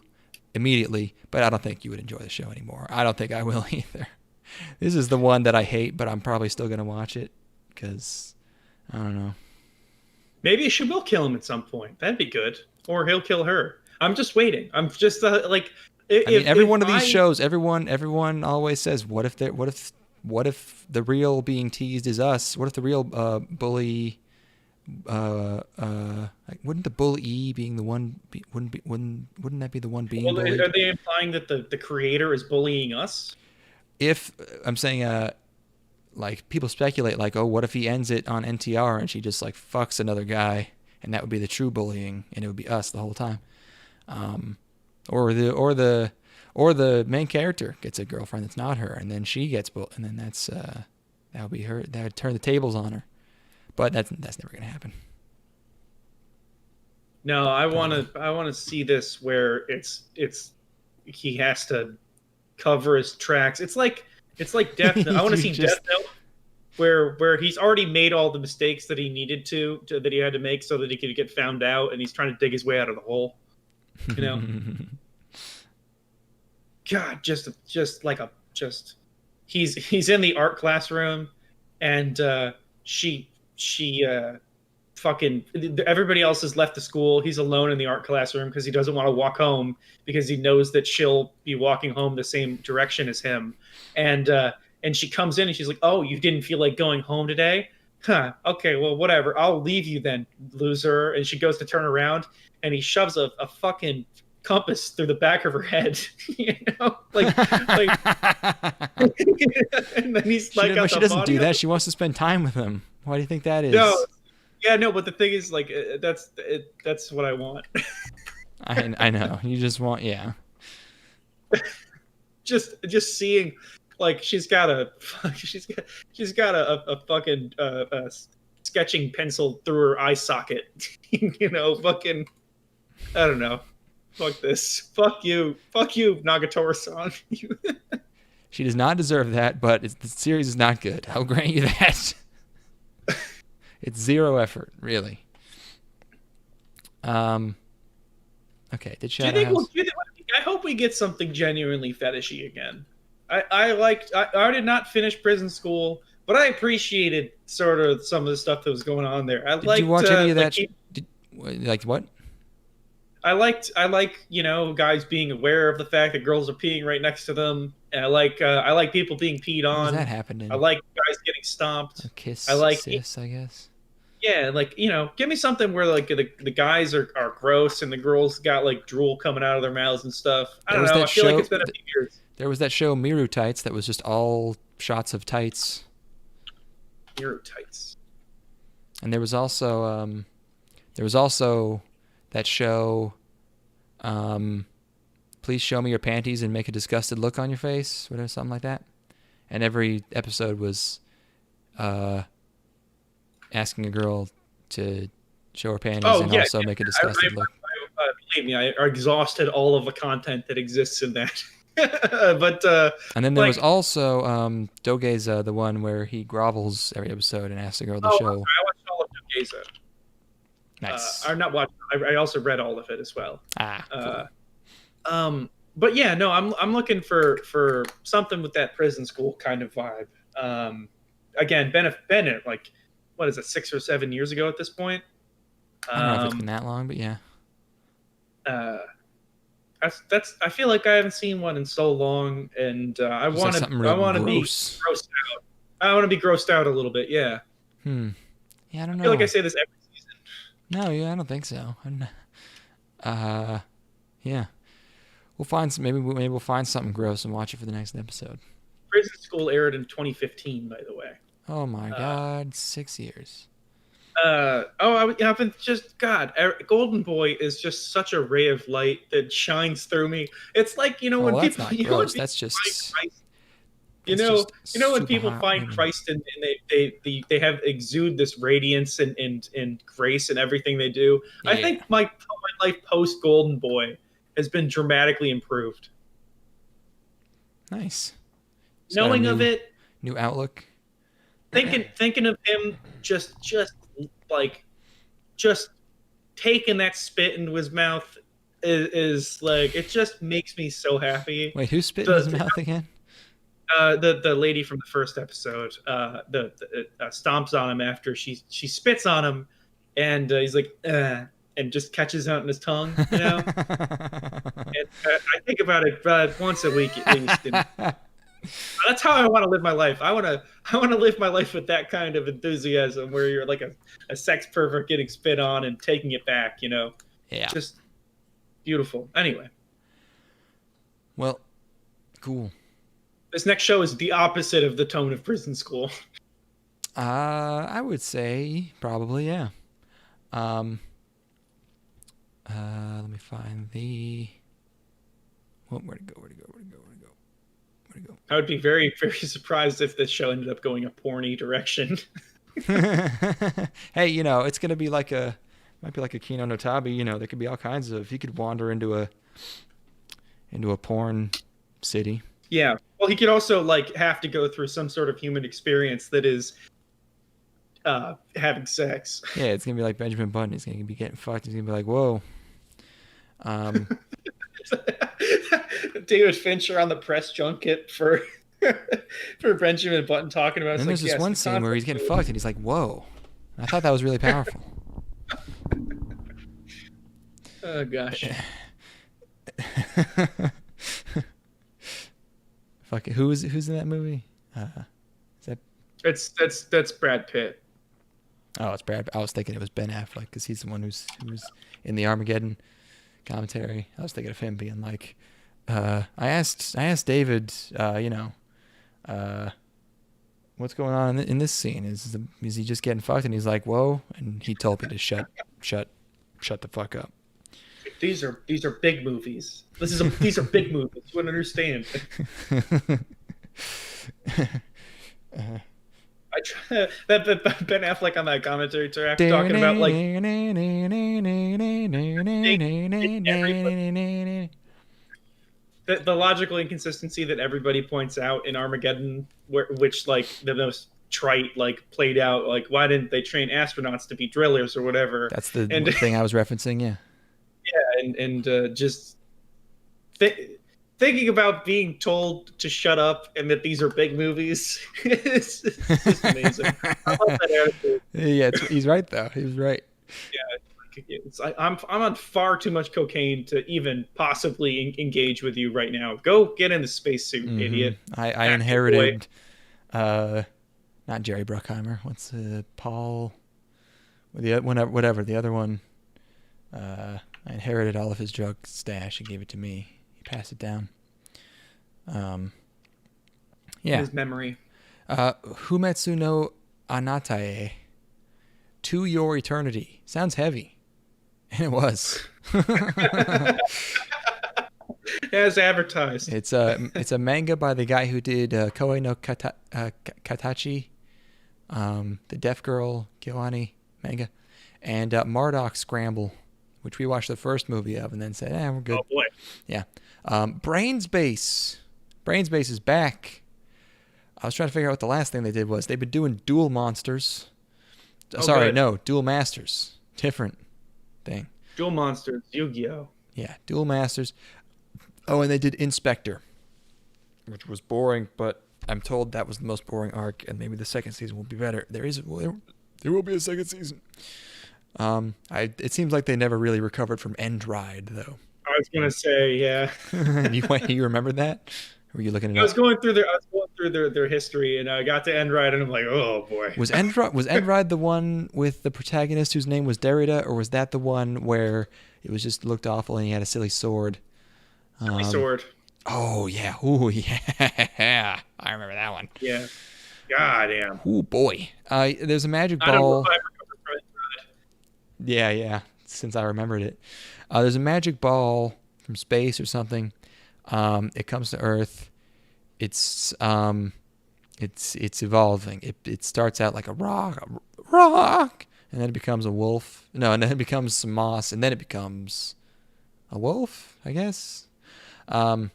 S1: immediately. But I don't think you would enjoy the show anymore. I don't think I will either. This is the one that I hate, but I'm probably still gonna watch it because I don't know.
S2: Maybe she will kill him at some point. That'd be good. Or he'll kill her. I'm just waiting. I'm just like.
S1: I mean, every one of these shows, everyone always says, "What if the real being teased is us? What if the real bully? Wouldn't the bully being the one? Wouldn't that be the one being bullied?
S2: Are they implying that the creator is bullying us?
S1: If I'm saying, like people speculate, like, oh, what if he ends it on NTR and she just like fucks another guy, and that would be the true bullying, and it would be us the whole time. Or the main character gets a girlfriend that's not her, and then she gets bullied, and then that would be her. That would turn the tables on her. But that's never gonna happen.
S2: No, I want to see this where it's he has to cover his tracks. It's like Death Note. I want to see Death Note where he's already made all the mistakes that he needed to that he had to make so that he could get found out, and he's trying to dig his way out of the hole. God, he's in the art classroom, and she fucking everybody else has left the school. He's alone in the art classroom because he doesn't want to walk home because he knows that she'll be walking home the same direction as him. And she comes in and she's like, "Oh, you didn't feel like going home today? Huh? Okay, well, whatever. I'll leave you then, loser." And she goes to turn around, and he shoves a fucking compass through the back of her head, like and then he's like,
S1: she doesn't do that. She wants to spend time with him. Why do you think that is?
S2: No, but the thing is, like, that's what I want.
S1: I know. You just want, yeah.
S2: just seeing, like, she's got a fucking sketching pencil through her eye socket. Fucking, I don't know. Fuck this. Fuck you, Nagatoro-san.
S1: She does not deserve that, but the series is not good. I'll grant you that. It's zero effort, really. Okay, did you?
S2: I hope we get something genuinely fetishy again. I did not finish Prison School, but I appreciated sort of some of the stuff that was going on there.
S1: Did you watch any of that? Like what?
S2: I like guys being aware of the fact that girls are peeing right next to them. And I like people being peed on.
S1: Does that happen?
S2: I like guys getting stomped.
S1: A kiss,
S2: I like
S1: sis, I guess.
S2: Yeah, like, give me something where like the guys are gross and the girls got like drool coming out of their mouths and stuff. I don't know. I feel like it's been a few years.
S1: There was that show Miru Tights that was just all shots of tights.
S2: Miru Tights.
S1: And there was also that show, Please Show Me Your Panties and Make a Disgusted Look on Your Face, whatever, something like that. And every episode was asking a girl to show her panties also make a disgusted look.
S2: Believe me, I exhausted all of the content that exists in that. But
S1: and then there was also Dogeza, the one where he grovels every episode and asks the girl to show.
S2: I watched all of Dogeza.
S1: Nice.
S2: I'm not watching. I also read all of it as well.
S1: Cool.
S2: But yeah, no, I'm looking for something with that prison school kind of vibe. Again, Bennett, like, what is it, 6 or 7 years ago at this point?
S1: I don't know if it's been that long, but yeah.
S2: I feel like I haven't seen one in so long, and I want to be grossed out. I want to be grossed out a little bit. Yeah.
S1: Yeah, I don't know.
S2: I feel like I say this every season.
S1: No, yeah, I don't think so. Yeah. Maybe we'll find something gross and watch it for the next episode.
S2: Prison School aired in 2015, by the way.
S1: Oh my God, 6 years.
S2: I've been just God. Golden Boy is just such a ray of light that shines through me. It's like
S1: Oh,
S2: when
S1: well, that's
S2: people,
S1: not
S2: when
S1: gross.
S2: people
S1: That's
S2: find
S1: just
S2: Christ, when
S1: super
S2: people
S1: hot
S2: find
S1: women.
S2: Christ and they have exude this radiance and grace in everything they do. I
S1: Yeah.
S2: think my life post Golden Boy has been dramatically improved.
S1: Nice. He's got a
S2: Knowing of it,
S1: new outlook.
S2: thinking of him like just taking that spit into his mouth is like it just makes me so happy.
S1: Wait, who spit in his
S2: The
S1: mouth again?
S2: the lady from the first episode, stomps on him after she spits on him, and he's like, and just catches out in his tongue, you know. And I think about it once a week at least. And that's how I want to live my life. I want to live my life with that kind of enthusiasm, where you're like a sex pervert getting spit on and taking it back, you know.
S1: Yeah.
S2: Just beautiful. Anyway,
S1: Well, cool.
S2: this next show is the opposite of the tone of Prison School.
S1: I would say probably, yeah. Um, let me find the. Well, where'd it go? Where'd it go? Where'd it go? Where'd it go? Where'd it go?
S2: I would be very, very surprised if this show ended up going a porny direction.
S1: Hey, it's gonna be might be like a Kino no Tabi. There could be all kinds of. You could wander into a porn city.
S2: Yeah. Well, he could also have to go through some sort of human experience that is having sex.
S1: Yeah, it's gonna be like Benjamin Button. He's gonna be getting fucked. He's gonna be like, whoa.
S2: David Fincher on the press junket for for Benjamin Button talking about.
S1: And there's this one scene where he's getting fucked, and he's like, whoa. I thought that was really powerful.
S2: Oh gosh.
S1: Fuck it. Who's in that movie? Is that
S2: That's Brad Pitt.
S1: Oh, it's Brad. I was thinking it was Ben Affleck because he's the one who's in the Armageddon commentary. I was thinking of him being like, I asked David, what's going on in this scene? Is he just getting fucked? And he's like, whoa, and he told me to shut the fuck up.
S2: These are big movies. These are big movies. You wouldn't understand. I try that Ben Affleck on that commentary track talking about the logical inconsistency that everybody points out in Armageddon, which the most trite played out, why didn't they train astronauts to be drillers or whatever?
S1: That's the thing I was referencing. Yeah.
S2: Yeah, and just thinking about being told to shut up and that these are big movies it's just amazing. I love that attitude.
S1: Yeah, he's right though. He was right.
S2: Yeah, I'm on far too much cocaine to even possibly engage with you right now. Go get in the spacesuit, idiot.
S1: I inherited, not Jerry Bruckheimer. What's Paul? Whatever the other one. I inherited all of his drug stash and gave it to me. He passed it down. Yeah.
S2: His memory.
S1: Fumetsu no Anata, To Your Eternity. Sounds heavy. And it was.
S2: As advertised.
S1: It's a manga by the guy who did Koe no Katachi, the Deaf Girl Kyoani manga, and Marduk Scramble, which we watched the first movie of and then said, we're good.
S2: Oh boy.
S1: Yeah. Brains Base. Brains Base is back. I was trying to figure out what the last thing they did was. They've been doing Duel Monsters. Duel Masters. Different thing.
S2: Duel Monsters, Yu-Gi-Oh.
S1: Yeah, Duel Masters. Oh, and they did Inspector, which was boring, but I'm told that was the most boring arc, and maybe the second season will be better. There will be a second season. It seems like they never really recovered from End Ride, though.
S2: I was gonna say, yeah.
S1: You remember that? Or were you looking at it?
S2: I was going through their history, and I got to End Ride, and I'm like, oh boy.
S1: Was End Ride the one with the protagonist whose name was Derrida, or was that the one where it was just looked awful and he had a silly sword?
S2: Silly sword.
S1: Oh yeah. Ooh yeah. I remember that one.
S2: Yeah. God damn.
S1: Ooh boy. There's a magic ball. Yeah. Since I remembered it, there's a magic ball from space or something. It comes to Earth. It's it's evolving. It starts out like a rock, and then it becomes a wolf. No, and then it becomes some moss, and then it becomes a wolf, I guess. Um,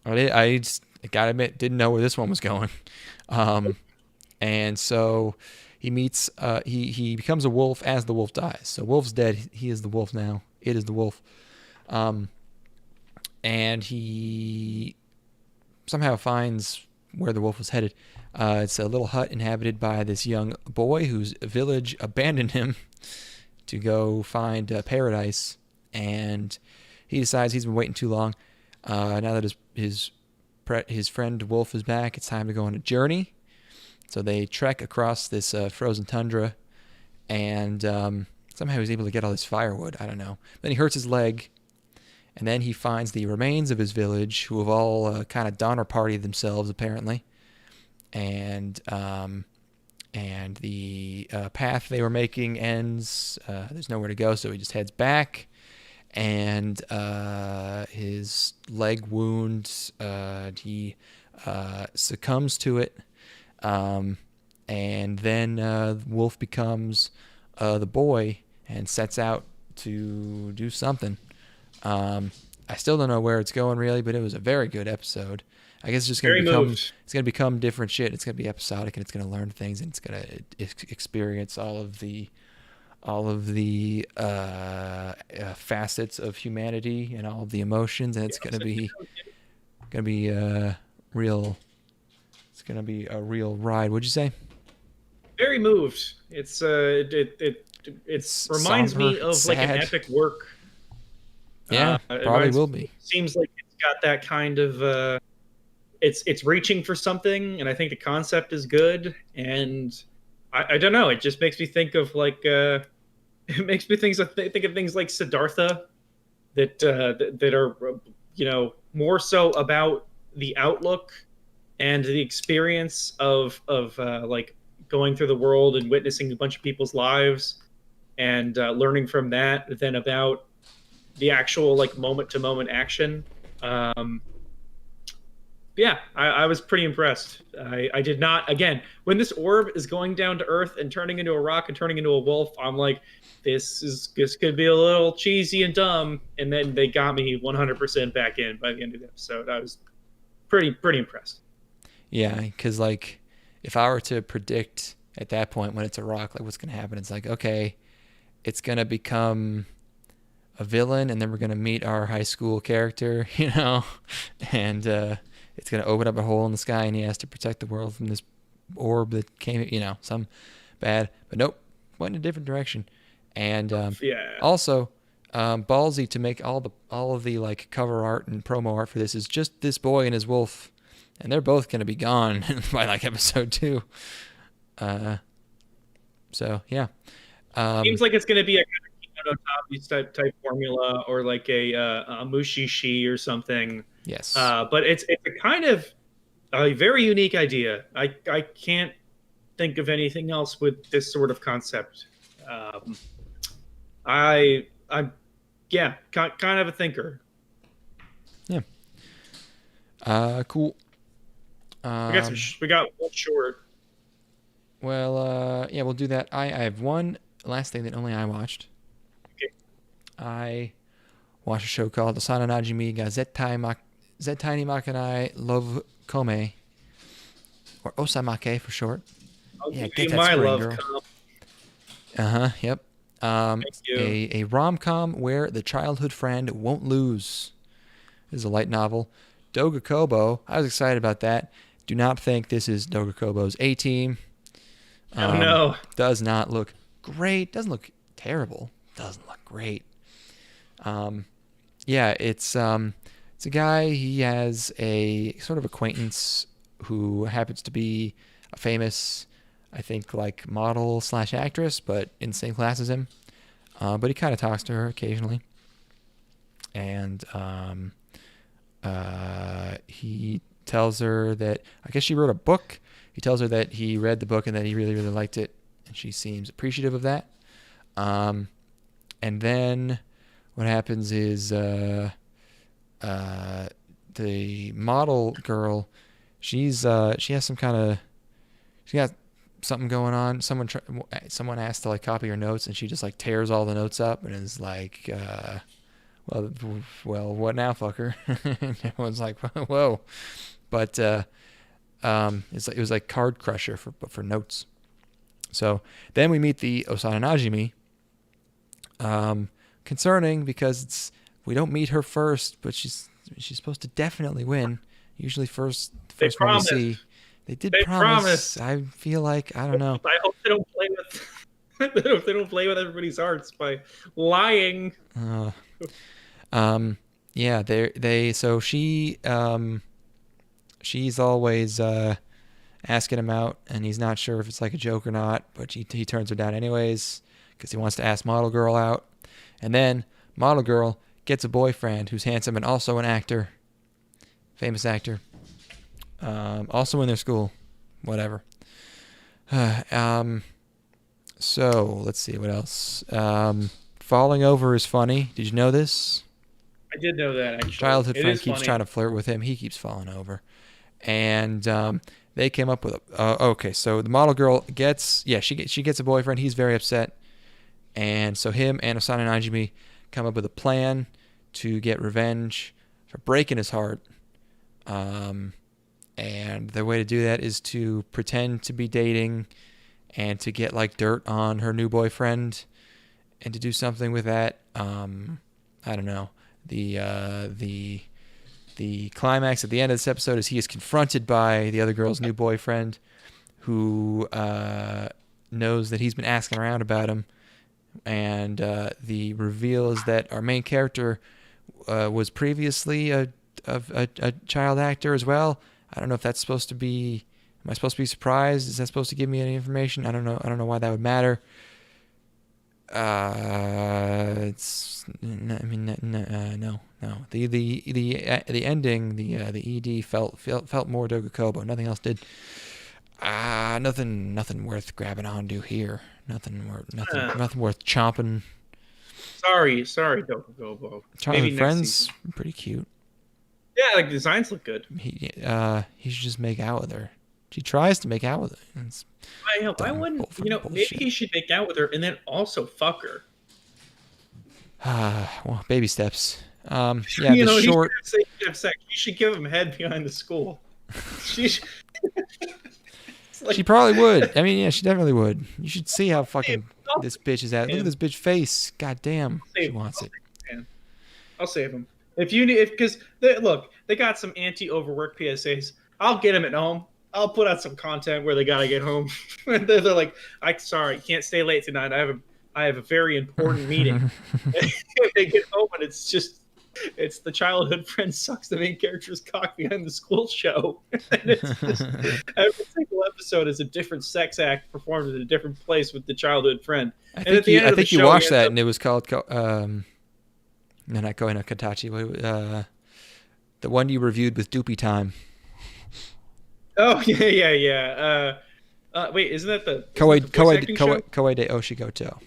S1: I just gotta admit, didn't know where this one was going. Um, and so he meets. He becomes a wolf as the wolf dies. So wolf's dead. He is the wolf now. It is the wolf. Um, and he somehow finds where the wolf was headed. It's a little hut inhabited by this young boy whose village abandoned him to go find paradise, and he decides he's been waiting too long. Now that his friend Wolf is back, it's time to go on a journey. So they trek across this frozen tundra, and somehow he's able to get all this firewood. I don't know. Then he hurts his leg, and then he finds the remains of his village, who have all kind of Donner Partied themselves, apparently. And the path they were making ends. There's nowhere to go, so he just heads back. And his leg wound, he succumbs to it. And then Wolf becomes the boy and sets out to do something. I still don't know where it's going really, but it was a very good episode. I guess it's just gonna become different shit. It's gonna be episodic, and it's gonna learn things, and it's gonna experience all of the facets of humanity and all of the emotions, and it's gonna be real. It's gonna be a real ride. What'd you say?
S2: Very moved. It reminds me of
S1: sad.
S2: Like an epic work.
S1: Yeah, probably will be.
S2: Seems like it's got that kind of. It's reaching for something, and I think the concept is good. And I don't know. It just makes me think of like. It makes me think of things like Siddhartha, that are more so about the outlook and the experience of like going through the world and witnessing a bunch of people's lives and learning from that than about the actual like moment to moment action. Yeah, I was pretty impressed. I did not, again, when this orb is going down to earth and turning into a rock and turning into a wolf, I'm like, this could be a little cheesy and dumb. And then they got me 100% back in by the end of the episode. I was pretty impressed.
S1: Yeah, because like if I were to predict at that point when it's a rock, like what's gonna happen, it's like, okay, it's gonna become a villain, and then we're gonna meet our high school character, and it's gonna open up a hole in the sky, and he has to protect the world from this orb that came, some bad. But nope, went in a different direction, and also ballsy to make all of the like cover art and promo art for this is just this boy and his wolf, and they're both gonna be gone by like episode 2. So yeah.
S2: Seems like it's gonna be a type formula, or like a mushishi or something.
S1: Yes.
S2: But it's a kind of a very unique idea. I can't think of anything else with this sort of concept. I'm kind of a thinker.
S1: Yeah. Cool.
S2: We got one short.
S1: Well, yeah, we'll do that. I have one last thing that only I watched.
S2: Okay.
S1: I watched a show called Osananajimi ga Zettai ni Makenai Love Kome, or Osamake for short.
S2: Yeah, get that my love girl.
S1: Yep.
S2: Thank you.
S1: A rom-com where the childhood friend won't lose. This is a light novel. Doga Kobo. I was excited about that. Do not think this is Doga Kobo's A-Team.
S2: Oh no.
S1: Does not look great. Doesn't look terrible. Doesn't look great. Yeah, it's a guy. He has a sort of acquaintance who happens to be a famous, I think, like model / actress, but in the same class as him. But he kind of talks to her occasionally, and he tells her that, I guess she wrote a book. He tells her that he read the book and that he really, really liked it, and she seems appreciative of that. And then what happens is the model girl, she has some kind of, she got something going on. Someone asked to like copy her notes, and she just like tears all the notes up and is like, well, what now, fucker? And everyone's like, whoa. But it was like Card Crusher for notes. So then we meet the Osananajimi. Concerning because we don't meet her first, but she's supposed to definitely win. Usually the first one we see. They promise. I feel like, I don't know.
S2: I hope they don't play with they don't play with everybody's hearts by lying.
S1: Yeah, so she's always asking him out, and he's not sure if it's like a joke or not, but he turns her down anyways because he wants to ask Model Girl out. And then Model Girl gets a boyfriend who's handsome and also an actor, famous actor, also in their school, whatever. So let's see what else. Falling over is funny. Did you know this?
S2: I did know that, actually.
S1: Childhood friend keeps trying to flirt with him. He keeps falling over. And they came up with okay, so the model girl she gets a boyfriend. He's very upset. And so him and Osananajimi come up with a plan to get revenge for breaking his heart. And the way to do that is to pretend to be dating and to get like dirt on her new boyfriend and to do something with that. I don't know. The climax at the end of this episode is he is confronted by the other girl's new boyfriend, who knows that he's been asking around about him. And the reveal is that our main character was previously a child actor as well. I don't know if that's supposed to be. Am I supposed to be surprised? Is that supposed to give me any information? I don't know. I don't know why that would matter. It's. I mean, no. The ending, the ED felt more Dogakobo. Nothing else did. Nothing worth grabbing onto here. Nothing worth chomping.
S2: Sorry, Dogakobo.
S1: Childhood friends, pretty cute.
S2: Yeah, like the designs look good.
S1: He should just make out with her. She tries to make out with her.
S2: I wouldn't. Maybe he should make out with her and then also fuck her.
S1: Well, baby steps. Yeah,
S2: the short. He should have sex. You should give him head behind the school.
S1: She probably would. I mean, yeah, she definitely would. You should see how fucking this bitch is at. Look at this bitch face. God damn, she wants it.
S2: I'll save him. Because they got some anti-overwork PSAs. I'll get him at home. I'll put out some content where they gotta get home. And they're like, sorry, can't stay late tonight. I have a very important meeting. They get home and it's the childhood friend sucks the main character's cock behind the school show. And it's just, every single episode is a different sex act performed at a different place with the childhood friend.
S1: I think you watched that and it was called no, not Koe no Katachi. The one you reviewed with Doopy Time.
S2: Oh yeah. Wait, isn't that the
S1: Koe de Oshigoto?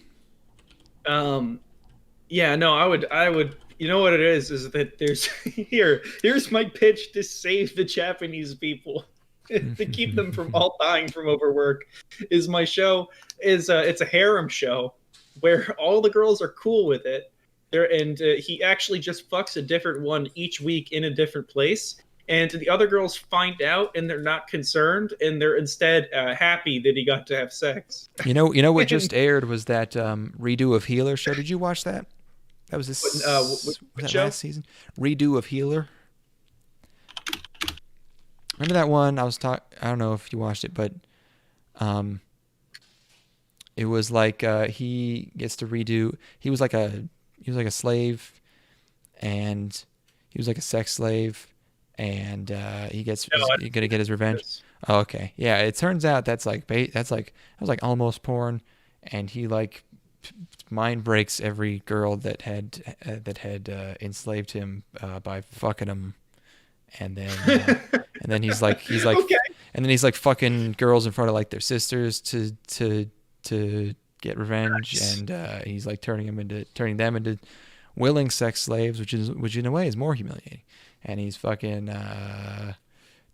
S2: Yeah, no, I would. You know what it is that there's here's my pitch to save the Japanese people, to keep them from all dying from overwork. Is my show it's a harem show where all the girls are cool with it. He actually just fucks a different one each week in a different place. And the other girls find out, and they're not concerned, and they're instead happy that he got to have sex.
S1: You know what just aired was that redo of Healer show. Did you watch that? That was this. Was that show? Last season? Redo of Healer. Remember that one? I don't know if you watched it, but it was like he gets to redo. He was like a slave, and he was like a sex slave. And he's gonna get his revenge. Oh, okay, yeah. It turns out that was like almost porn, and he like mind breaks every girl that had enslaved him by fucking him, and then he's like okay. And then he's like fucking girls in front of like their sisters to get revenge,
S2: Nice.
S1: and he's like turning them into willing sex slaves, which in a way is more humiliating. And he's fucking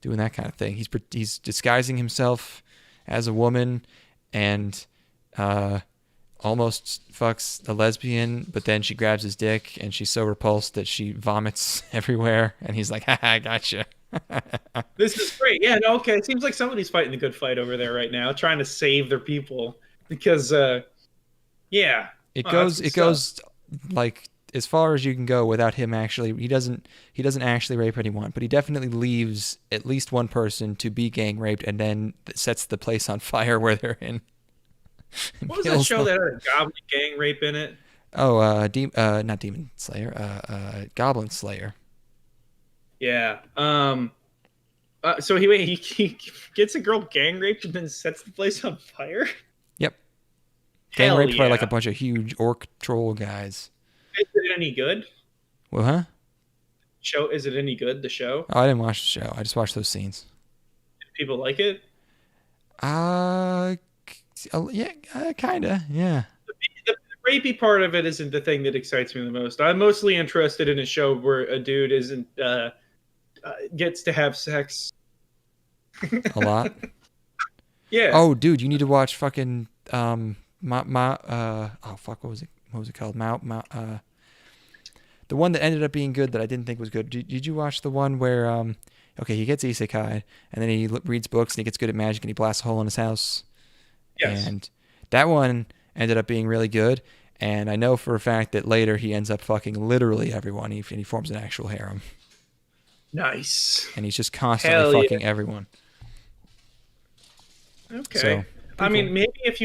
S1: doing that kind of thing. He's disguising himself as a woman, and almost fucks a lesbian, but then she grabs his dick, and she's so repulsed that she vomits everywhere. And he's like, "Ha ha, gotcha."
S2: This is great. Yeah, no, okay. It seems like somebody's fighting the good fight over there right now, trying to save their people. Because, yeah.
S1: It goes like as far as you can go without him actually. He doesn't actually rape anyone, but he definitely leaves at least one person to be gang raped, and then sets the place on fire where they're in.
S2: What was that show that had a goblin gang rape in it?
S1: Oh, not Demon Slayer, Goblin Slayer.
S2: Yeah. So he gets a girl gang raped and then sets the place on fire?
S1: Yep. Gang raped by
S2: yeah.
S1: like a bunch of huge orc troll guys.
S2: Is it any good?
S1: Well, huh?
S2: Is it any good, the show?
S1: Oh, I didn't watch the show. I just watched those scenes.
S2: Did people like it?
S1: Yeah, kinda, yeah.
S2: The rapey part of it isn't the thing that excites me the most. I'm mostly interested in a show where a dude isn't gets to have sex
S1: A lot.
S2: Yeah.
S1: Oh, dude, you need to watch fucking oh fuck, what was it called? The one that ended up being good that I didn't think was good. Did you watch the one where okay, he gets isekai, and then he reads books and he gets good at magic and he blasts a hole in his house?
S2: Yes.
S1: And that one ended up being really good, and I know for a fact that later he ends up fucking literally everyone, and he forms an actual harem.
S2: Nice.
S1: And he's just constantly fucking everyone.
S2: Okay.
S1: So,
S2: I mean, maybe if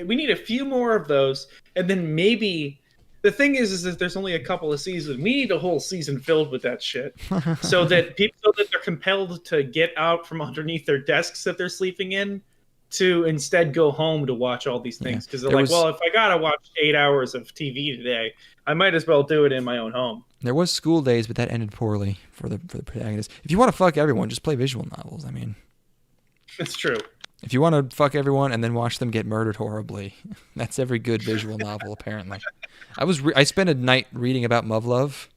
S2: we need a few more of those, and then maybe the thing is that there's only a couple of seasons. We need a whole season filled with that shit, so that they're compelled to get out from underneath their desks that they're sleeping in, to instead go home to watch all these things, because they're like, well, if I gotta watch 8 hours of TV today, I might as well do it in my own home.
S1: There was School Days, but that ended poorly for the protagonist. If you want to fuck everyone, just play visual novels. I mean,
S2: it's true.
S1: If you want to fuck everyone and then watch them get murdered horribly, that's every good visual novel, apparently. I spent a night reading about Muv-Luv,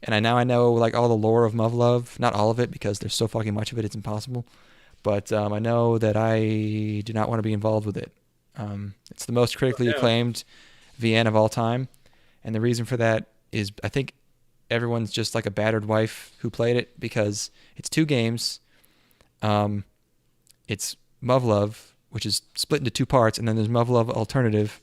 S1: and I know like all the lore of Muv-Luv. Not all of it, because there's so fucking much of it, it's impossible. But I know that I do not want to be involved with it. It's the most critically acclaimed VN of all time, and the reason for that is I think everyone's just like a battered wife who played it, because it's 2 games. It's Muv-Luv, which is split into 2 parts, and then there's Muv-Luv Alternative.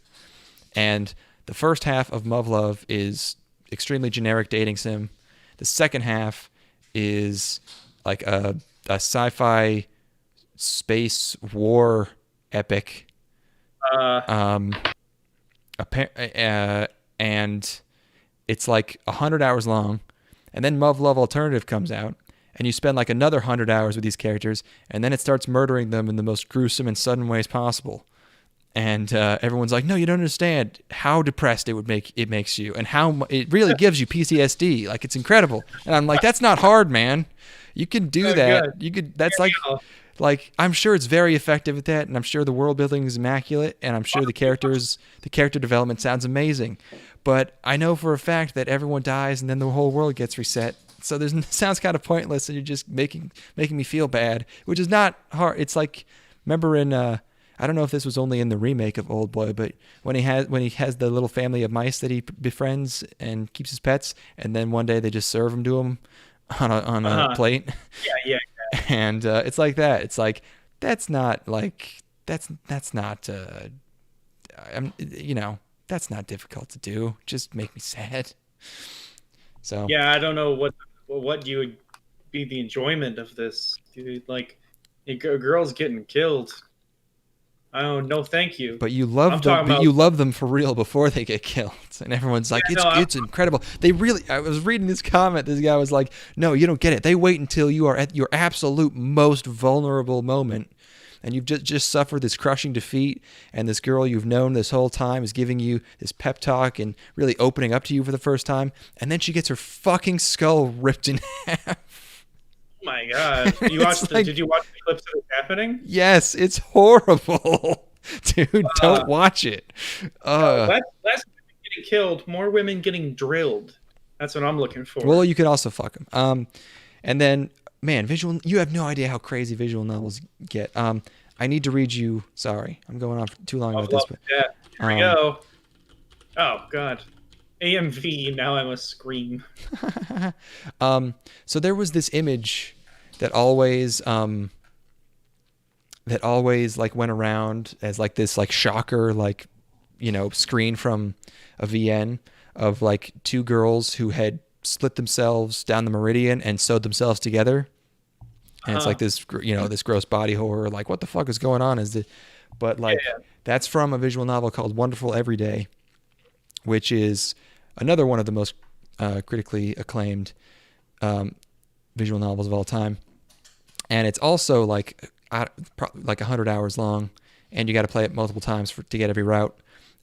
S1: And the first half of Muv-Luv is extremely generic dating sim. The second half is like a sci-fi space war epic. And it's like 100 hours long. And then Muv-Luv Alternative comes out, and you spend like another 100 hours with these characters, and then it starts murdering them in the most gruesome and sudden ways possible. And everyone's like, no, you don't understand how depressed it makes you, and how it really gives you PTSD. Like, it's incredible. And I'm like, that's not hard, man. You can do that. Good. You could. That's like I'm sure it's very effective at that, and I'm sure the world building is immaculate, and I'm sure the character development sounds amazing. But I know for a fact that everyone dies, and then the whole world gets reset. So it sounds kind of pointless, and you're just making me feel bad, which is not hard. It's like, remember in I don't know if this was only in the remake of Old Boy, but when he has the little family of mice that he befriends and keeps as pets, and then one day they just serve them to him on a plate.
S2: Yeah.
S1: And it's like that. It's like that's not that's not difficult to do. Just make me sad. So
S2: yeah, I don't know what you would be the enjoyment of this, dude. Like, a girl's getting killed. Oh no, thank you.
S1: But you love them. You love them for real before they get killed, and everyone's like, "It's incredible." They really. I was reading this comment. This guy was like, "No, you don't get it. They wait until you are at your absolute most vulnerable moment, and you've just suffered this crushing defeat, and this girl you've known this whole time is giving you this pep talk and really opening up to you for the first time, and then she gets her fucking skull ripped in half."
S2: Oh my god! Did you watch the clips of it happening?
S1: Yes, it's horrible. Dude, don't watch it.
S2: Less women getting killed, more women getting drilled. That's what I'm looking for.
S1: Well, you could also fuck them. And then, man, you have no idea how crazy visual novels get. I need to read you. Sorry, I'm going on too long about this. But
S2: here we go. Oh God, AMV. Now I must scream.
S1: So there was this image that always like went around as like this like shocker, like, you know, screen from a VN of like two girls who had split themselves down the meridian and sewed themselves together. And it's like this, you know, this gross body horror. Like, what the fuck is going on? But like, that's from a visual novel called Wonderful Everyday, which is another one of the most critically acclaimed visual novels of all time. And it's also like 100 hours long, and you got to play it multiple times to get every route.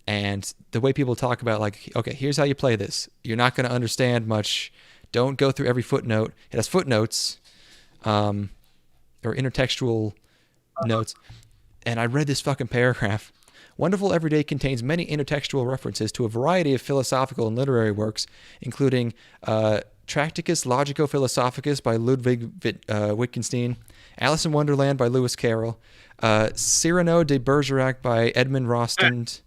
S1: And the way people talk about, like, okay, here's how you play this. You're not going to understand much. Don't go through every footnote. It has footnotes, or intertextual notes. And I read this fucking paragraph. Wonderful Everyday contains many intertextual references to a variety of philosophical and literary works, including Tracticus Logico-Philosophicus by Ludwig Wittgenstein, Alice in Wonderland by Lewis Carroll, Cyrano de Bergerac by Edmund Rostand,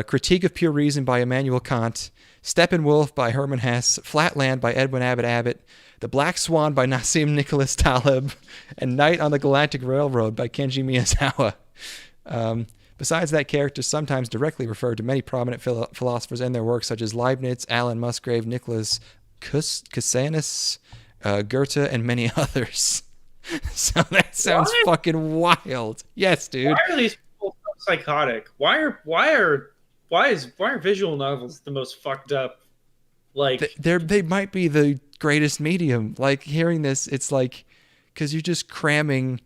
S1: Critique of Pure Reason by Immanuel Kant, Steppenwolf by Hermann Hesse, Flatland by Edwin Abbott, The Black Swan by Nassim Nicholas Taleb, and Night on the Galactic Railroad by Kenji Miyazawa. Besides that, characters sometimes directly refer to many prominent philosophers and their works, such as Leibniz, Alan Musgrave, Nicholas Cusanus, Goethe, and many others. So that sounds fucking wild. Yes, dude.
S2: Why are these people so psychotic? Why are visual novels the most fucked up? Like,
S1: they might be the greatest medium. Like, hearing this, it's like, because you're just cramming,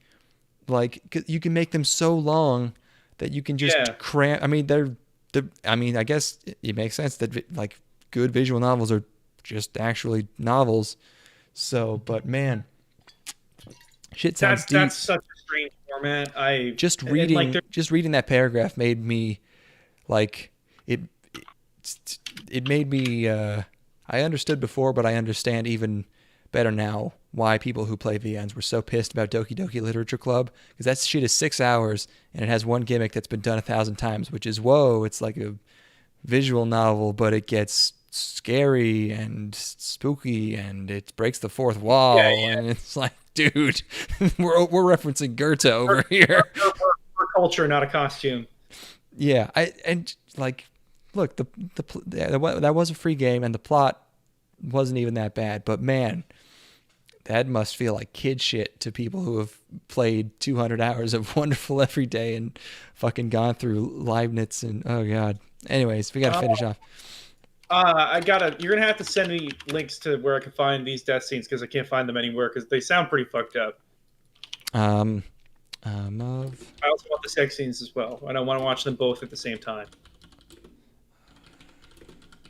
S1: like, you can make them so long that you can just cram. I mean, I guess it makes sense that like good visual novels are just actually novels. So, but man, shit sounds deep.
S2: That's such a strange format.
S1: Just reading that paragraph made me like it made me I understood before, but I understand even better now why people who play VNs were so pissed about Doki Doki Literature Club, because that shit is 6 hours and it has one gimmick that's been done 1,000 times, which is, whoa, it's like a visual novel, but it gets scary and spooky and it breaks the fourth wall. And it's like, dude, we're referencing Goethe over here.
S2: We're culture, not a costume.
S1: Yeah, look, that was a free game and the plot wasn't even that bad, but man, that must feel like kid shit to people who have played 200 hours of Wonderful Everyday and fucking gone through Leibniz and, oh god. Anyways, we gotta finish off.
S2: You're gonna have to send me links to where I can find these death scenes, because I can't find them anywhere because they sound pretty fucked up. I also want the sex scenes as well. I don't want to watch them both at the same time.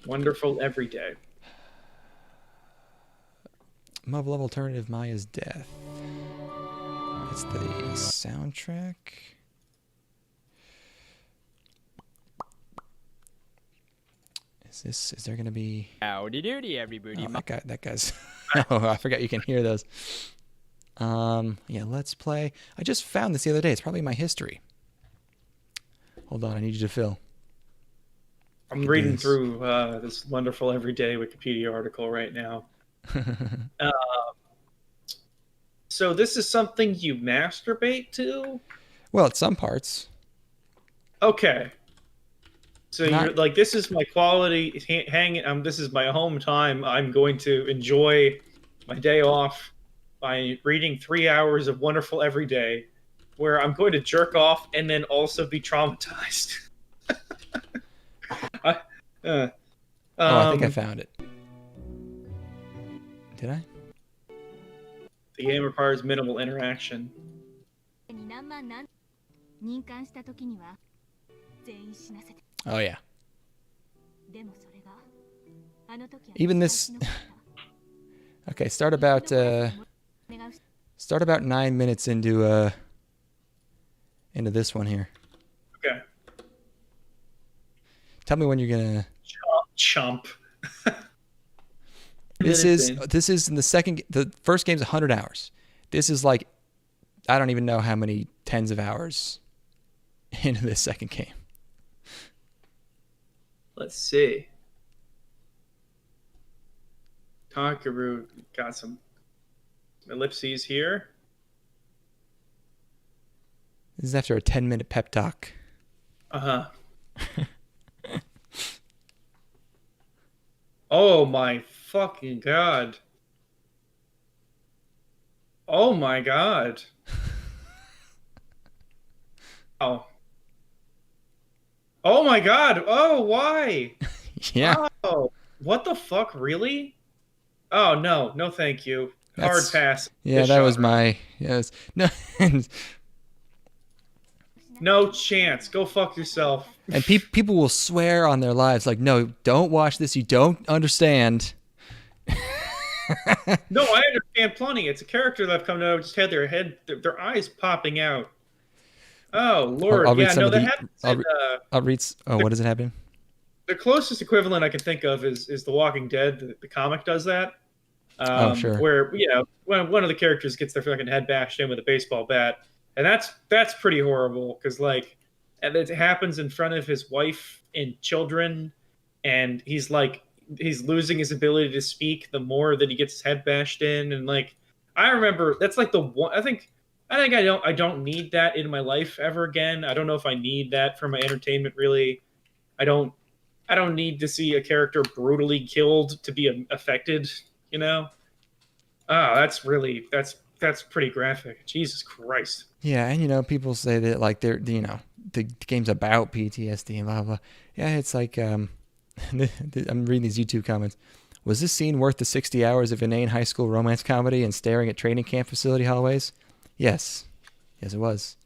S2: Wonderful Everyday.
S1: Mub Love Alternative Maya's Death. It's the soundtrack. Is there gonna be
S3: howdy doody everybody?
S1: Oh, that guy's oh, I forgot you can hear those. Yeah, let's play. I just found this the other day. It's probably in my history. Hold on, I need you to fill.
S2: I'm reading through this Wonderful Everyday Wikipedia article right now. So this is something you masturbate to?
S1: Well, at some parts.
S2: Okay. So you're like, this is my quality hanging. This is my home time. I'm going to enjoy my day off by reading 3 hours of Wonderful Everyday, where I'm going to jerk off and then also be traumatized.
S1: I think I found it. Did I?
S2: The game requires minimal interaction.
S1: Oh yeah. Even this. Okay, start about 9 minutes into this one here.
S2: Okay.
S1: Tell me when you're gonna.
S2: Chump.
S1: This is in the second. The first game's 100 hours. This is like, I don't even know how many tens of hours into this second game.
S2: Let's see. Takaru got some ellipses here.
S1: This is after a 10-minute pep talk.
S2: Uh-huh. Oh my fucking god. Oh my god. Oh. Oh my god. Oh, why?
S1: Yeah.
S2: Oh, what the fuck? Really? Oh no, no, thank you. Hard pass.
S1: Yeah, that was my no.
S2: No chance. Go fuck yourself.
S1: And people will swear on their lives like, no, don't watch this. You don't understand.
S2: No, I understand plenty. It's a character that I've come to know just had their eyes popping out. Oh Lord,
S1: I'll read
S2: yeah,
S1: some
S2: no,
S1: of
S2: they
S1: the,
S2: haven't.
S1: I'll read. Oh, what does it happen?
S2: The closest equivalent I can think of is The Walking Dead. The comic does that.
S1: Oh, sure.
S2: Where when one of the characters gets their fucking head bashed in with a baseball bat, and that's pretty horrible because like, and it happens in front of his wife and children, and he's losing his ability to speak the more that he gets his head bashed in, and like I remember that's like the one I think I don't need that in my life ever again. I don't know if I need that for my entertainment really. I don't need to see a character brutally killed to be affected, you know? Oh, that's pretty graphic. Jesus Christ.
S1: Yeah, and people say that like the game's about PTSD and blah blah. Yeah, it's like I'm reading these YouTube comments. Was this scene worth the 60 hours of inane high school romance comedy and staring at training camp facility hallways? Yes, it was.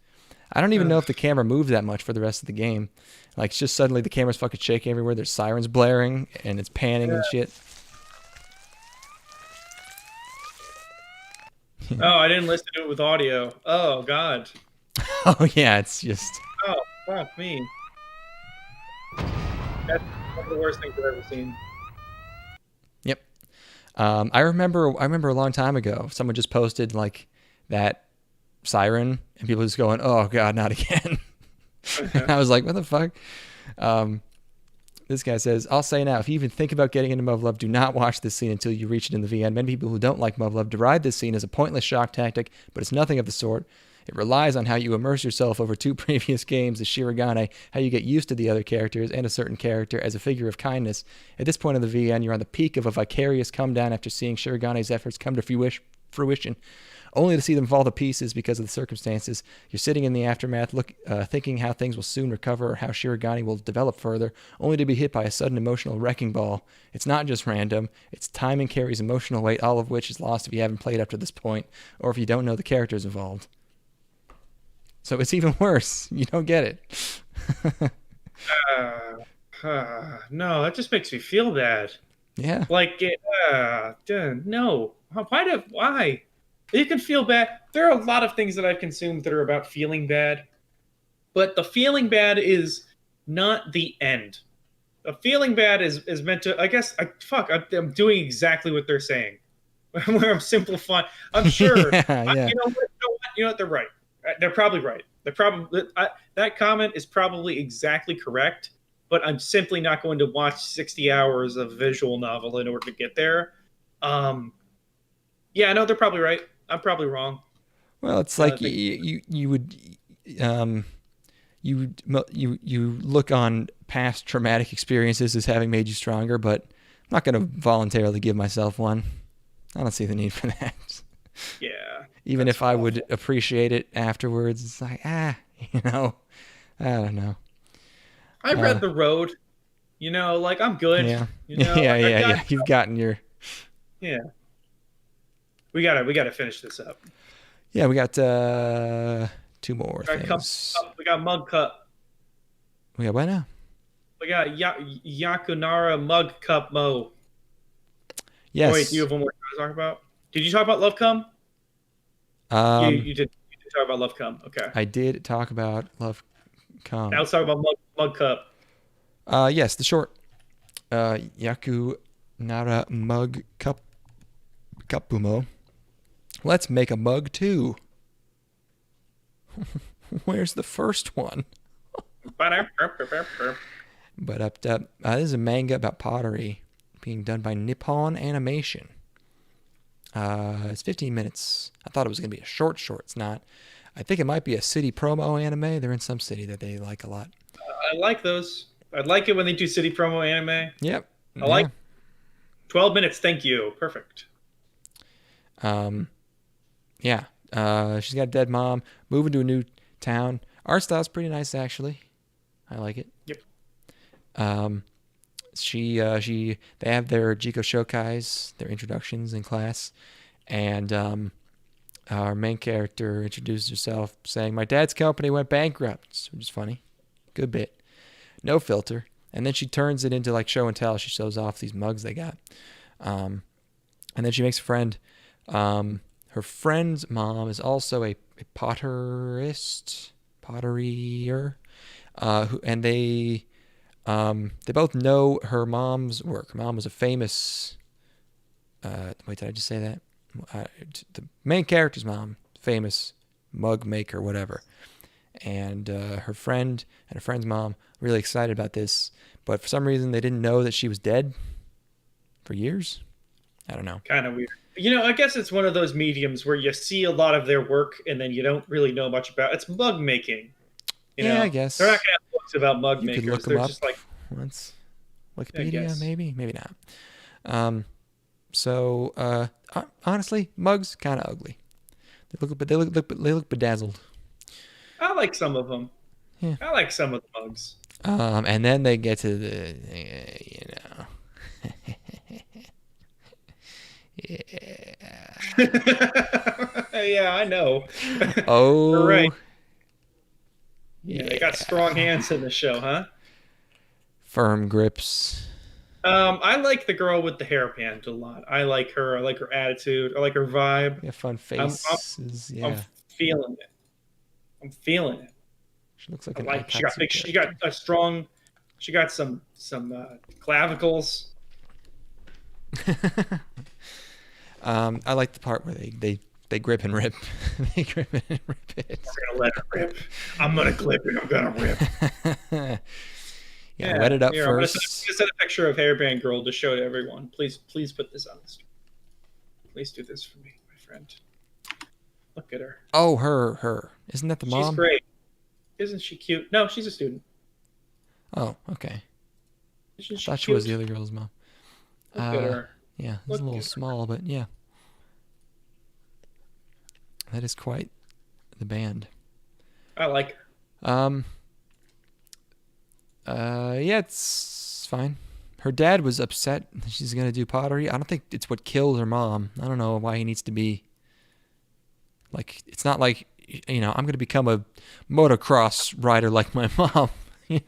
S1: I don't even know if the camera moved that much for the rest of the game. Like, it's just suddenly the camera's fucking shaking everywhere. There's sirens blaring, and it's panning and shit.
S2: Oh, I didn't listen to it with audio. Oh, God.
S1: Oh, yeah, it's just...
S2: Oh, fuck me. That's one of the worst things I've ever seen.
S1: Yep. I remember a long time ago, someone just posted, like, that siren, and people just going, oh, God, not again. And I was like, what the fuck? This guy says, I'll say now, if you even think about getting into Muv-Luv, do not watch this scene until you reach it in the VN. Many people who don't like Muv-Luv deride this scene as a pointless shock tactic, but it's nothing of the sort. It relies on how you immerse yourself over 2 previous games as Shiranai, how you get used to the other characters and a certain character as a figure of kindness. At this point of the VN, you're on the peak of a vicarious come down after seeing Shiranai's efforts come to fruition. Only to see them fall to pieces because of the circumstances. You're sitting in the aftermath, thinking how things will soon recover or how Shiranai will develop further, only to be hit by a sudden emotional wrecking ball. It's not just random. Its timing carries emotional weight, all of which is lost if you haven't played up to this point, or if you don't know the characters involved. So it's even worse. You don't get it.
S2: No, that just makes me feel bad.
S1: Yeah.
S2: Like, no. Why? You can feel bad. There are a lot of things that I've consumed that are about feeling bad, but the feeling bad is not the end. The feeling bad is meant to. I guess. I'm doing exactly what they're saying. Where I'm simplifying. I'm sure.
S1: Yeah.
S2: You know what? They're right. They're probably right. That comment is probably exactly correct. But I'm simply not going to watch 60 hours of visual novel in order to get there. Yeah, no, they're probably right. I'm probably wrong.
S1: Well, it's like you look on past traumatic experiences as having made you stronger, but I'm not going to voluntarily give myself one. I don't see the need for that.
S2: Yeah.
S1: Even if I would appreciate it afterwards, it's like, I don't know.
S2: I've read The Road. Like I'm good.
S1: Yeah.
S2: Yeah.
S1: You've gotten your.
S2: Yeah. We gotta finish this up.
S1: Yeah, we got 2 more things.
S2: We got Mug Cup.
S1: We got what now?
S2: We got Yakunara Mug Cup Mo.
S1: Yes.
S2: Wait, you have one more to talk about? Did you talk about Love Come? You did talk about Love Come. Okay.
S1: I did talk about Love Come.
S2: Now let's talk about Mug Cup.
S1: Yes, the short. Yakunara Mug Cup Mo. Let's make a mug too. Where's the first one? But this is a manga about pottery being done by Nippon Animation. It's 15 minutes. I thought it was going to be a short. It's not. I think it might be a city promo anime. They're in some city that they like a lot.
S2: I like those. I like it when they do city promo anime.
S1: Yep.
S2: I like 12 minutes. Thank you. Perfect.
S1: Yeah. She's got a dead mom, moving to a new town. Art style's pretty nice, actually. I like it.
S2: Yep.
S1: They have their Jiko Shokais, their introductions in class, and our main character introduces herself saying, "My dad's company went bankrupt," which is funny. Good bit. No filter. And then she turns it into like show and tell. She shows off these mugs they got. And then she makes a friend. Her friend's mom is also a potterier. And they both know her mom's work. Her mom was a famous. Wait, did I just say that? The main character's mom, famous mug maker, whatever. And her friend and her friend's mom were really excited about this, but for some reason they didn't know that she was dead for years. I don't know.
S2: Kind of weird. I guess it's one of those mediums where you see a lot of their work and then you don't really know much about it. It's mug making.
S1: I guess.
S2: They're not going to have books about mug makers.
S1: Could look
S2: They're
S1: them up
S2: just like
S1: once. Wikipedia, maybe not. Honestly, mugs kind of ugly. They look bedazzled.
S2: I like some of them.
S1: Yeah.
S2: I like some of the mugs.
S1: And then they get to the,
S2: Yeah, I know.
S1: Oh,
S2: you're right.
S1: Yeah,
S2: they got strong hands in the show, huh?
S1: Firm grips.
S2: I like the girl with the hairband a lot. I like her. I like her attitude. I like her vibe.
S1: Yeah, fun faces.
S2: I'm feeling it.
S1: She looks like
S2: she got a strong. She got some clavicles.
S1: I like the part where they grip and rip. They grip and rip it.
S2: I'm gonna let her rip. I'm gonna clip it. I'm gonna rip.
S1: Yeah, wet it up
S2: here,
S1: first.
S2: I'm gonna send a picture of hairband girl to show to everyone. Please put this on the stream. Please do this for me, my friend. Look at her.
S1: Oh, her. Isn't that the mom?
S2: She's great. Isn't she cute? No, she's a student.
S1: Oh, okay.
S2: I thought
S1: she cute? Was the other girl's mom.
S2: Look at her.
S1: Yeah, it's a little small, but yeah. That is quite the band.
S2: I like her.
S1: Yeah, it's fine. Her dad was upset that she's going to do pottery. I don't think it's what killed her mom. I don't know why he needs to be... Like, it's not like, I'm going to become a motocross rider like my mom. I'm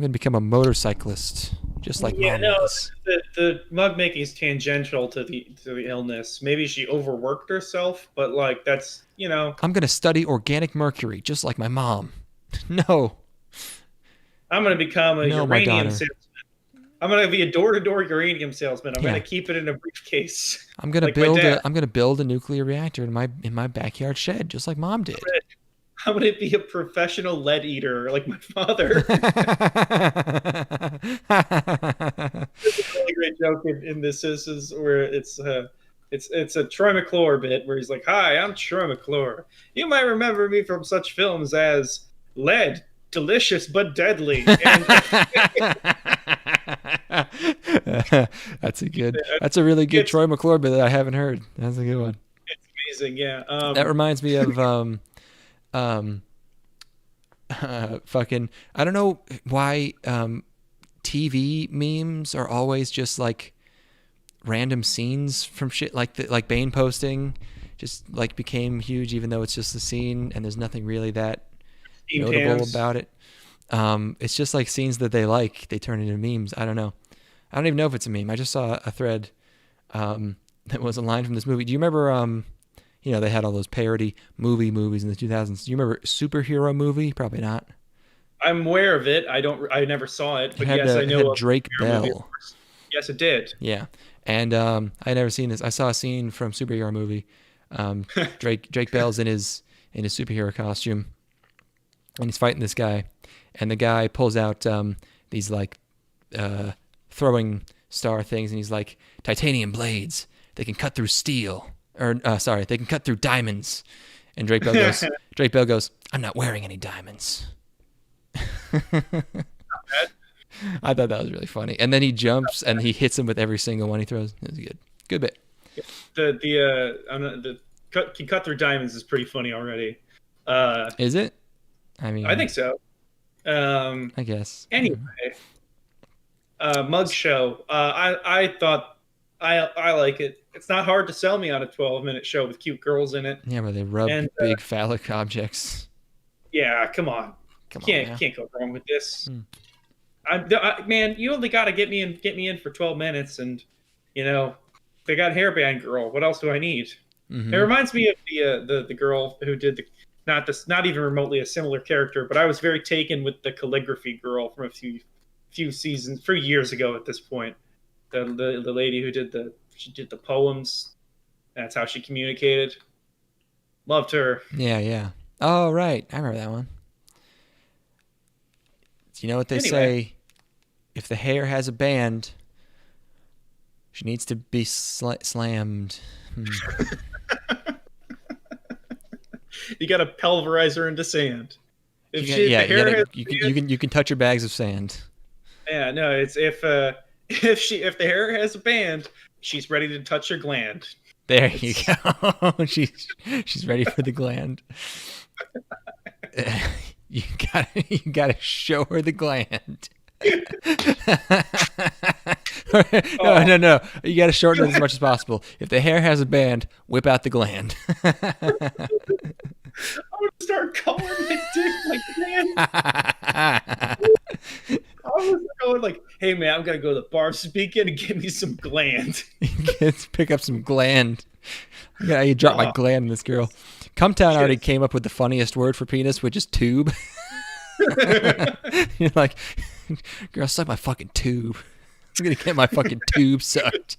S1: going to become a motorcyclist, just like mom was.
S2: The mug making is tangential to the illness. Maybe she overworked herself, but like that's
S1: I'm going to study organic mercury, just like my mom. No.
S2: I'm going to become a uranium salesman. I'm going to be a door-to-door uranium salesman. I'm going to keep it in a briefcase.
S1: I'm going to build a nuclear reactor in my backyard shed, just like mom did.
S2: I'm going to be a professional lead eater like my father. There's a really great joke in this is where it's a Troy McClure bit where he's like, "Hi, I'm Troy McClure. You might remember me from such films as Lead, Delicious but Deadly."
S1: That's a really good Troy McClure bit that I haven't heard. That's a good one.
S2: It's amazing, yeah.
S1: That reminds me of fucking, I don't know why TV memes are always just like random scenes from shit like Bane posting just like became huge even though it's just a scene and there's nothing really that notable about it. It's just like scenes that they turn into memes. I don't know. I don't even know if it's a meme. I just saw a thread that was a line from this movie. Do you remember they had all those parody movies in the 2000s. Do you remember Superhero Movie? Probably not.
S2: I'm aware of it. I never saw it,
S1: It
S2: but
S1: had
S2: yes, I
S1: it
S2: know
S1: had
S2: of
S1: Drake
S2: the movie, of
S1: Bell.
S2: course. Yes, it did.
S1: Yeah, and I had never seen this. I saw a scene from superhero movie. Drake Bell's in his superhero costume, and he's fighting this guy, and the guy pulls out these like throwing star things, and he's like, titanium blades. They can cut through steel, or sorry, they can cut through diamonds. And Drake Bell goes, I'm not wearing any diamonds. I thought that was really funny. And then he jumps and he hits him with every single one he throws. It was good. Good bit.
S2: The cut through diamonds is pretty funny already.
S1: Is it? I mean,
S2: I think so.
S1: I guess.
S2: Anyway, Mug Show. I thought I like it. It's not hard to sell me on a 12-minute show with cute girls in it.
S1: Yeah, where they rub
S2: And,
S1: big phallic objects.
S2: Yeah, come on. Can't go wrong with this. Man, you only got to get me in for 12 minutes, and they got hairband girl. What else do I need?
S1: Mm-hmm.
S2: It reminds me of the girl who did not even remotely a similar character, but I was very taken with the calligraphy girl from a few years ago. At this point, the lady who did the poems. That's how she communicated. Loved her.
S1: Yeah. Oh, right. I remember that one. You know what they say? If the hair has a band, she needs to be slammed.
S2: You got to pulverize her into sand.
S1: You can touch her bags of sand.
S2: Yeah, no, it's if the hair has a band, she's ready to touch her gland.
S1: There you go. She's ready for the gland. You gotta show her the gland. No. You gotta shorten it as much as possible. If the hair has a band, whip out the gland.
S2: I'm gonna start calling my dick like gland. I was going like, hey man, I'm gonna go to the bar speaking and get me some gland.
S1: Pick up some gland. You drop my gland in this girl. Cumtown already came up with the funniest word for penis, which is tube. You're like, girl, suck my fucking tube. I'm gonna get my fucking tube sucked.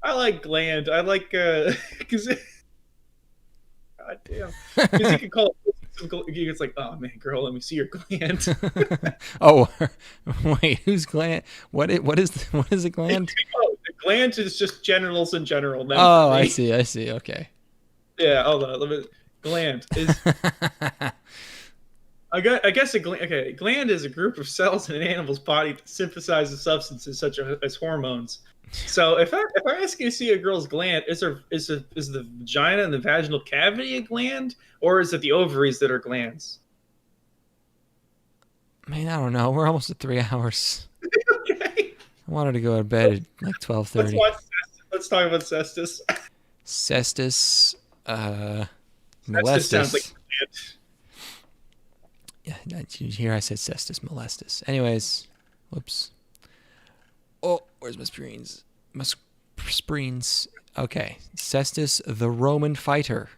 S2: I like gland. I like because God damn, because you can call it. It's like, oh man, girl, let me see your gland.
S1: Oh, wait, who's gland? What is a gland?
S2: The gland is just genitals in general.
S1: Oh, I see. Okay.
S2: Yeah, hold on. Let me. Gland is. I guess a gland. Okay, gland is a group of cells in an animal's body that synthesizes substances such as hormones. So if I ask you to see a girl's gland, is the vagina and the vaginal cavity a gland, or is it the ovaries that are glands?
S1: Man, I don't know. We're almost at 3 hours.
S2: Okay.
S1: I wanted to go to bed at like 12:30.
S2: Let's talk about Cestvs.
S1: Cestvs,
S2: Cestvs
S1: molestus.
S2: sounds like
S1: Yeah, here I said cestus molestus. Anyways, whoops. Oh, where's my screens? My screens. Okay, Cestus, the Roman fighter.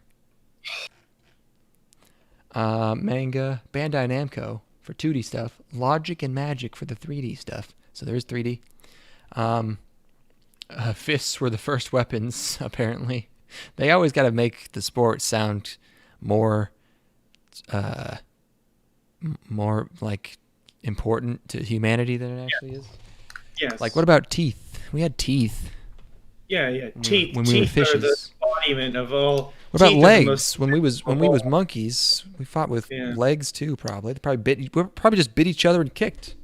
S1: Manga, Bandai Namco for 2D stuff, Logic and Magic for the 3D stuff. So there's 3D. Fists were the first weapons, apparently. They always got to make the sport sound more like important to humanity than it actually is.
S2: Yes.
S1: Like, what about teeth? We had teeth.
S2: Yeah. Teeth.
S1: When we were
S2: Teeth are the
S1: fishes.
S2: embodiment of all.
S1: What about
S2: teeth
S1: legs? When we was monkeys, we fought with legs too. Probably. We probably just bit each other and kicked.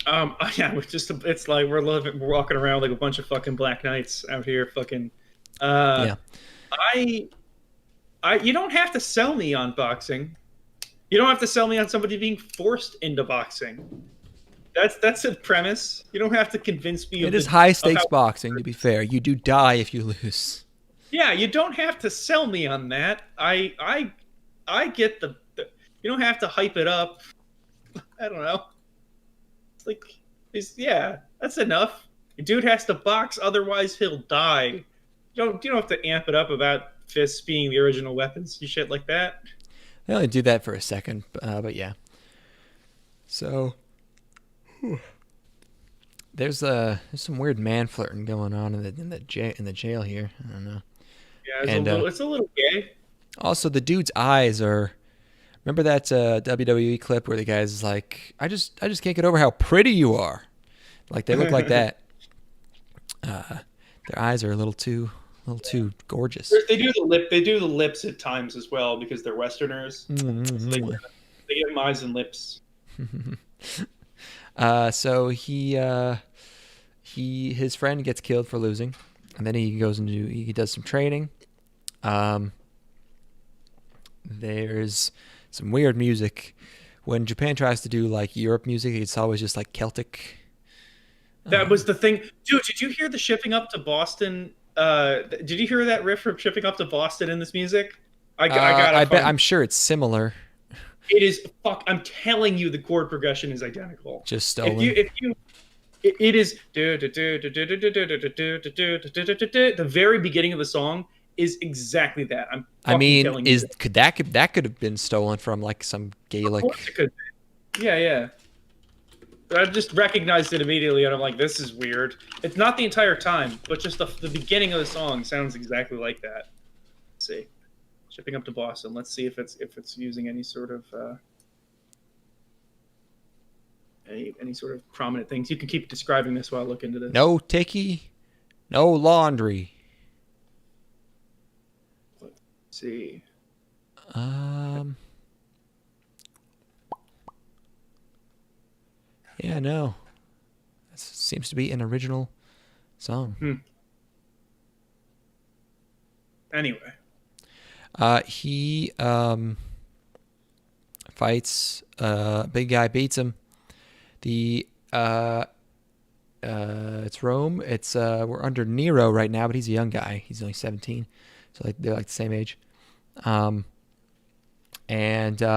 S2: Yeah, it's like we're walking around like a bunch of fucking black knights out here. Fucking.
S1: Yeah.
S2: You don't have to sell me on boxing. You don't have to sell me on somebody being forced into boxing. That's a premise. You don't have to convince me.
S1: It is high stakes boxing. To be fair, you do die if you lose.
S2: Yeah, you don't have to sell me on that. I get the you don't have to hype it up. I don't know. It's like that's enough. A dude has to box, otherwise he'll die. You don't have to amp it up about fists being the original weapons and shit like that.
S1: I only do that for a second, but yeah. So there's some weird man flirting going on in the jail here. I don't know.
S2: Yeah,
S1: And
S2: it's a little gay.
S1: also the dude's eyes are. Remember that WWE clip where the guy's like, I just can't get over how pretty you are. Like they look like that. Their eyes are a little too gorgeous.
S2: They do the lips at times as well because they're Westerners. So they give them eyes and lips.
S1: So his friend gets killed for losing, and then he does some training. There's some weird music. When Japan tries to do like Europe music, it's always just like Celtic.
S2: That was the thing, dude. Did you hear the shipping up to Boston? Did you hear that riff from shipping up to Boston in this music?
S1: I bet. I'm sure it's similar.
S2: It is. Fuck. I'm telling you, the chord progression is identical.
S1: Just stolen.
S2: It is. The very beginning of the song is exactly that.
S1: I mean, could that have been stolen from like some Gaelic?
S2: Of course it could. Yeah. I just recognized it immediately, and I'm like, this is weird. It's not the entire time, but just the beginning of the song sounds exactly like that. Let's see. Shipping up to Boston. Let's see if it's using any sort of any sort of prominent things. You can keep describing this while I look into this.
S1: No ticky, no laundry.
S2: Let's see.
S1: Yeah, no. This seems to be an original song.
S2: Anyway.
S1: He fights big guy, beats him. It's Rome. It's we're under Nero right now, but he's a young guy. He's only 17. So they're like the same age. And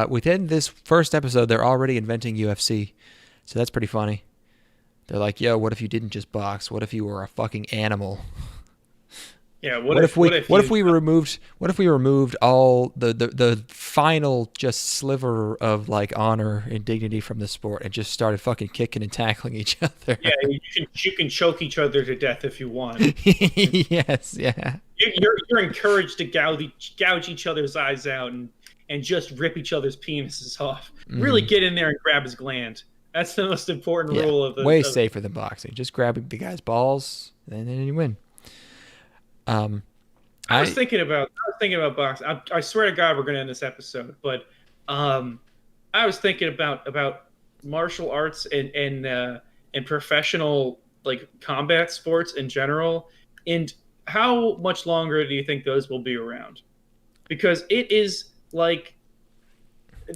S1: within this first episode, they're already inventing UFC. So that's pretty funny. They're like, yo, what if you didn't just box? What if you were a fucking animal?
S2: Yeah,
S1: what if we removed all the final just sliver of like honor and dignity from the sport and just started fucking kicking and tackling each other?
S2: Yeah, you can choke each other to death if you want.
S1: Yes, yeah.
S2: You're encouraged to gouge each other's eyes out and just rip each other's penises off. Really get in there and grab his gland. That's the most important rule of the
S1: way safer than boxing. Just grab the guy's balls and then you win.
S2: I was thinking about boxing. I swear to God, we're going to end this episode. But I was thinking about martial arts and professional like combat sports in general, and how much longer do you think those will be around? Because it is like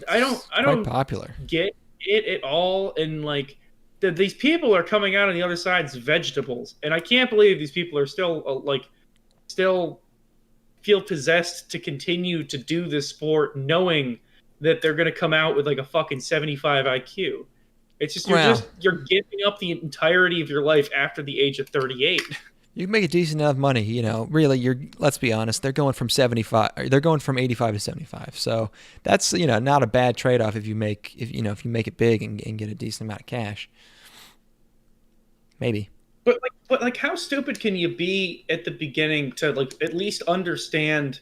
S2: I don't
S1: popular.
S2: Get it at all, and like these people are coming out on the other side as vegetables, and I can't believe these people are still still feel possessed to continue to do this sport, knowing that they're going to come out with like a fucking 75 IQ. It's just you're giving up the entirety of your life after the age of 38.
S1: You can make a decent enough money, you know. Really, let's be honest. They're going from 85 to 75. So that's not a bad trade-off if you make it big and get a decent amount of cash. Maybe.
S2: But how stupid can you be at the beginning to like at least understand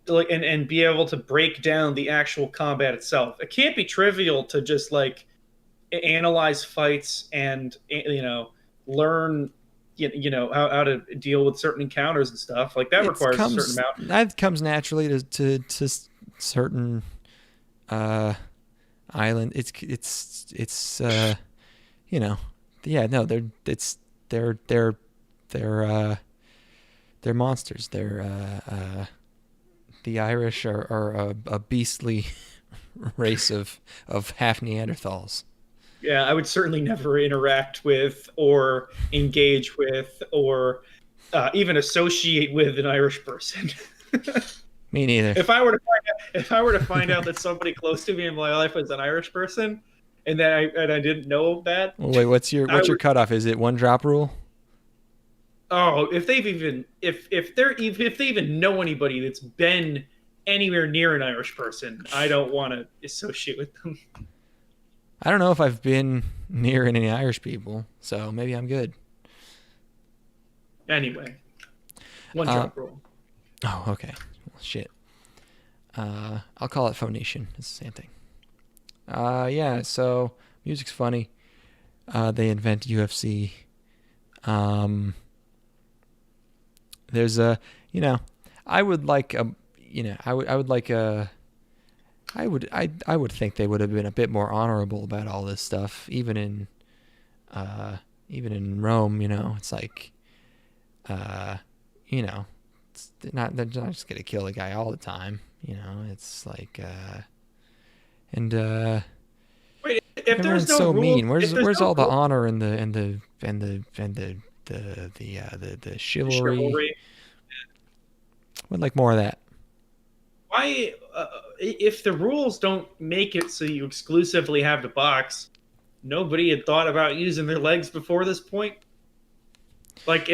S2: like and be able to break down the actual combat itself? It can't be trivial to just like analyze fights and learn how to deal with certain encounters and stuff like that. Requires a certain amount.
S1: That comes naturally to certain island. They're monsters. The Irish are a beastly race of half Neanderthals.
S2: Yeah, I would certainly never interact with or engage with or even associate with an Irish person.
S1: Me neither.
S2: If I were to find out that somebody close to me in my life was an Irish person, and I didn't know that.
S1: Well, wait, what's your cutoff? Is it one drop rule?
S2: Oh, if they even know anybody that's been anywhere near an Irish person, I don't want to associate with them.
S1: I don't know if I've been near any Irish people, so maybe I'm good.
S2: Anyway, one drop roll.
S1: Oh, okay. Well, shit. I'll call it Phoenician. It's the same thing. Yeah, so music's funny. They invent UFC. There's a, I would like a, I would like a, I would think they would have been a bit more honorable about all this stuff, even in Rome. It's like, they're not just gonna kill a guy all the time. It's like, and
S2: Wait, if there's
S1: everyone's
S2: no
S1: so
S2: rule,
S1: mean. Where's
S2: no
S1: all the
S2: rule,
S1: honor and the chivalry?
S2: chivalry.
S1: Would like more of that.
S2: Why, if the rules don't make it so you exclusively have to box, nobody had thought about using their legs before this point? Like,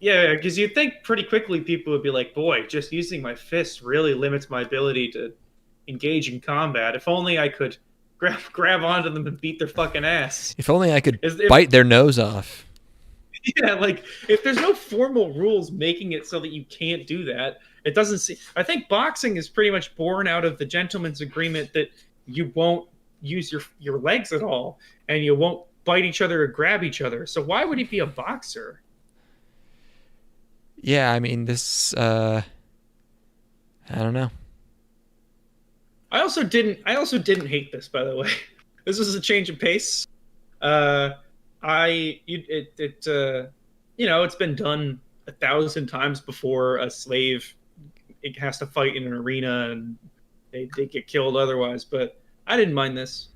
S2: yeah, because you'd think pretty quickly people would be like, boy, just using my fists really limits my ability to engage in combat. If only I could grab onto them and beat their fucking ass.
S1: If only I could bite their nose off.
S2: Yeah, like, if there's no formal rules making it so that you can't do that, it doesn't seem... I think boxing is pretty much born out of the gentleman's agreement that you won't use your legs at all, and you won't bite each other or grab each other. So why would he be a boxer?
S1: Yeah, I mean, this, I don't know.
S2: I also didn't hate this, by the way. This was a change of pace. It's been done 1,000 times before. A slave, it has to fight in an arena and they get killed otherwise, but I didn't mind this.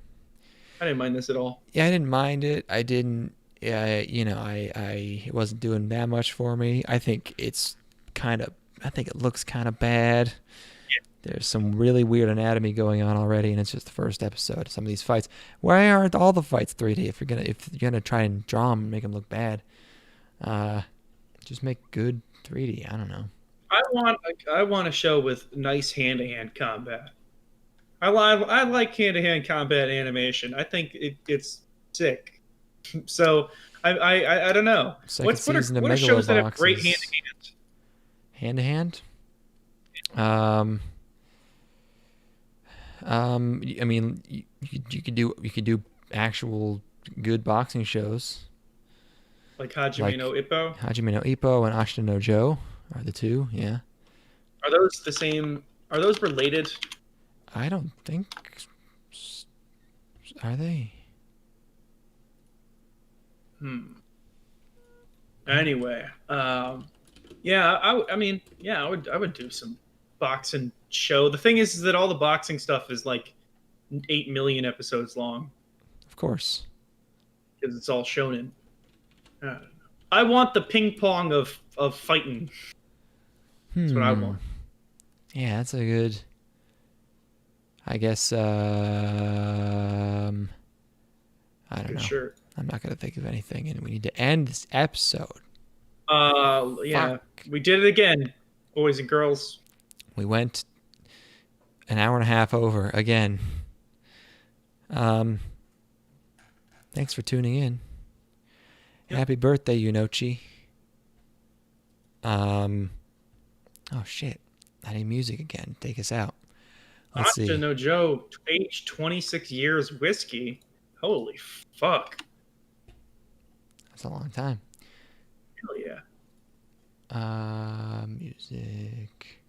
S2: I didn't mind this at all.
S1: Yeah, I didn't mind it. I didn't, it wasn't doing that much for me. I think it looks kind of bad.
S2: Yeah.
S1: There's some really weird anatomy going on already, and it's just the first episode. Some of these fights, why aren't all the fights 3D? If you're gonna try and draw them and make them look bad, just make good 3D. I don't know.
S2: I want a show with nice hand-to-hand combat. I like hand-to-hand combat animation. I think it's sick. So I don't know. What are shows that have great hand-to-hand?
S1: Hand-to-hand? I mean, you could do actual good boxing shows.
S2: Like Hajime no Ippo?
S1: Hajime no Ippo and Ashita no Joe are the two, yeah.
S2: Are those the same? Are those related?
S1: I don't think... Are they?
S2: Anyway, yeah, I would do some boxing show. The thing is that all the boxing stuff is like 8 million episodes long.
S1: Of course.
S2: Because it's all shonen. I want the ping pong of fighting. That's what I want.
S1: Yeah, that's a good... I guess, I don't know.
S2: Sure.
S1: I'm not going to think of anything, and we need to end this episode.
S2: Yeah. Fuck. We did it again, boys and girls.
S1: We went an hour and a half over again. Thanks for tuning in. Yep. Happy birthday, Uchi. Oh, shit. I need music again. Take us out. Let's see.
S2: No Joe, aged 26 years whiskey. Holy fuck.
S1: That's a long time.
S2: Hell yeah.
S1: Music.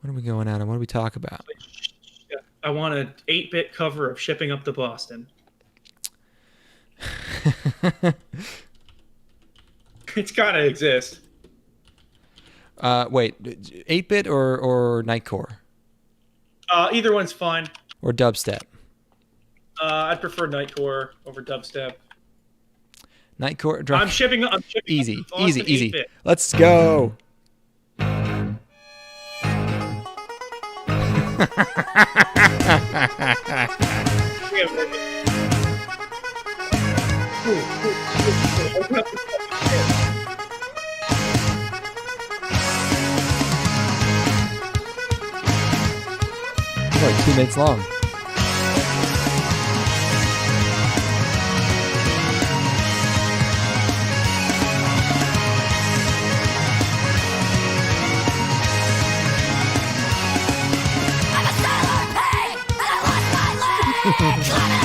S1: What are we going out on? What do we talk about?
S2: I want an 8-bit cover of Shipping Up to Boston. It's gotta exist.
S1: Wait, 8-bit or Nightcore?
S2: Either one's fine.
S1: Or dubstep?
S2: I'd prefer Nightcore over dubstep.
S1: Nightcore.
S2: I'm shipping
S1: easy.
S2: Boston 8-bit.
S1: Let's go. 2 minutes long.
S3: I'm a sailor, hey, and I lost my leg.